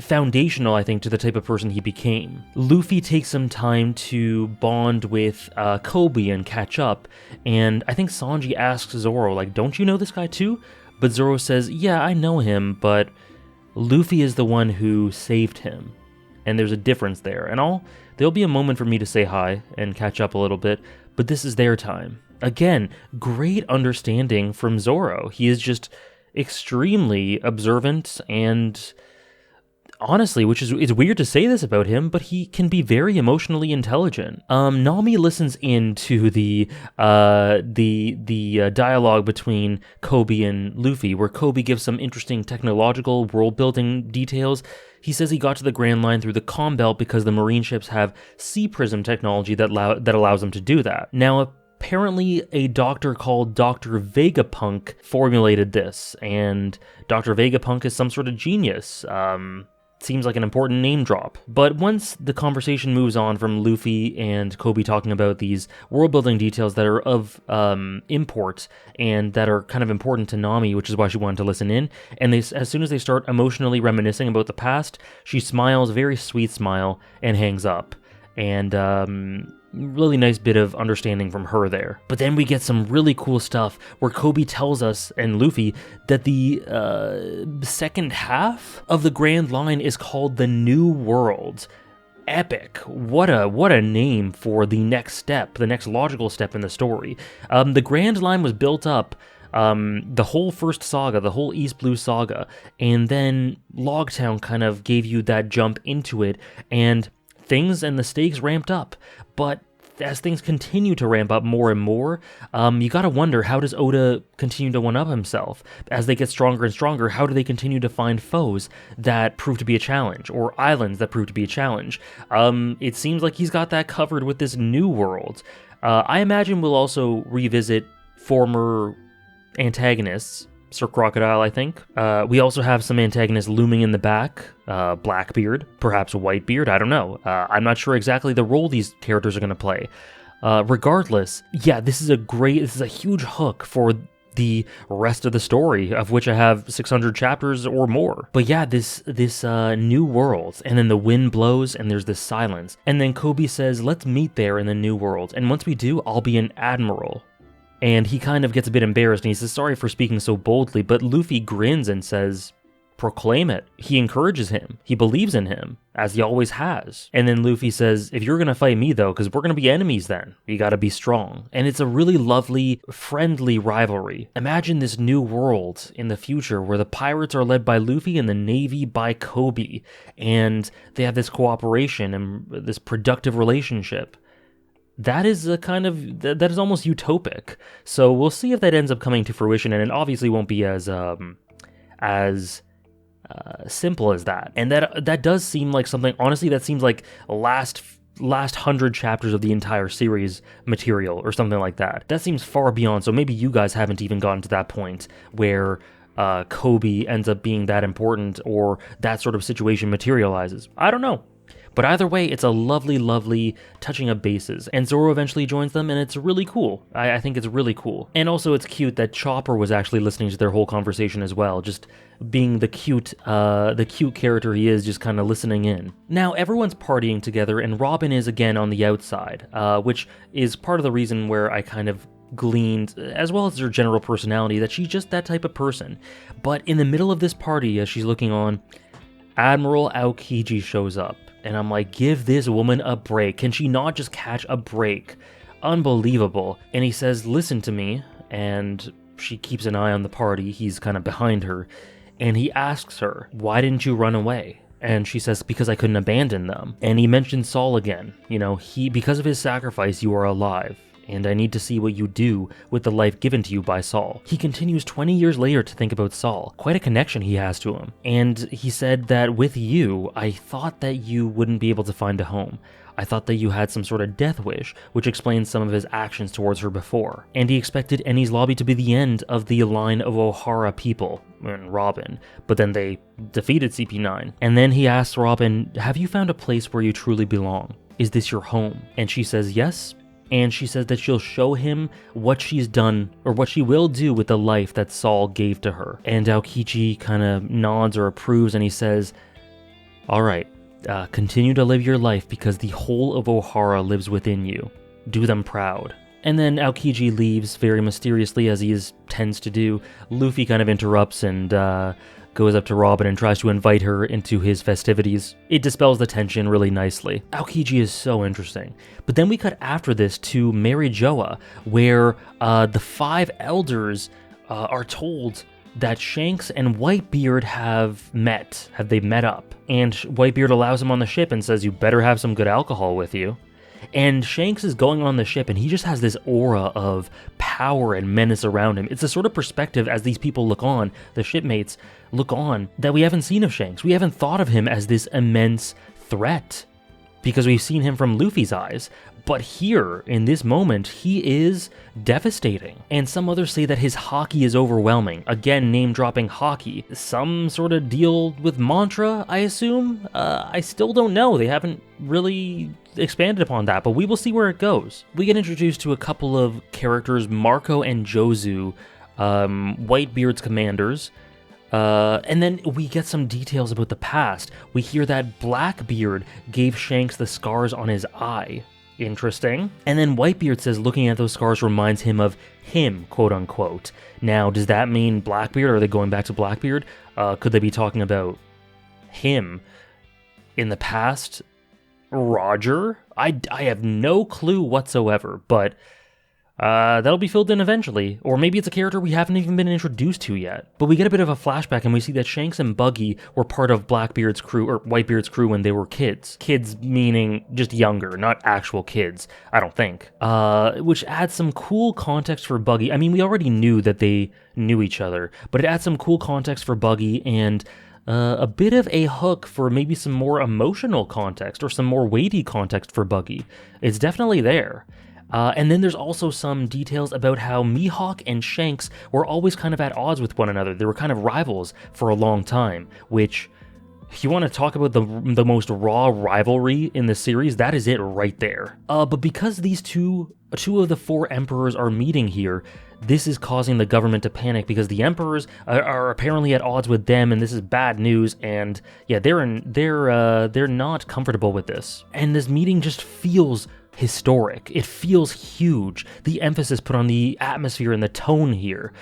foundational, I think, to the type of person he became. Luffy takes some time to bond with Kobe and catch up, and I think Sanji asks Zoro, like, don't you know this guy too? But Zoro says, yeah, I know him, but Luffy is the one who saved him, and there's a difference there, and there'll be a moment for me to say hi and catch up a little bit, but this is their time. Again, great understanding from Zoro. He is just extremely observant and honestly, which is, it's weird to say this about him, but he can be very emotionally intelligent. Nami listens in to the dialogue between Kobe and Luffy, where Kobe gives some interesting technological world-building details. He says he got to the Grand Line through the comm belt because the marine ships have sea prism technology that allows them to do that. Now, apparently a doctor called Dr. Vegapunk formulated this, and Dr. Vegapunk is some sort of genius. Seems like an important name drop. But once the conversation moves on from Luffy and Kobe talking about these world-building details that are of import and that are kind of important to Nami, which is why she wanted to listen in, and as soon as they start emotionally reminiscing about the past, she smiles, very sweet smile, and hangs up. And really nice bit of understanding from her there. But then we get some really cool stuff where Kobe tells us, and Luffy, that the second half of the Grand Line is called the New World. Epic. What a name for the next step, the next logical step in the story. The Grand Line was built up the whole first saga, the whole East Blue saga, and then Logtown kind of gave you that jump into it, and things and the stakes ramped up. But as things continue to ramp up more and more, you gotta wonder, how does Oda continue to one-up himself? As they get stronger and stronger, how do they continue to find foes that prove to be a challenge, or islands that prove to be a challenge? It seems like he's got that covered with this new world. I imagine we'll also revisit former antagonists, Sir Crocodile, I think. We also have some antagonists looming in the back. Blackbeard, perhaps Whitebeard, I don't know. I'm not sure exactly the role these characters are going to play. Regardless, yeah, this is a huge hook for the rest of the story, of which I have 600 chapters or more. But yeah, this new world, and then the wind blows, and there's this silence. And then Kobe says, let's meet there in the new world, and once we do, I'll be an admiral. And he kind of gets a bit embarrassed, and he says, sorry for speaking so boldly, but Luffy grins and says, proclaim it. He encourages him. He believes in him, as he always has. And then Luffy says, if you're gonna fight me though, because we're gonna be enemies then, you gotta be strong. And it's a really lovely, friendly rivalry. Imagine this new world in the future where the pirates are led by Luffy and the Navy by Kobe, and they have this cooperation and this productive relationship. That is a kind of, that is almost utopic. So we'll see if that ends up coming to fruition, and it obviously won't be as simple as that. And that does seem like something, honestly, that seems like last 100 chapters of the entire series material or something like that. That seems far beyond, so maybe you guys haven't even gotten to that point where Kobe ends up being that important or that sort of situation materializes. I don't know. But either way, it's a lovely, lovely touching of bases. And Zoro eventually joins them, and it's really cool. I think it's really cool. And also it's cute that Chopper was actually listening to their whole conversation as well, just being the cute character he is, just kind of listening in. Now, everyone's partying together, and Robin is again on the outside, which is part of the reason where I kind of gleaned, as well as her general personality, that she's just that type of person. But in the middle of this party, as she's looking on, Admiral Aokiji shows up, and I'm like, give this woman a break. Can she not just catch a break? Unbelievable. And he says, listen to me, and she keeps an eye on the party. He's kind of behind her, and he asks her, why didn't you run away? And she says, because I couldn't abandon them. And he mentions Saul again. You know, because of his sacrifice, you are alive, and I need to see what you do with the life given to you by Saul. He continues 20 years later to think about Saul. Quite a connection he has to him. And he said that with you, I thought that you wouldn't be able to find a home. I thought that you had some sort of death wish, which explains some of his actions towards her before. And he expected Enies Lobby to be the end of the line of O'Hara people, and Robin, but then they defeated CP9. And then he asks Robin, have you found a place where you truly belong? Is this your home? And she says yes, and she says that she'll show him what she's done, or what she will do with the life that Saul gave to her. And Aokiji kind of nods or approves, and he says, all right, continue to live your life because the whole of O'Hara lives within you. Do them proud. And then Aokiji leaves very mysteriously, as he tends to do. Luffy kind of interrupts and goes up to Robin and tries to invite her into his festivities. It dispels the tension really nicely. Aokiji is so interesting. But then we cut after this to Mary Joa, where the 5 elders are told that Shanks and Whitebeard have met up. And Whitebeard allows him on the ship and says, you better have some good alcohol with you. And Shanks is going on the ship, and he just has this aura of power and menace around him. It's the sort of perspective as these people look on, the shipmates look on, that we haven't seen of Shanks. We haven't thought of him as this immense threat, because we've seen him from Luffy's eyes. But here, in this moment, he is devastating. And some others say that his haki is overwhelming. Again, name-dropping haki. Some sort of deal with mantra, I assume? I still don't know. They haven't really expanded upon that, but we will see where it goes. We get introduced to a couple of characters, Marco and Jozu, Whitebeard's commanders. And then we get some details about the past. We hear that Blackbeard gave Shanks the scars on his eye. Interesting. And then Whitebeard says looking at those scars reminds him of him, quote unquote. Now, does that mean Blackbeard? Are they going back to Blackbeard? Could they be talking about him in the past? Roger? I have no clue whatsoever, but that'll be filled in eventually. Or maybe it's a character we haven't even been introduced to yet. But we get a bit of a flashback and we see that Shanks and Buggy were part of Blackbeard's crew, or Whitebeard's crew, when they were kids. Kids meaning just younger, not actual kids, I don't think. Which adds some cool context for Buggy. I mean, we already knew that they knew each other, but it adds some cool context for Buggy and a bit of a hook for maybe some more emotional context or some more weighty context for Buggy. It's definitely there. And then there's also some details about how Mihawk and Shanks were always kind of at odds with one another. They were kind of rivals for a long time, which, if you want to talk about the most raw rivalry in the series, that is it right there. But because these two of the 4 emperors are meeting here, this is causing the government to panic because the emperors are apparently at odds with them, and this is bad news. And yeah, they're not comfortable with this. And this meeting just feels historic. It feels huge. The emphasis put on the atmosphere and the tone here.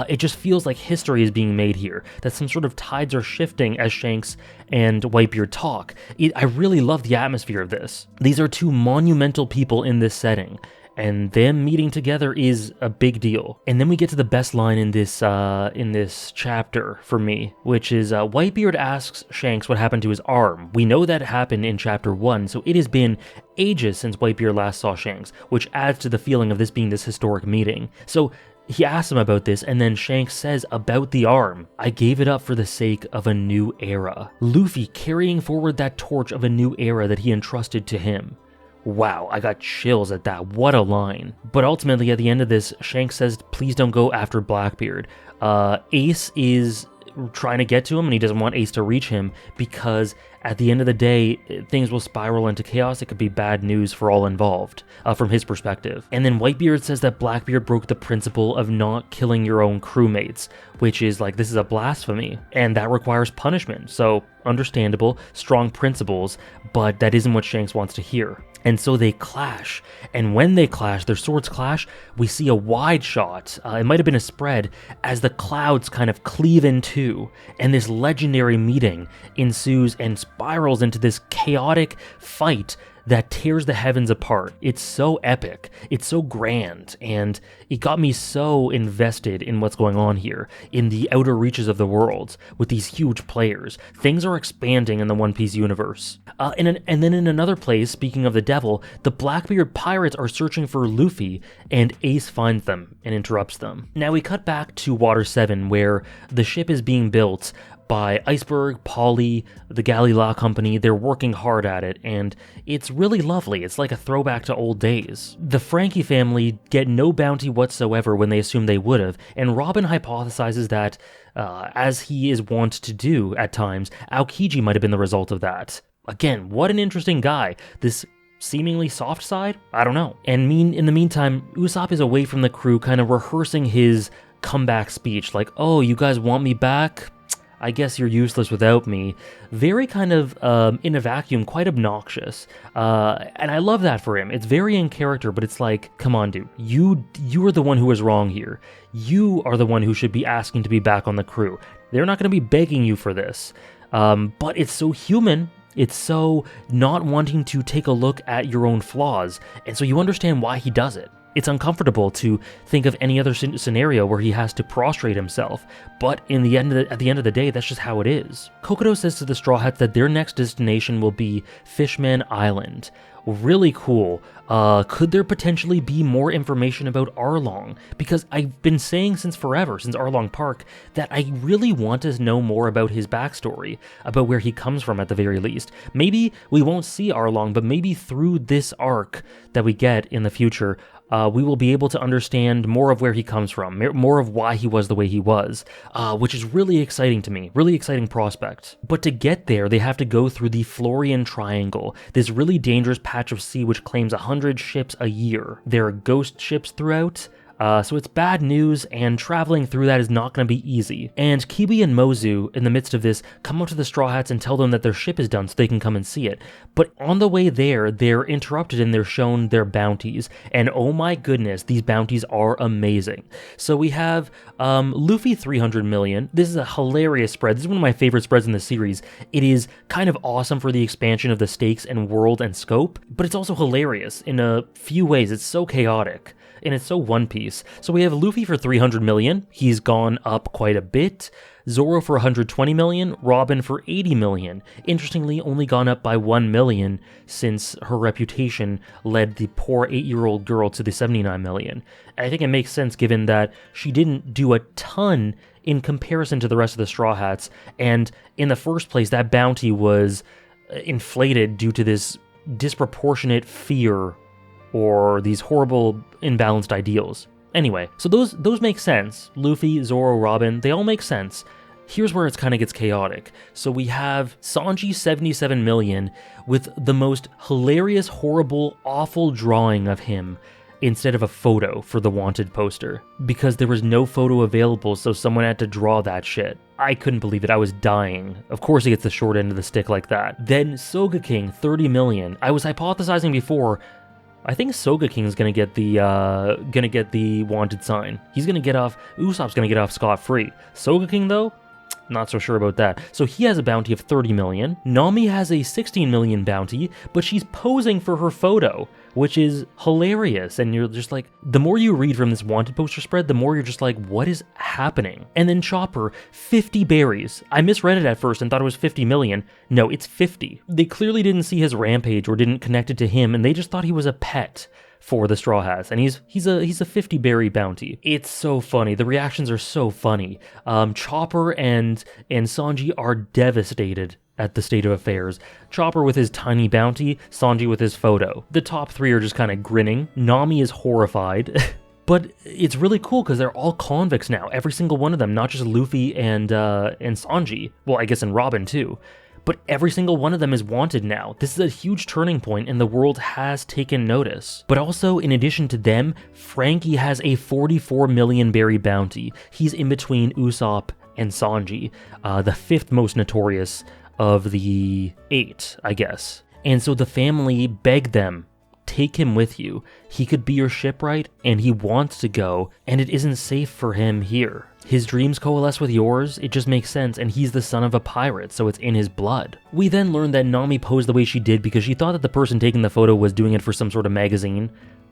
It just feels like history is being made here, that some sort of tides are shifting as Shanks and Whitebeard talk. I really love the atmosphere of this. These are 2 monumental people in this setting, and them meeting together is a big deal. And then we get to the best line in this chapter for me, which is Whitebeard asks Shanks what happened to his arm. We know that happened in chapter 1, so it has been ages since Whitebeard last saw Shanks, which adds to the feeling of this being this historic meeting. So he asks him about this, and then Shanks says about the arm, I gave it up for the sake of a new era. Luffy carrying forward that torch of a new era that he entrusted to him. Wow, I got chills at that. What a line. But ultimately, at the end of this, Shanks says, please don't go after Blackbeard. Ace is trying to get to him, and he doesn't want Ace to reach him because at the end of the day, things will spiral into chaos. It could be bad news for all involved, from his perspective. And then Whitebeard says that Blackbeard broke the principle of not killing your own crewmates, which is like, this is a blasphemy, and that requires punishment. So, understandable, strong principles, but that isn't what Shanks wants to hear. And so they clash, and when they clash, their swords clash, we see a wide shot, it might have been a spread, as the clouds kind of cleave in two, and this legendary meeting ensues and spirals into this chaotic fight that tears the heavens apart. It's so epic, it's so grand, and it got me so invested in what's going on here, in the outer reaches of the world, with these huge players. Things are expanding in the One Piece universe. And then in another place, speaking of the devil, the Blackbeard pirates are searching for Luffy, and Ace finds them and interrupts them. Now we cut back to Water 7, where the ship is being built by Iceberg, Polly, the Galila Company. They're working hard at it, and it's really lovely. It's like a throwback to old days. The Frankie family get no bounty whatsoever when they assume they would have, and Robin hypothesizes that, as he is wont to do at times, Aokiji might have been the result of that. Again, what an interesting guy. This seemingly soft side? I don't know. And in the meantime, Usopp is away from the crew, kind of rehearsing his comeback speech, like, oh, you guys want me back? I guess you're useless without me. Very kind of, in a vacuum, quite obnoxious. And I love that for him. It's very in character, but it's like, come on, dude. You are the one who was wrong here. You are the one who should be asking to be back on the crew. They're not going to be begging you for this. But it's so human. It's so not wanting to take a look at your own flaws. And so you understand why he does it. It's uncomfortable to think of any other scenario where he has to prostrate himself, but at the end of the day, that's just how it is. Kokodo says to the Straw Hats that their next destination will be Fishman Island. Really cool. Could there potentially be more information about Arlong? Because I've been saying since forever, since Arlong Park, that I really want to know more about his backstory, about where he comes from at the very least. Maybe we won't see Arlong, but maybe through this arc that we get in the future, we will be able to understand more of where he comes from, more of why he was the way he was, which is really exciting to me, really exciting prospect. But to get there, they have to go through the Florian Triangle, this really dangerous patch of sea which claims 100 ships a year. There are ghost ships throughout, so it's bad news, and traveling through that is not going to be easy. And Kibi and Mozu, in the midst of this, come up to the Straw Hats and tell them that their ship is done so they can come and see it. But on the way there, they're interrupted and they're shown their bounties. And oh my goodness, these bounties are amazing. So we have Luffy 300 million. This is a hilarious spread. This is one of my favorite spreads in the series. It is kind of awesome for the expansion of the stakes and world and scope, but it's also hilarious in a few ways. It's so chaotic. And it's so One Piece. So we have Luffy for 300 million. He's gone up quite a bit. Zoro for 120 million. Robin for 80 million. Interestingly, only gone up by 1 million since her reputation led the poor 8-year-old girl to the 79 million. And I think it makes sense given that she didn't do a ton in comparison to the rest of the Straw Hats. And in the first place, that bounty was inflated due to this disproportionate fear or these horrible imbalanced ideals. Anyway, so those make sense. Luffy, Zoro, Robin, they all make sense. Here's where it kind of gets chaotic. So we have Sanji 77 million with the most hilarious, horrible, awful drawing of him instead of a photo for the wanted poster. Because there was no photo available, so someone had to draw that shit. I couldn't believe it. I was dying. Of course he gets the short end of the stick like that. Then Soga King, 30 million. I was hypothesizing before, I think Soga King's gonna get the wanted sign. He's gonna get off. Usopp's gonna get off scot-free. Soga King though, not so sure about that. So he has a bounty of 30 million. Nami has a 16 million bounty, but she's posing for her photo, which is hilarious. And you're just like, the more you read from this wanted poster spread, the more you're just like, what is happening? And then Chopper, 50 berries. I misread it at first and thought it was 50 million. No, it's 50. They clearly didn't see his rampage or didn't connect it to him, and they just thought he was a pet for the Straw Hats, and he's a 50 berry bounty. It's so funny. The reactions are so funny. Chopper and Sanji are devastated at the state of affairs. Chopper with his tiny bounty, Sanji with his photo. The top three are just kind of grinning. Nami is horrified. But it's really cool because they're all convicts now. Every single one of them, not just Luffy and Sanji. Well, I guess and Robin too. But every single one of them is wanted now. This is a huge turning point and the world has taken notice. But also, in addition to them, Frankie has a 44 million berry bounty. He's in between Usopp and Sanji, the fifth most notorious of the 8, I guess. And so the family begged them take him with you. He could be your shipwright, and he wants to go, and it isn't safe for him here. His dreams coalesce with yours, it just makes sense, and he's the son of a pirate, so it's in his blood. We then learn that Nami posed the way she did because she thought that the person taking the photo was doing it for some sort of magazine.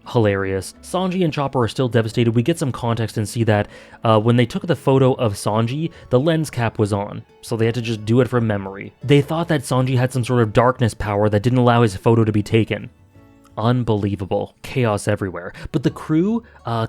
Hilarious. Sanji and Chopper are still devastated. We get some context and see that when they took the photo of Sanji, the lens cap was on, so they had to just do it from memory. They thought that Sanji had some sort of darkness power that didn't allow his photo to be taken. Unbelievable. Chaos everywhere. But the crew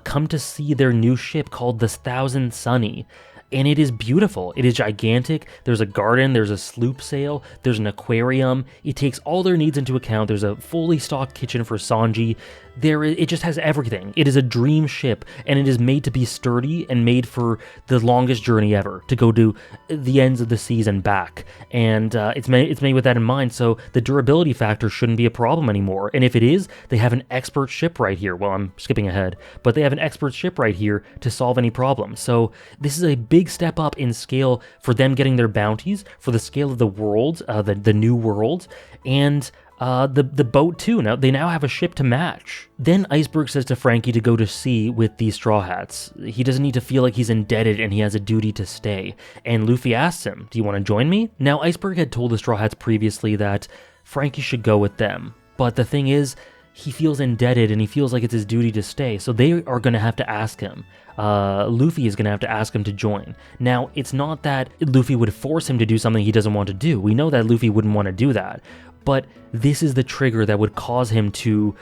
come to see their new ship called the Thousand Sunny. And it is beautiful. It is gigantic. There's a garden, there's a sloop sail, there's an aquarium. It takes all their needs into account. There's a fully stocked kitchen for Sanji. It just has everything. It is a dream ship, and it is made to be sturdy and made for the longest journey ever, to go to the ends of the seas and back. And it's made with that in mind, so the durability factor shouldn't be a problem anymore. And if it is, they have an expert shipwright here. Well, I'm skipping ahead, but they have an expert shipwright here to solve any problem. So this is a big step up in scale for them getting their bounties, for the scale of the world, the new world, and the boat too. Now they have a ship to match. Then Iceberg says to Frankie to go to sea with the Straw Hats. He doesn't need to feel like he's indebted and he has a duty to stay. And Luffy asks him, "Do you want to join me?" Now Iceberg had told the Straw Hats previously that Frankie should go with them. But the thing is, he feels indebted and he feels like it's his duty to stay. So they are going to have to ask him. Luffy is going to have to ask him to join. Now, it's not that Luffy would force him to do something he doesn't want to do. We know that Luffy wouldn't want to do that. But this is the trigger that would cause him to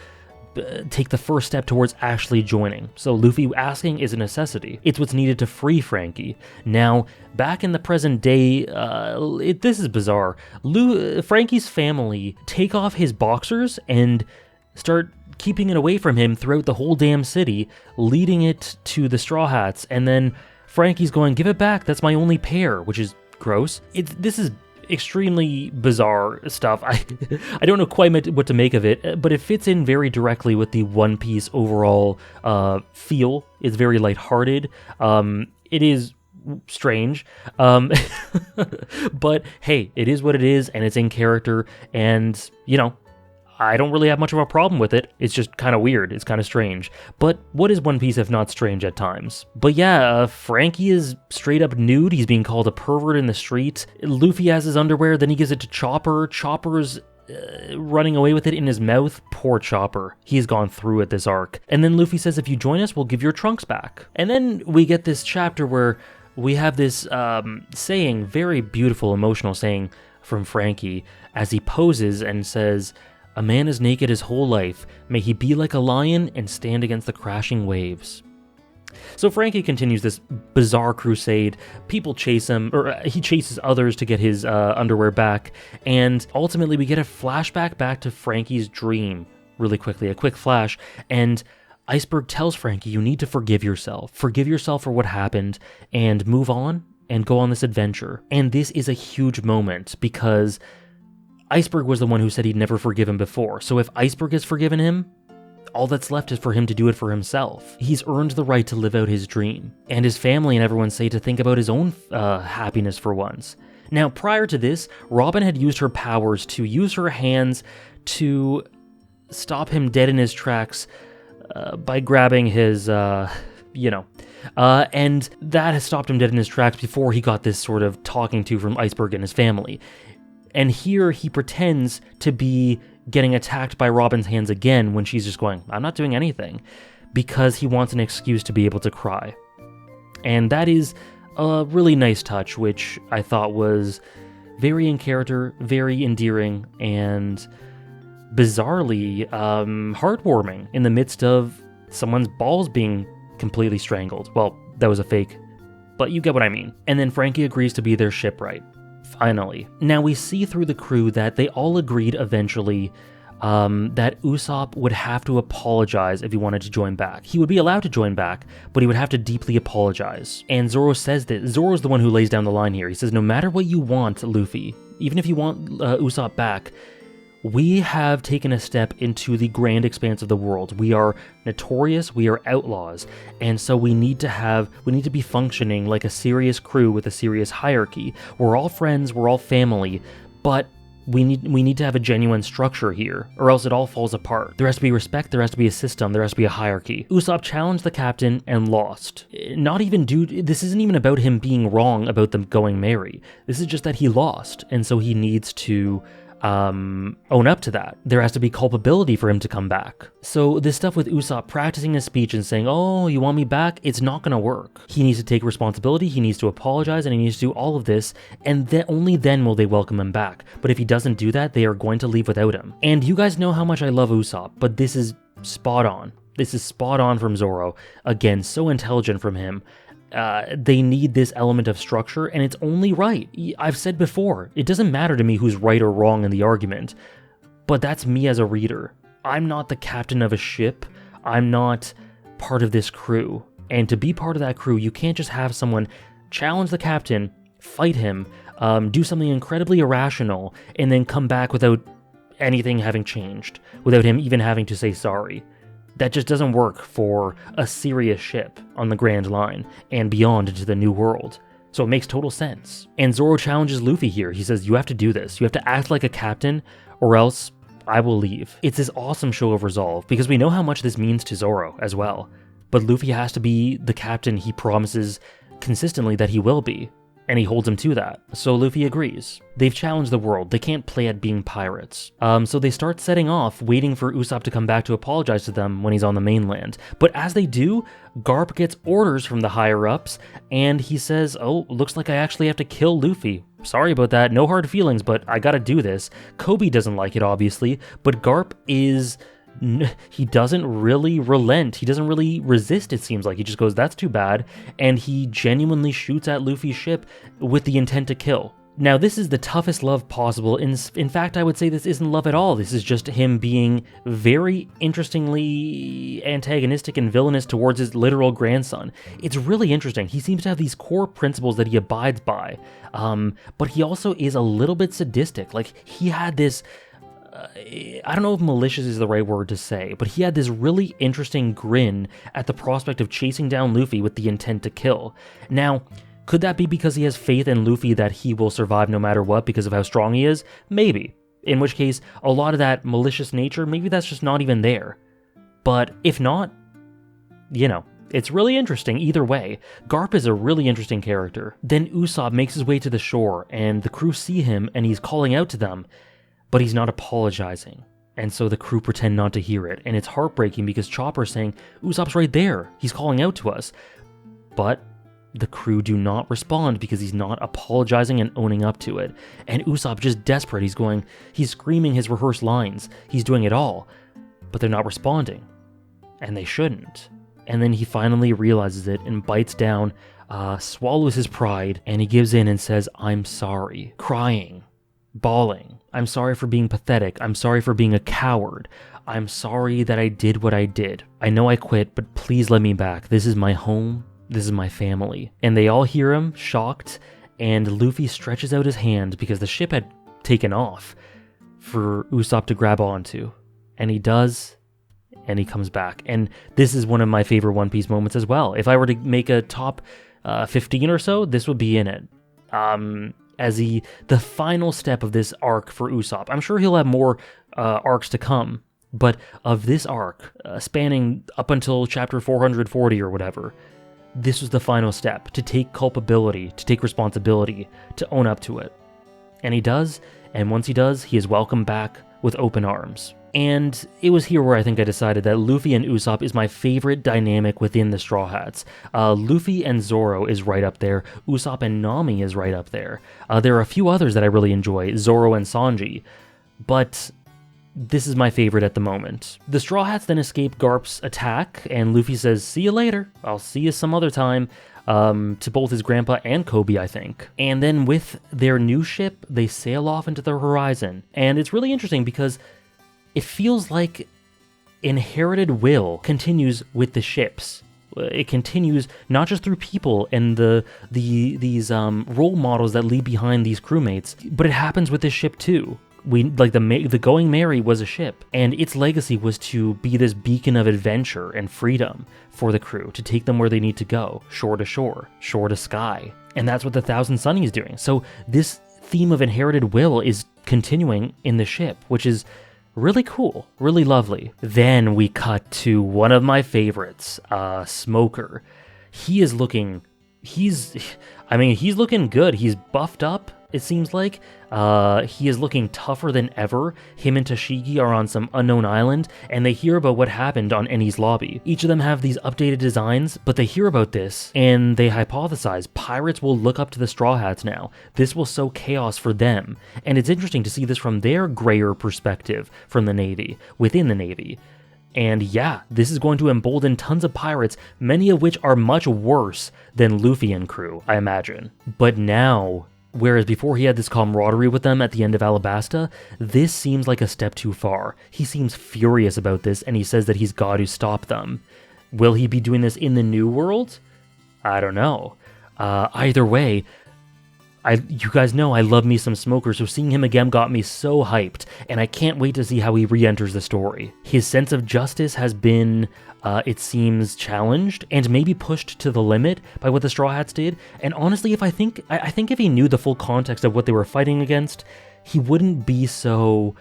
take the first step towards actually joining. So Luffy asking is a necessity. It's what's needed to free Frankie. Now, back in the present day, this is bizarre. Frankie's family take off his boxers and start keeping it away from him throughout the whole damn city, leading it to the Straw Hats, and then Frankie's going, "Give it back, that's my only pair," which is gross. This is extremely bizarre stuff. I don't know quite what to make of it, but it fits in very directly with the One Piece overall feel. It's very lighthearted. It is strange, but hey, it is what it is, and it's in character, and I don't really have much of a problem with it. It's just kind of weird. It's kind of strange. But what is One Piece if not strange at times? But yeah, Frankie is straight up nude. He's being called a pervert in the street. Luffy has his underwear, then he gives it to Chopper. Chopper's running away with it in his mouth. Poor Chopper. He's gone through it this arc. And then Luffy says, "If you join us, we'll give your trunks back." And then we get this chapter where we have this saying, very beautiful, emotional saying from Frankie as he poses and says, "A man is naked his whole life. May he be like a lion and stand against the crashing waves." So Frankie continues this bizarre crusade. People chase him, or he chases others to get his underwear back, and ultimately we get a flashback back to Frankie's dream really quickly, a quick flash, and Iceberg tells Frankie, "You need to forgive yourself. Forgive yourself for what happened and move on and go on this adventure." And this is a huge moment because Iceberg was the one who said he'd never forgiven before, so if Iceberg has forgiven him, all that's left is for him to do it for himself. He's earned the right to live out his dream, and his family and everyone say to think about his own happiness for once. Now, prior to this, Robin had used her powers to use her hands to stop him dead in his tracks by grabbing his, and that has stopped him dead in his tracks before he got this sort of talking to from Iceberg and his family. And here he pretends to be getting attacked by Robin's hands again when she's just going, "I'm not doing anything," because he wants an excuse to be able to cry. And that is a really nice touch, which I thought was very in character, very endearing, and bizarrely heartwarming in the midst of someone's balls being completely strangled. Well, that was a fake, but you get what I mean. And then Frankie agrees to be their shipwright. Finally. Now we see through the crew that they all agreed eventually that Usopp would have to apologize if he wanted to join back. He would be allowed to join back, but he would have to deeply apologize. And Zoro says that. Zoro's the one who lays down the line here. He says, "No matter what you want, Luffy, even if you want Usopp back, we have taken a step into the grand expanse of the world. We are notorious, we are outlaws, and so we need to be functioning like a serious crew with a serious hierarchy. We're all friends, we're all family, but We need to have a genuine structure here, or else it all falls apart. There has to be respect, there has to be a system, there has to be a hierarchy. Usopp challenged the captain and lost. This isn't even about him being wrong about them going merry. This is just that he lost, and so he needs to own up to that. There has to be culpability for him to come back. So this stuff with Usopp practicing his speech and saying, oh, you want me back? It's not gonna work. He needs to take responsibility, he needs to apologize, and he needs to do all of this, and then only then will they welcome him back. But if he doesn't do that, they are going to leave without him. And you guys know how much I love Usopp, but this is spot on. This is spot on from Zoro. Again, so intelligent from him. They need this element of structure, and it's only right. I've said before, it doesn't matter to me who's right or wrong in the argument, but that's me as a reader. I'm not the captain of a ship. I'm not part of this crew. And to be part of that crew, you can't just have someone challenge the captain, fight him, do something incredibly irrational, and then come back without anything having changed, without him even having to say sorry. That just doesn't work for a serious ship on the Grand Line and beyond into the New World. So it makes total sense. And Zoro challenges Luffy here. He says, you have to do this. You have to act like a captain or else I will leave. It's this awesome show of resolve because we know how much this means to Zoro as well. But Luffy has to be the captain he promises consistently that he will be. And he holds him to that. So Luffy agrees. They've challenged the world. They can't play at being pirates. So they start setting off, waiting for Usopp to come back to apologize to them when he's on the mainland. But as they do, Garp gets orders from the higher-ups, and he says, oh, looks like I actually have to kill Luffy. Sorry about that, no hard feelings, but I gotta do this. Kobe doesn't like it, obviously, but Garp he doesn't really relent. He doesn't really resist, it seems like. He just goes, that's too bad. And he genuinely shoots at Luffy's ship with the intent to kill. Now, this is the toughest love possible. In fact, I would say this isn't love at all. This is just him being very interestingly antagonistic and villainous towards his literal grandson. It's really interesting. He seems to have these core principles that he abides by. But he also is a little bit sadistic. Like, he had this... I don't know if malicious is the right word to say, but he had this really interesting grin at the prospect of chasing down Luffy with the intent to kill. Now, could that be because he has faith in Luffy that he will survive no matter what because of how strong he is? Maybe. In which case, a lot of that malicious nature, maybe that's just not even there. But if not, it's really interesting either way. Garp is a really interesting character. Then Usopp makes his way to the shore, and the crew see him, and he's calling out to them. But he's not apologizing, and so the crew pretend not to hear it, and it's heartbreaking because Chopper's saying, Usopp's right there, he's calling out to us. But the crew do not respond because he's not apologizing and owning up to it. And Usopp just desperate, he's screaming his rehearsed lines, he's doing it all, but they're not responding. And they shouldn't. And then he finally realizes it and bites down, swallows his pride, and he gives in and says, I'm sorry, crying, bawling. I'm sorry for being pathetic. I'm sorry for being a coward. I'm sorry that I did what I did. I know I quit, but please let me back. This is my home. This is my family. And they all hear him, shocked, and Luffy stretches out his hand because the ship had taken off for Usopp to grab onto. And he does, and he comes back. And this is one of my favorite One Piece moments as well. If I were to make a top 15 or so, this would be in it. As the final step of this arc for Usopp. I'm sure he'll have more arcs to come, but of this arc, spanning up until chapter 440 or whatever, this was the final step, to take culpability, to take responsibility, to own up to it. And he does, and once he does, he is welcomed back with open arms. And it was here where I think I decided that Luffy and Usopp is my favorite dynamic within the Straw Hats. Luffy and Zoro is right up there. Usopp and Nami is right up there. There are a few others that I really enjoy, Zoro and Sanji. But this is my favorite at the moment. The Straw Hats then escape Garp's attack, and Luffy says, see you later. I'll see you some other time. To both his grandpa and Kobe, I think. And then with their new ship, they sail off into the horizon. And it's really interesting because it feels like inherited will continues with the ships. It continues not just through people and these role models that leave behind these crewmates, but it happens with this ship too. The Going Merry was a ship, and its legacy was to be this beacon of adventure and freedom for the crew, to take them where they need to go, shore to shore, shore to sky. And that's what the Thousand Sunny is doing. So this theme of inherited will is continuing in the ship, which is really cool, really lovely. Then we cut to one of my favorites, Smoker. He's looking good. He's buffed up, it seems like. He is looking tougher than ever. Him and Tashigi are on some unknown island, and they hear about what happened on Enies lobby. Each of them have these updated designs, but they hear about this, and they hypothesize pirates will look up to the Straw Hats now. This will sow chaos for them, and it's interesting to see this from their grayer perspective from the Navy, within the Navy. And yeah, this is going to embolden tons of pirates, many of which are much worse than Luffy and crew, I imagine. But now, whereas before he had this camaraderie with them at the end of Alabasta, this seems like a step too far. He seems furious about this, and he says that he's got to stop them. Will he be doing this in the New World? I don't know. Either way, you guys know I love me some Smoker, so seeing him again got me so hyped, and I can't wait to see how he re-enters the story. His sense of justice has been, it seems, challenged, and maybe pushed to the limit by what the Straw Hats did, and honestly, I think if he knew the full context of what they were fighting against, he wouldn't be so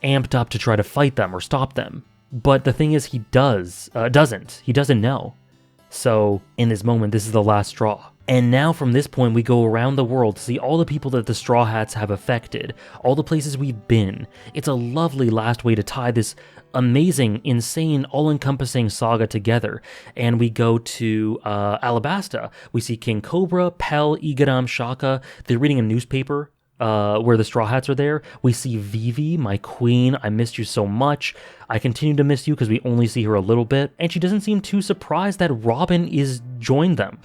amped up to try to fight them or stop them. But the thing is, he doesn't know. So, in this moment, this is the last straw. And now from this point, we go around the world to see all the people that the Straw Hats have affected, all the places we've been. It's a lovely last way to tie this amazing, insane, all-encompassing saga together. And we go to Alabasta. We see King Cobra, Pell, Igaram, Shaka. They're reading a newspaper where the Straw Hats are there. We see Vivi, my queen. I missed you so much. I continue to miss you because we only see her a little bit. And she doesn't seem too surprised that Robin has joined them.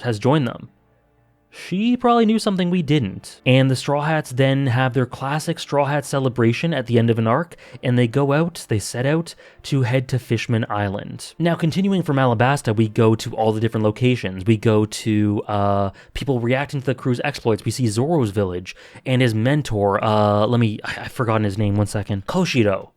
She probably knew something we didn't. And the Straw Hats then have their classic Straw Hat celebration at the end of an arc, and they set out to head to Fishman Island. Now, continuing from Alabasta, we go to all the different locations. We go to people reacting to the crew's exploits. We see Zoro's village and his mentor, I've forgotten his name, one second, Koshido.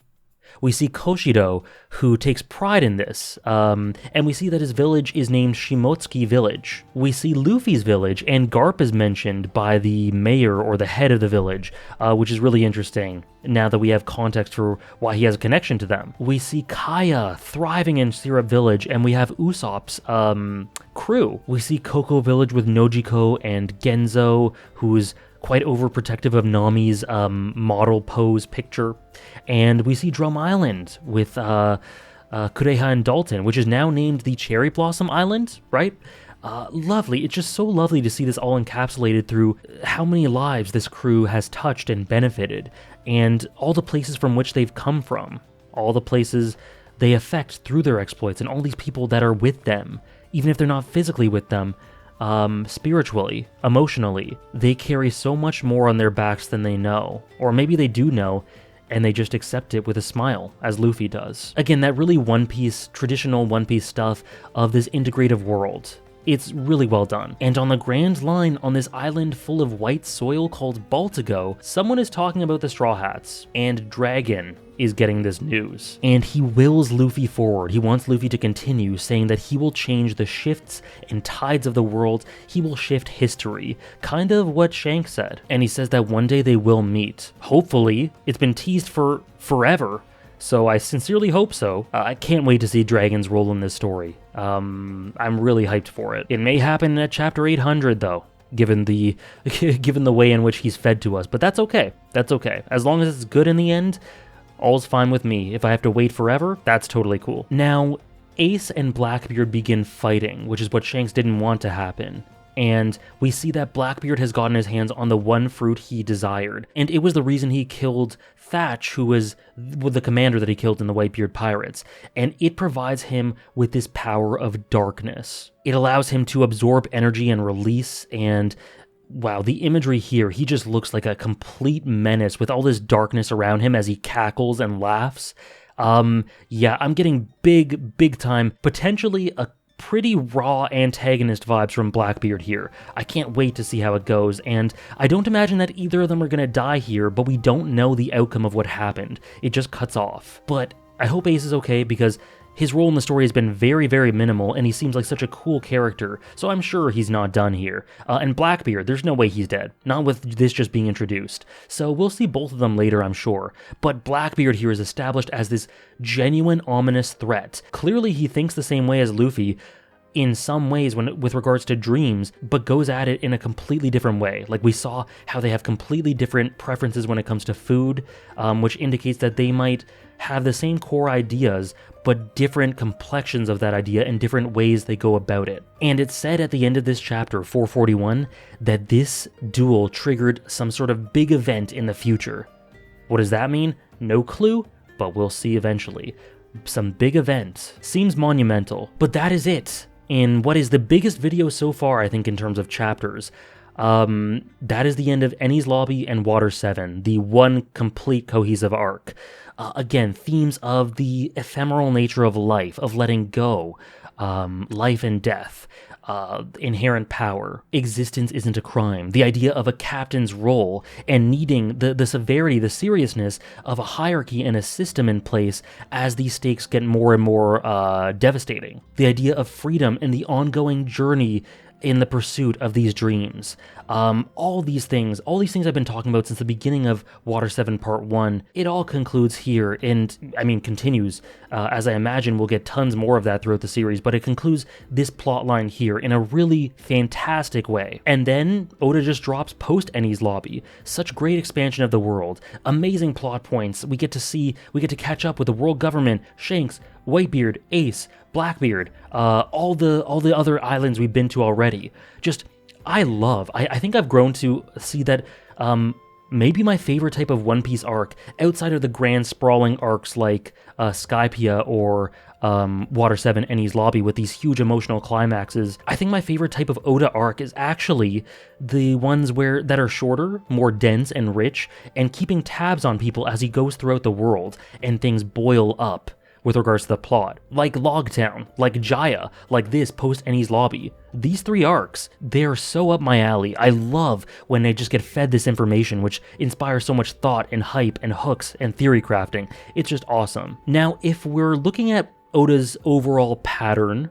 We see Koshido, who takes pride in this, and we see that his village is named Shimotsuki Village. We see Luffy's village, and Garp is mentioned by the mayor or the head of the village, which is really interesting, now that we have context for why he has a connection to them. We see Kaya thriving in Syrup Village, and we have Usopp's crew. We see Coco Village with Nojiko and Genzo, who's quite overprotective of Nami's model pose picture. And we see Drum Island with Kureha and Dalton, which is now named the Cherry Blossom Island, right? Lovely. It's just so lovely to see this all encapsulated through how many lives this crew has touched and benefited, and all the places from which they've come from, all the places they affect through their exploits, and all these people that are with them, even if they're not physically with them, spiritually, emotionally. They carry so much more on their backs than they know. Or maybe they do know, and they just accept it with a smile, as Luffy does. Again, that really traditional One Piece stuff of this integrative world. It's really well done. And on the Grand Line, on this island full of white soil called Baltigo, someone is talking about the Straw Hats, and Dragon is getting this news. And he wills Luffy forward. He wants Luffy to continue, saying that he will change the shifts and tides of the world. He will shift history. Kind of what Shanks said. And he says that one day they will meet. Hopefully. It's been teased for forever, so I sincerely hope so. I can't wait to see Dragon's role in this story. I'm really hyped for it. It may happen at chapter 800 though, given the way in which he's fed to us, but that's okay. That's okay. As long as it's good in the end, all's fine with me. If I have to wait forever, that's totally cool. Now, Ace and Blackbeard begin fighting, which is what Shanks didn't want to happen. And we see that Blackbeard has gotten his hands on the one fruit he desired. And it was the reason he killed Thatch, who was the commander that he killed in the Whitebeard Pirates. And it provides him with this power of darkness. It allows him to absorb energy and release, and wow, the imagery here, he just looks like a complete menace with all this darkness around him as he cackles and laughs. Yeah, I'm getting big time, potentially a pretty raw antagonist vibes from Blackbeard here. I can't wait to see how it goes, and I don't imagine that either of them are gonna die here, but we don't know the outcome of what happened. It just cuts off. But I hope Ace is okay, because His role in the story has been very, very minimal, and he seems like such a cool character, so I'm sure he's not done here. And Blackbeard, there's no way he's dead, not with this just being introduced. So we'll see both of them later, I'm sure. But Blackbeard here is established as this genuine, ominous threat. Clearly he thinks the same way as Luffy, in some ways with regards to dreams, but goes at it in a completely different way. Like we saw how they have completely different preferences when it comes to food, which indicates that they might have the same core ideas, but different complexions of that idea and different ways they go about it. And it's said at the end of this chapter, 441, that this duel triggered some sort of big event in the future. What does that mean? No clue, but we'll see eventually. Some big event. Seems monumental, but that is it. In what is the biggest video so far, I think, in terms of chapters. That is the end of Enies Lobby and Water 7, the one complete cohesive arc. Again, themes of the ephemeral nature of life, of letting go, life and death, inherent power, existence isn't a crime, the idea of a captain's role, and needing the severity, the seriousness of a hierarchy and a system in place as these stakes get more and more devastating. The idea of freedom and the ongoing journey in the pursuit of these dreams. All these things I've been talking about since the beginning of Water 7 Part 1, it all concludes here, and continues, as I imagine we'll get tons more of that throughout the series, but it concludes this plot line here in a really fantastic way. And then Oda just drops post Enies Lobby. Such great expansion of the world, amazing plot points, we get to catch up with the world government, Shanks, Whitebeard, Ace, Blackbeard, all the other islands we've been to already. I think I've grown to see that maybe my favorite type of One Piece arc, outside of the grand sprawling arcs like Skypiea or Water 7 Enies Lobby with these huge emotional climaxes, I think my favorite type of Oda arc is actually the ones that are shorter, more dense and rich, and keeping tabs on people as he goes throughout the world and things boil up with regards to the plot. Like Logtown, like Jaya, like this post-Enies Lobby. These three arcs, they're so up my alley. I love when they just get fed this information, which inspires so much thought and hype and hooks and theory crafting. It's just awesome. Now, if we're looking at Oda's overall pattern,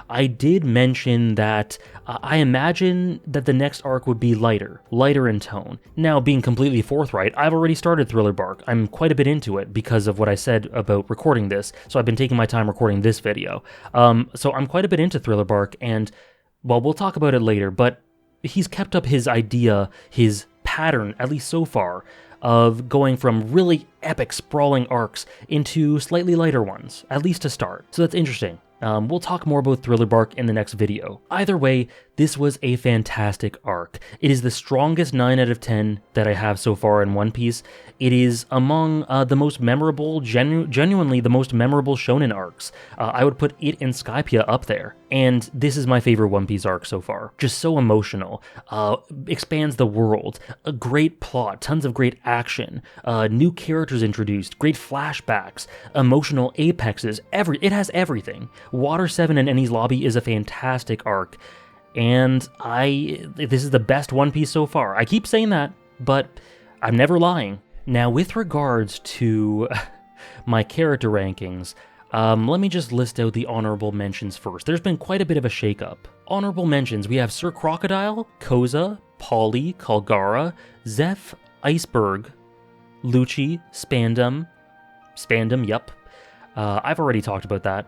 I did mention that I imagine that the next arc would be lighter in tone. Now, being completely forthright, I've already started Thriller Bark. I'm quite a bit into it because of what I said about recording this, so I've been taking my time recording this video. So I'm quite a bit into Thriller Bark, and, well, we'll talk about it later, but he's kept up his idea, his pattern, at least so far, of going from really epic, sprawling arcs into slightly lighter ones, at least to start. So that's interesting. We'll talk more about Thriller Bark in the next video. Either way, this was a fantastic arc. It is the strongest 9 out of 10 that I have so far in One Piece. It is among the most memorable, genuinely the most memorable shonen arcs. I would put it and Skypiea up there. And this is my favorite One Piece arc so far. Just so emotional, expands the world, a great plot, tons of great action, new characters introduced, great flashbacks, emotional apexes, it has everything. Water 7 and Enies Lobby is a fantastic arc, and this is the best One Piece so far. I keep saying that, but I'm never lying. Now, with regards to my character rankings, let me just list out the honorable mentions first. There's been quite a bit of a shakeup. Honorable mentions, we have Sir Crocodile, Koza, Polly, Kalgara, Zeph, Iceberg, Lucci, Spandam, yup. I've already talked about that.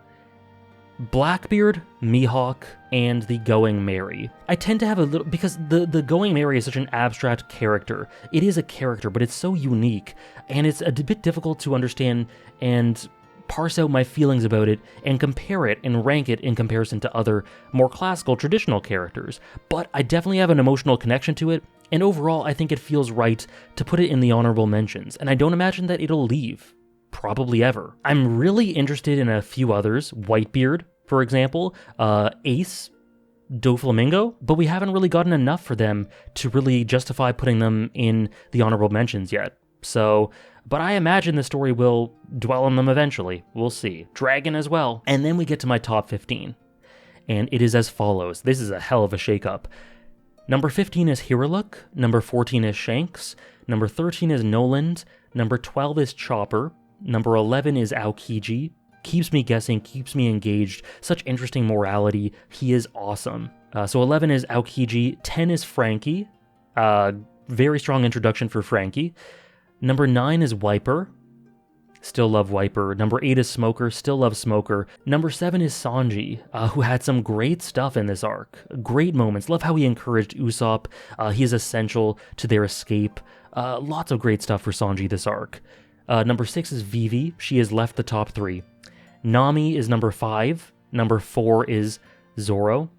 Blackbeard, Mihawk, and the Going Merry. I tend to have a little, because the Going Merry is such an abstract character. It is a character, but it's so unique, and it's a bit difficult to understand and parse out my feelings about it and compare it and rank it in comparison to other more classical, traditional characters. But I definitely have an emotional connection to it, and overall I think it feels right to put it in the honorable mentions, and I don't imagine that it'll leave. Probably ever. I'm really interested in a few others, Whitebeard, for example, Ace, Doflamingo, but we haven't really gotten enough for them to really justify putting them in the honorable mentions yet. So, but I imagine the story will dwell on them eventually. We'll see. Dragon as well. And then we get to my top 15. And it is as follows. This is a hell of a shakeup. Number 15 is Hiruluk, number 14 is Shanks, number 13 is Noland, number 12 is Chopper, number 11 is Aokiji, keeps me guessing, keeps me engaged, such interesting morality. He is awesome. So 11 is Aokiji, 10 is Frankie, very strong introduction for Frankie. Number 9 is Wiper, still love Wiper. Number 8 is Smoker, still love Smoker. Number 7 is Sanji, who had some great stuff in this arc. Great moments. Love how he encouraged Usopp. He is essential to their escape. Lots of great stuff for Sanji this arc. Number 6 is Vivi. She has left the top 3. Nami is number 5. Number 4 is Zoro.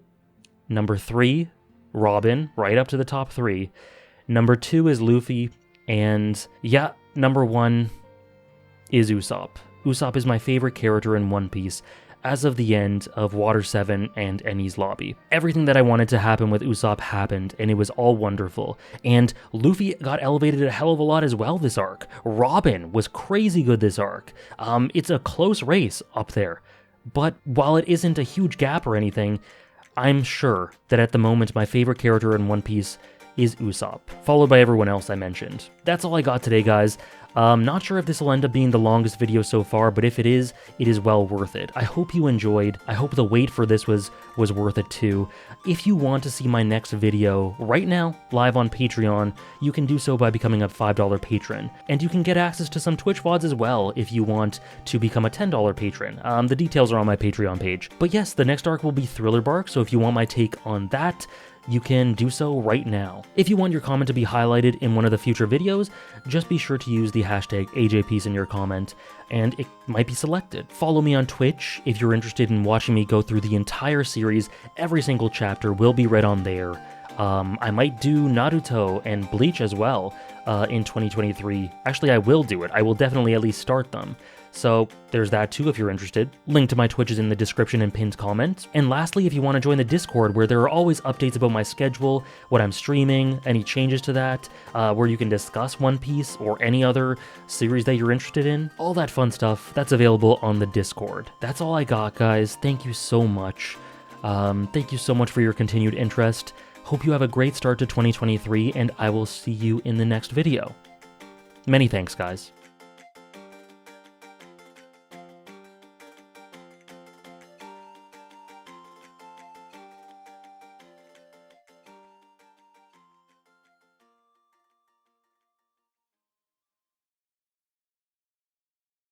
Number 3, Robin, right up to the top 3. Number 2 is Luffy. And yeah, number 1 is Usopp. Usopp is my favorite character in One Piece as of the end of Water 7 and Enies Lobby. Everything that I wanted to happen with Usopp happened, and it was all wonderful. And Luffy got elevated a hell of a lot as well this arc. Robin was crazy good this arc. It's a close race up there. But while it isn't a huge gap or anything, I'm sure that at the moment my favorite character in One Piece is Usopp, followed by everyone else I mentioned. That's all I got today, guys. Not sure if this will end up being the longest video so far, but if it is well worth it. I hope you enjoyed. I hope the wait for this was worth it too. If you want to see my next video right now, live on Patreon, you can do so by becoming a $5 patron. And you can get access to some Twitch VODs as well if you want to become a $10 patron. The details are on my Patreon page. But yes, the next arc will be Thriller Bark, so if you want my take on that, you can do so right now. If you want your comment to be highlighted in one of the future videos, just be sure to use the hashtag AJPeace in your comment, and it might be selected. Follow me on Twitch if you're interested in watching me go through the entire series. Every single chapter will be read on there. I might do Naruto and Bleach as well in 2023. Actually, I will do it. I will definitely at least start them. So there's that too if you're interested. Link to my Twitch is in the description and pinned comment. And lastly, if you want to join the Discord, where there are always updates about my schedule, what I'm streaming, any changes to that, where you can discuss One Piece or any other series that you're interested in, all that fun stuff, that's available on the Discord. That's all I got, guys. Thank you so much. Thank you so much for your continued interest. Hope you have a great start to 2023, and I will see you in the next video. Many thanks, guys.